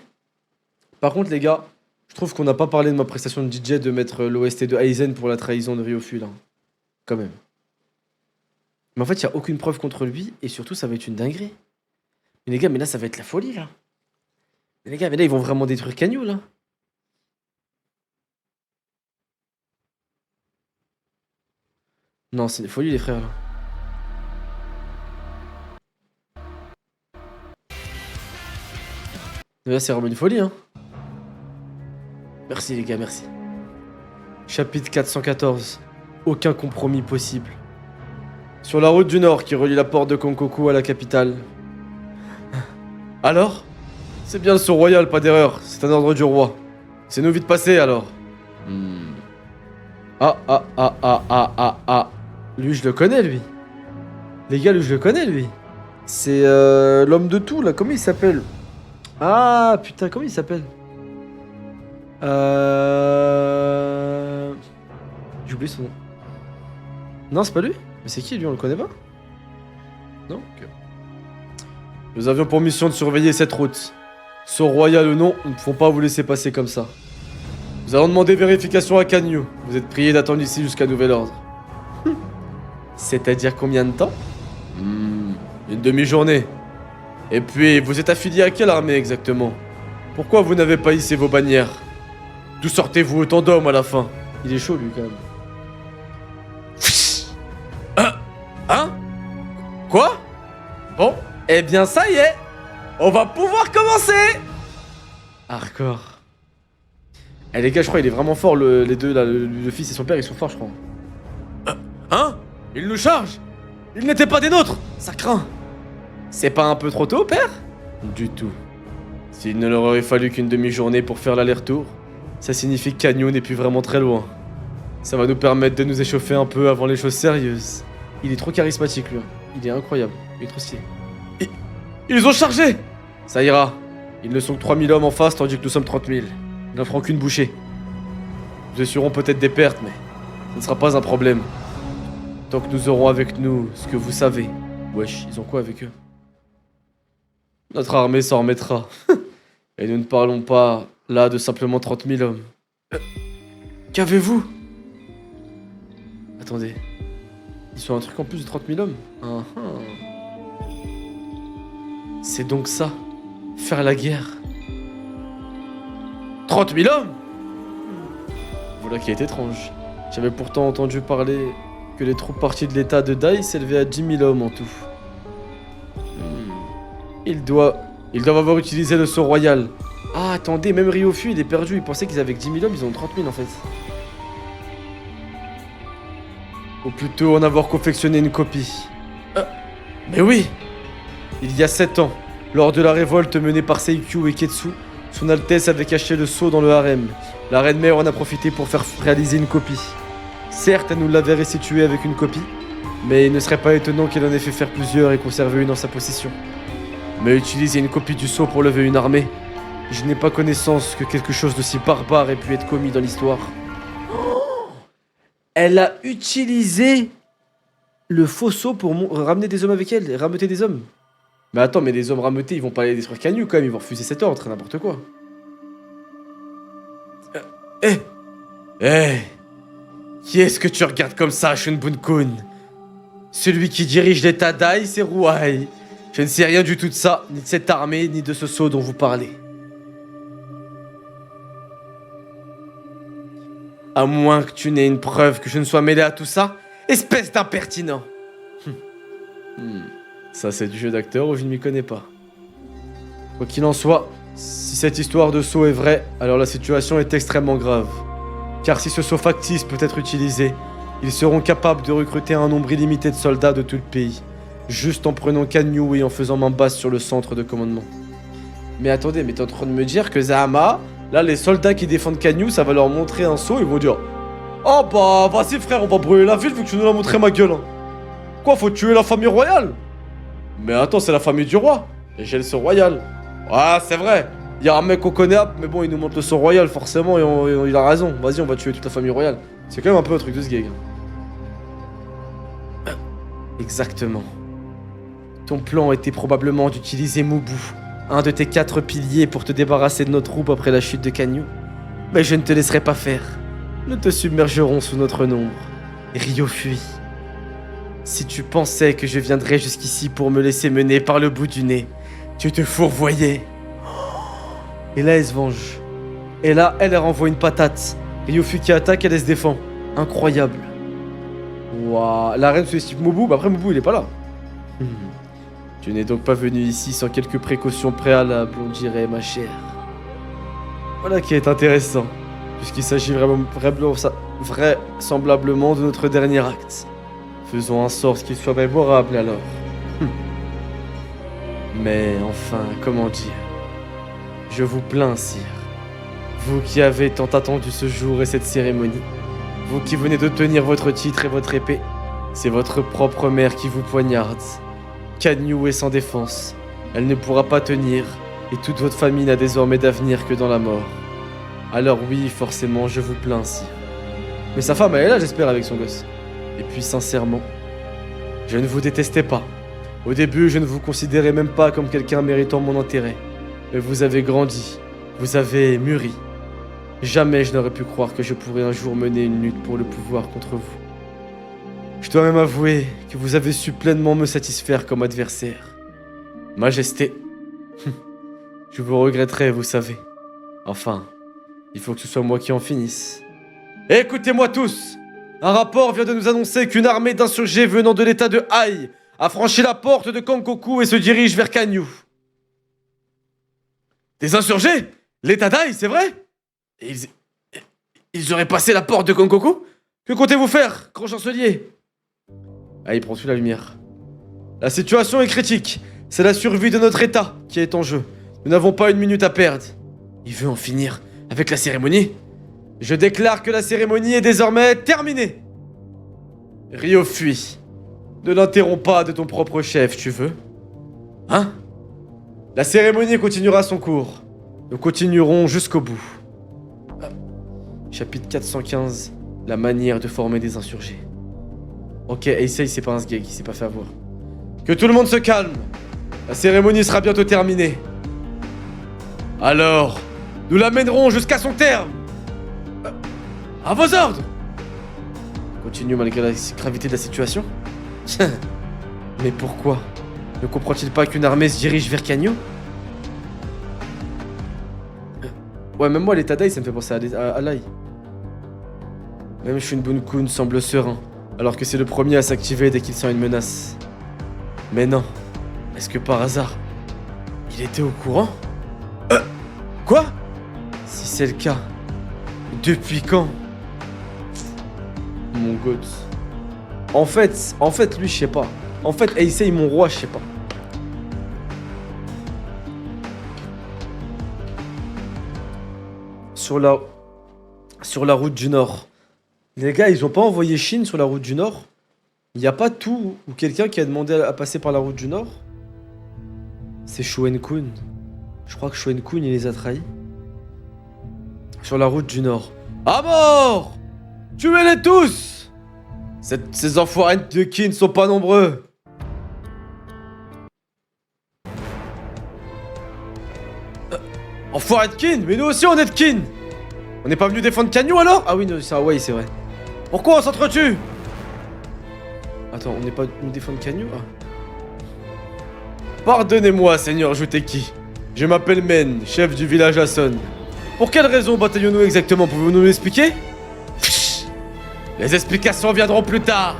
Par contre, les gars, je trouve qu'on n'a pas parlé de ma prestation de DJ de mettre l'OST de Aizen pour la trahison de Ryofui, là. Quand même. Mais en fait, il n'y a aucune preuve contre lui. Et surtout, ça va être une dinguerie. Mais les gars, mais là, ça va être la folie, là. Mais les gars, mais là, ils vont vraiment détruire Kanyu, là. Non, c'est des folies, les frères, là. Mais là, c'est vraiment une folie, hein. Merci, les gars, merci. Chapitre 414. Aucun compromis possible. Sur la route du Nord qui relie la porte de Kankoku à la capitale. Alors? C'est bien le sceau royal, pas d'erreur. C'est un ordre du roi. C'est nous vite passer, alors. Ah. Lui, je le connais, lui. Les gars, lui, je le connais, lui. C'est l'homme de tout, là. Comment il s'appelle? Ah, putain, comment il s'appelle? J'oublie son nom. Non, c'est pas lui? Mais c'est qui, lui? On le connaît pas? Non? Ok. Nous avions pour mission de surveiller cette route. Sceau royal ou non, nous ne pouvons pas vous laisser passer comme ça. Nous allons demander vérification à Kanyu. Vous êtes priés d'attendre ici jusqu'à nouvel ordre. C'est-à-dire combien de temps? Une demi-journée. Et puis, vous êtes affilié à quelle armée exactement? Pourquoi vous n'avez pas hissé vos bannières? D'où sortez-vous autant d'hommes à la fin? Il est chaud, lui, quand même. Hein? Quoi? Bon, eh bien ça y est, on va pouvoir commencer. Hardcore. Eh les gars, je crois qu'il est vraiment fort, les deux là, le fils et son père, ils sont forts, je crois. Hein? Ils nous chargent? Ils n'étaient pas des nôtres. Ça craint. C'est pas un peu trop tôt, père? Du tout. S'il ne leur aurait fallu qu'une demi-journée pour faire l'aller-retour, ça signifie que Kanyu n'est plus vraiment très loin. Ça va nous permettre de nous échauffer un peu avant les choses sérieuses. Il est trop charismatique, lui. Il est incroyable. Il est trop stylé. Ils ont chargé! Ça ira. Ils ne sont que 3000 hommes en face, tandis que nous sommes 30 000. Ils n'en feront qu'une bouchée. Nous essuierons peut-être des pertes, mais ce ne sera pas un problème. Tant que nous aurons avec nous ce que vous savez. Wesh, ils ont quoi avec eux? Notre armée s'en remettra. Et nous ne parlons pas, là, de simplement 30 000 hommes. Qu'avez-vous? Attendez. Ils sont un truc en plus de 30 000 hommes. C'est donc ça. Faire la guerre. 30 000 hommes? Voilà qui est étrange. J'avais pourtant entendu parler que les troupes parties de l'état de Dai s'élevaient à 10 000 hommes en tout. Ils doivent avoir utilisé le sceau royal. Ah, attendez, même Ryofu, il est perdu. Il pensait qu'ils avaient que 10 000 hommes, ils ont 30 000 en fait. Ou plutôt en avoir confectionné une copie. Mais oui! Il y a 7 ans, lors de la révolte menée par Seikyu et Ketsu, son Altesse avait caché le sceau dans le harem. La reine mère en a profité pour faire réaliser une copie. Certes, elle nous l'avait restitué avec une copie, mais il ne serait pas étonnant qu'elle en ait fait faire plusieurs et conserver une en sa possession. Mais utiliser une copie du sceau pour lever une armée, je n'ai pas connaissance que quelque chose d'aussi barbare ait pu être commis dans l'histoire. Elle a utilisé le faux sceau pour ramener des hommes avec elle, rameuter des hommes. Mais attends, mais les hommes rameutés, ils vont pas aller détruire Kanyu quand même, ils vont refuser cet ordre, n'importe quoi. Qui est-ce que tu regardes comme ça, Shunbun-kun? Celui qui dirige l'état Dai, c'est Ruai. Je ne sais rien du tout de ça, ni de cette armée, ni de ce sceau dont vous parlez. À moins que tu n'aies une preuve que je ne sois mêlé à tout ça, espèce d'impertinent. Ça, c'est du jeu d'acteur ou je ne m'y connais pas. Quoi qu'il en soit, si cette histoire de sceau est vraie, alors la situation est extrêmement grave. Car si ce sceau factice peut être utilisé, ils seront capables de recruter un nombre illimité de soldats de tout le pays, juste en prenant Kanyu et en faisant main basse sur le centre de commandement. Mais attendez, mais t'es en train de me dire que Zahama, là les soldats qui défendent Kanyu, ça va leur montrer un sceau, ils vont dire: oh bah vas-y frère, on va brûler la ville vu que tu nous l'as montré ma gueule. Quoi, faut tuer la famille royale? Mais attends, c'est la famille du roi, et j'ai le sceau royal. Ah, c'est vrai, il y a un mec qu'on connaît, mais bon, il nous montre le sceau royal, forcément, et il a raison. Vas-y, on va tuer toute la famille royale. C'est quand même un peu un truc de ce gag. Exactement. Ton plan était probablement d'utiliser Mubu, un de tes 4 piliers, pour te débarrasser de notre troupe après la chute de Kanyu. Mais je ne te laisserai pas faire. Nous te submergerons sous notre nombre. Ryo fuit. Si tu pensais que je viendrais jusqu'ici pour me laisser mener par le bout du nez, tu te fourvoyais. Et là, elle se venge. Et là, elle renvoie une patate. Ryofu qui attaque, elle se défend. Incroyable. Waouh. La reine sous-estime Mubu, bah après Mubu, il est pas là. Tu n'es donc pas venu ici sans quelques précautions préalables, on dirait, ma chère. Voilà qui est intéressant, puisqu'il s'agit vraisemblablement de notre dernier acte. Faisons en sorte qu'il soit mémorable alors. Mais enfin, comment dire? Je vous plains, sire. Vous qui avez tant attendu ce jour et cette cérémonie, vous qui venez d'obtenir votre titre et votre épée, c'est votre propre mère qui vous poignarde. Kanyu est sans défense. Elle ne pourra pas tenir, et toute votre famille n'a désormais d'avenir que dans la mort. Alors oui, forcément, je vous plains, sire. Mais sa femme, elle est là, j'espère, avec son gosse. Et puis, sincèrement, je ne vous détestais pas. Au début, je ne vous considérais même pas comme quelqu'un méritant mon intérêt. Mais vous avez grandi, vous avez mûri. Jamais je n'aurais pu croire que je pourrais un jour mener une lutte pour le pouvoir contre vous. Je dois même avouer que vous avez su pleinement me satisfaire comme adversaire. Majesté, je vous regretterai, vous savez. Enfin, il faut que ce soit moi qui en finisse. Écoutez-moi tous! Un rapport vient de nous annoncer qu'une armée d'insurgés venant de l'état de Ai a franchi la porte de Kankoku et se dirige vers Kanyu. Des insurgés? L'état d'Ai, c'est vrai? Et ils auraient passé la porte de Kankoku? Que comptez-vous faire, grand chancelier? Ah, il prend sous la lumière. La situation est critique. C'est la survie de notre état qui est en jeu. Nous n'avons pas une minute à perdre. Il veut en finir avec la cérémonie? Je déclare que la cérémonie est désormais terminée. Ryo fuit. Ne l'interromps pas de ton propre chef, tu veux? Hein? La cérémonie continuera son cours. Nous continuerons jusqu'au bout. Chapitre 415. La manière de former des insurgés. Ok, Eisei, c'est pas un sgeg, il s'est pas fait avoir. Que tout le monde se calme. La cérémonie sera bientôt terminée. Alors, nous la mènerons jusqu'à son terme. À vos ordres. Continue malgré la gravité de la situation. Mais pourquoi? Ne comprend-il pas qu'une armée se dirige vers Kanyu? Ouais, même moi, l'état d'Ai, ça me fait penser à l'Ai. Même Shunbun-kun semble serein, alors que c'est le premier à s'activer dès qu'il sent une menace. Mais non, est-ce que par hasard, il était au courant? Quoi? Si c'est le cas, depuis quand? Mon god. En fait, lui, je sais pas. En fait, Heisei, mon roi, je sais pas. Sur la route du Nord. Les gars, ils ont pas envoyé Shin sur la route du Nord? Il y a pas tout ou quelqu'un qui a demandé à passer par la route du Nord? C'est Shoen-kun. Je crois que Shoen-kun, il les a trahis. Sur la route du Nord. À mort! Tuez-les tous! Ces enfoirés de Kin sont pas nombreux. Enfoirés de Kin! Mais nous aussi on est de Kin! On n'est pas venu défendre Kanyu alors? Ah oui, c'est Hawaii, c'est vrai. Pourquoi on s'entretue? Attends, on n'est pas venu défendre Kanyu? Ah. Pardonnez-moi, Seigneur Juteki. Je m'appelle Men, chef du village Ason. Pour quelle raison bataillons-nous exactement? Pouvez-vous nous l'expliquer? Les explications viendront plus tard.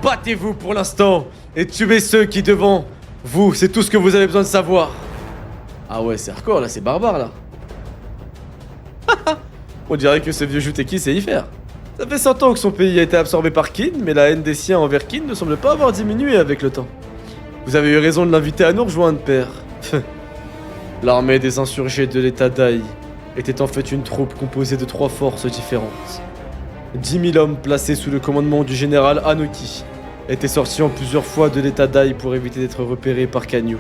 Battez-vous pour l'instant et tuez ceux qui devant vous, c'est tout ce que vous avez besoin de savoir. Ah ouais, c'est hardcore là, c'est barbare là. On dirait que ce vieux Juteki sait y faire. Ça fait 100 ans que son pays a été absorbé par Kin, mais la haine des siens envers Kin ne semble pas avoir diminué avec le temps. Vous avez eu raison de l'inviter à nous rejoindre, père. L'armée des insurgés de l'état Dai était en fait une troupe composée de 3 forces différentes. 10 000 hommes placés sous le commandement du général Anoki étaient sortis en plusieurs fois de l'état Dai pour éviter d'être repérés par Kanyu.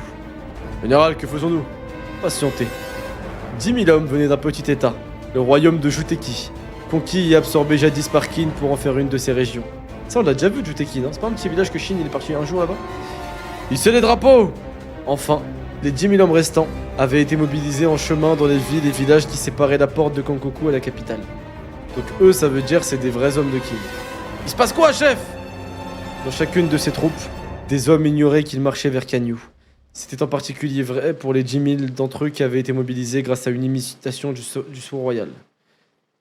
Général, que faisons-nous? Patientez. 10 000 hommes venaient d'un petit état, le royaume de Juteki, conquis et absorbé jadis par Kin pour en faire une de ses régions. Ça, on l'a déjà vu, Juteki, non? C'est pas un petit village que Shin il est parti un jour là-bas? Hissez les drapeaux! Enfin, les 10 000 hommes restants avaient été mobilisés en chemin dans les villes et villages qui séparaient la porte de Kankoku à la capitale. Donc eux, ça veut dire c'est des vrais hommes de Kin. Il se passe quoi, chef? Dans chacune de ces troupes, des hommes ignoraient qu'ils marchaient vers Kanyu. C'était en particulier vrai pour les 10 000 d'entre eux qui avaient été mobilisés grâce à une imitation du sceau royal.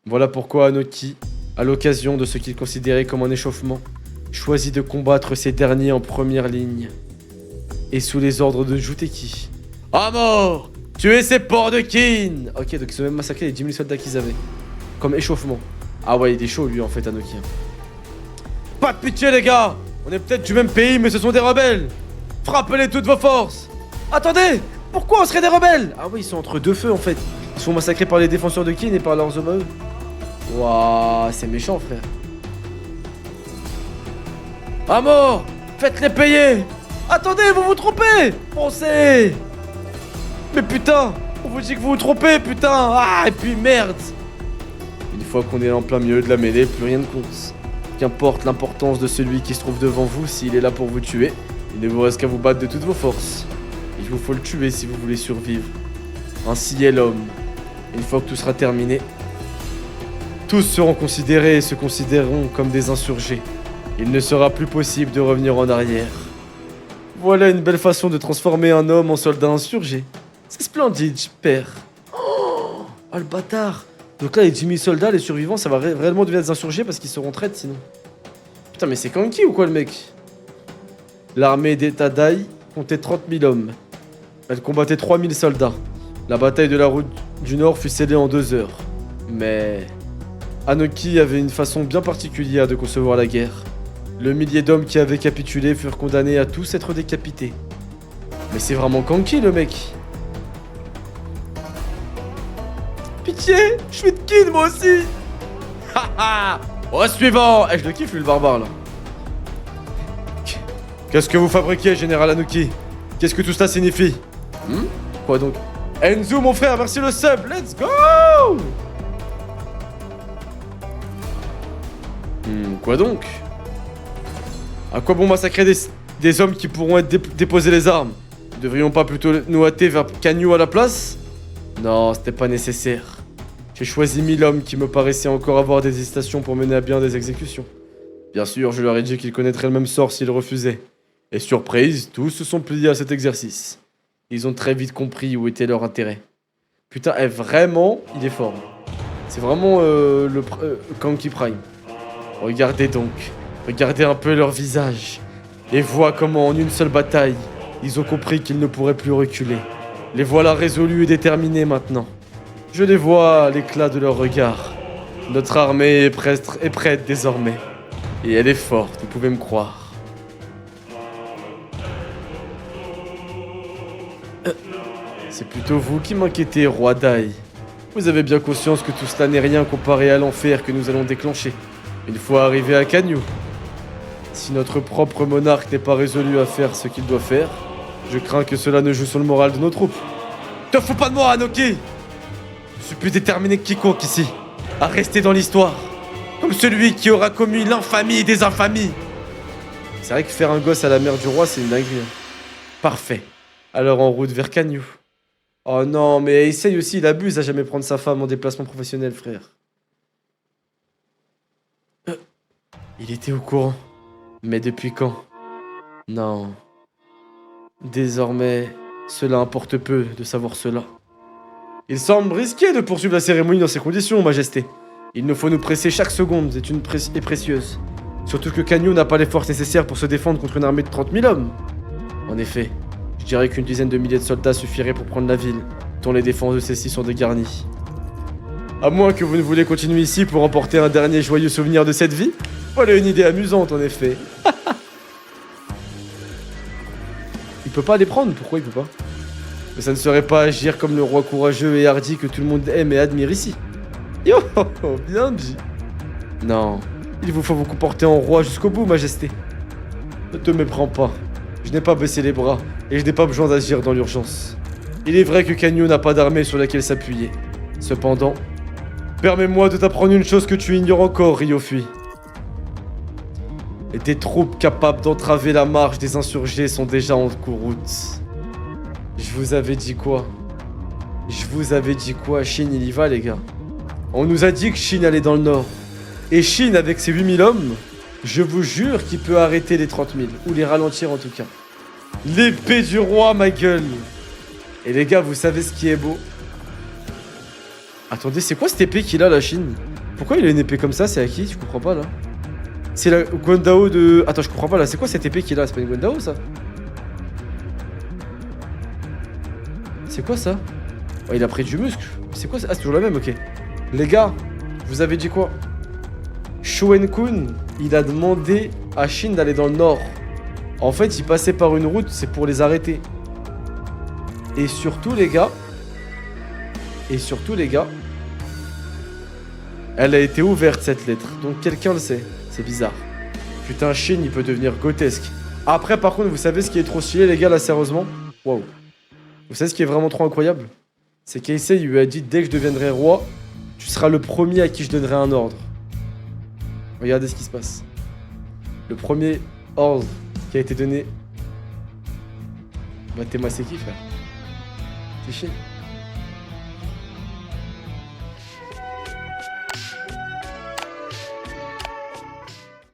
Voilà pourquoi Anoki, à l'occasion de ce qu'il considérait comme un échauffement, choisit de combattre ces derniers en première ligne. Et sous les ordres de Juteki. À mort! Tuez ces porcs de Kin! Ok, donc ils ont même massacré les 10 000 soldats qu'ils avaient. Comme échauffement. Ah ouais, il est chaud lui en fait, Anoki. Pas de pitié les gars! On est peut-être du même pays, mais ce sont des rebelles! Frappez-les de toutes vos forces! Attendez! Pourquoi on serait des rebelles? Ah oui, ils sont entre deux feux en fait. Ils sont massacrés par les défenseurs de Kin et par leurs hommes à eux. Waouh, c'est méchant frère. À mort! Faites-les payer! Attendez, vous vous trompez! Foncez! Mais putain! On vous dit que vous vous trompez, putain! Ah, et puis merde! Une fois qu'on est en plein milieu de la mêlée, plus rien ne compte. Qu'importe l'importance de celui qui se trouve devant vous, s'il est là pour vous tuer, il ne vous reste qu'à vous battre de toutes vos forces. Il vous faut le tuer si vous voulez survivre. Ainsi est l'homme. Une fois que tout sera terminé, tous seront considérés et se considéreront comme des insurgés. Il ne sera plus possible de revenir en arrière. Voilà une belle façon de transformer un homme en soldat insurgé. C'est splendide, père. Oh, le bâtard. Donc là, les 10 000 soldats, les survivants, ça va réellement devenir des insurgés parce qu'ils seront traites sinon. Putain, mais c'est Kanki ou quoi le mec? L'armée d'État Dai comptait 30 000 hommes. Elle combattait 3 000 soldats. La bataille de la route du Nord fut scellée en 2 heures. Mais Anoki avait une façon bien particulière de concevoir la guerre. Le millier d'hommes qui avaient capitulé furent condamnés à tous être décapités. Mais c'est vraiment Kanki le mec. Pitié, je suis de Kin moi aussi. Haha. Au suivant. Je le kiffe lui le barbare là. Qu'est-ce que vous fabriquez, général Anoki? Qu'est-ce que tout cela signifie? Quoi donc? Enzu mon frère, merci le sub, let's go. Quoi donc? À quoi bon massacrer des hommes qui pourront être déposer les armes? Ne devrions pas plutôt nous hâter vers Kanyu à la place? Non, c'était pas nécessaire. J'ai choisi 1000 hommes qui me paraissaient encore avoir des hésitations pour mener à bien des exécutions. Bien sûr, je leur ai dit qu'ils connaîtraient le même sort s'ils refusaient. Et surprise, tous se sont pliés à cet exercice. Ils ont très vite compris où était leur intérêt. Putain, vraiment, il est fort. C'est vraiment le Kanki Prime. Regardez donc. Regardez un peu leur visage et vois comment en une seule bataille, ils ont compris qu'ils ne pourraient plus reculer. Les voilà résolus et déterminés maintenant. Je les vois à l'éclat de leur regard. Notre armée est prête désormais. Et elle est forte, vous pouvez me croire. C'est plutôt vous qui m'inquiétez, roi Dai. Vous avez bien conscience que tout cela n'est rien comparé à l'enfer que nous allons déclencher, une fois arrivé à Kanyu. Si notre propre monarque n'est pas résolu à faire ce qu'il doit faire, je crains que cela ne joue sur le moral de nos troupes. Te fous pas de moi, Anoki! Je suis plus déterminé que quiconque ici, à rester dans l'histoire, comme celui qui aura commis l'infamie des infamies. C'est vrai que faire un gosse à la mère du roi, c'est une dinguerie. Parfait. Alors en route vers Kanyu. Oh non, mais essaye aussi, il abuse à jamais prendre sa femme en déplacement professionnel, frère. Il était au courant. Mais depuis quand? Non. Désormais, cela importe peu de savoir cela. Il semble risqué de poursuivre la cérémonie dans ces conditions, Majesté. Il nous faut nous presser chaque seconde, est précieuse. Surtout que Kanyu n'a pas les forces nécessaires pour se défendre contre une armée de 30 000 hommes. En effet, je dirais qu'une dizaine de milliers de soldats suffirait pour prendre la ville, dont les défenses de celle-ci sont dégarnies. À moins que vous ne voulez continuer ici pour emporter un dernier joyeux souvenir de cette vie. Voilà une idée amusante en effet. Il peut pas les prendre, pourquoi il peut pas? Mais ça ne serait pas agir comme le roi courageux et hardi que tout le monde aime et admire ici. Yo, bien dit. Non, il vous faut vous comporter en roi jusqu'au bout, Majesté. Ne te méprends pas. Je n'ai pas baissé les bras et je n'ai pas besoin d'agir dans l'urgence. Il est vrai que Kanyu n'a pas d'armée sur laquelle s'appuyer. Cependant, permets-moi de t'apprendre une chose que tu ignores encore, Ryofui. Et des troupes capables d'entraver la marche des insurgés sont déjà en route. Je vous avais dit quoi? Je vous avais dit quoi? Shin, il y va, les gars. On nous a dit que Shin allait dans le nord. Et Shin, avec ses 8000 hommes, je vous jure qu'il peut arrêter les 30 000. Ou les ralentir, en tout cas. L'épée du roi, ma gueule! Et les gars, vous savez ce qui est beau? Attendez, c'est quoi cette épée qu'il a, la Shin? Pourquoi il a une épée comme ça? C'est à qui? Je comprends pas, là. C'est la Guandao de... Attends, je comprends pas, là. C'est quoi cette épée qu'il a? C'est pas une Guandao, ça? C'est quoi, ça? Oh, il a pris du muscle. C'est quoi ça? Ah, c'est toujours la même, ok. Les gars, je vous avais dit quoi? Shoen-kun, il a demandé à Shin d'aller dans le nord. En fait, il passait par une route, c'est pour les arrêter. Et surtout, les gars... Elle a été ouverte, cette lettre. Donc, quelqu'un le sait. C'est bizarre. Putain, Shin, il peut devenir grotesque. Après, par contre, vous savez ce qui est trop stylé, les gars, là, sérieusement? Waouh. Vous savez ce qui est vraiment trop incroyable? C'est qu'Aisei lui a dit, dès que je deviendrai roi, tu seras le premier à qui je donnerai un ordre. Regardez ce qui se passe. Le premier ordre qui a été donné... Bah, t'es moi, c'est qui, frère? C'est Shin.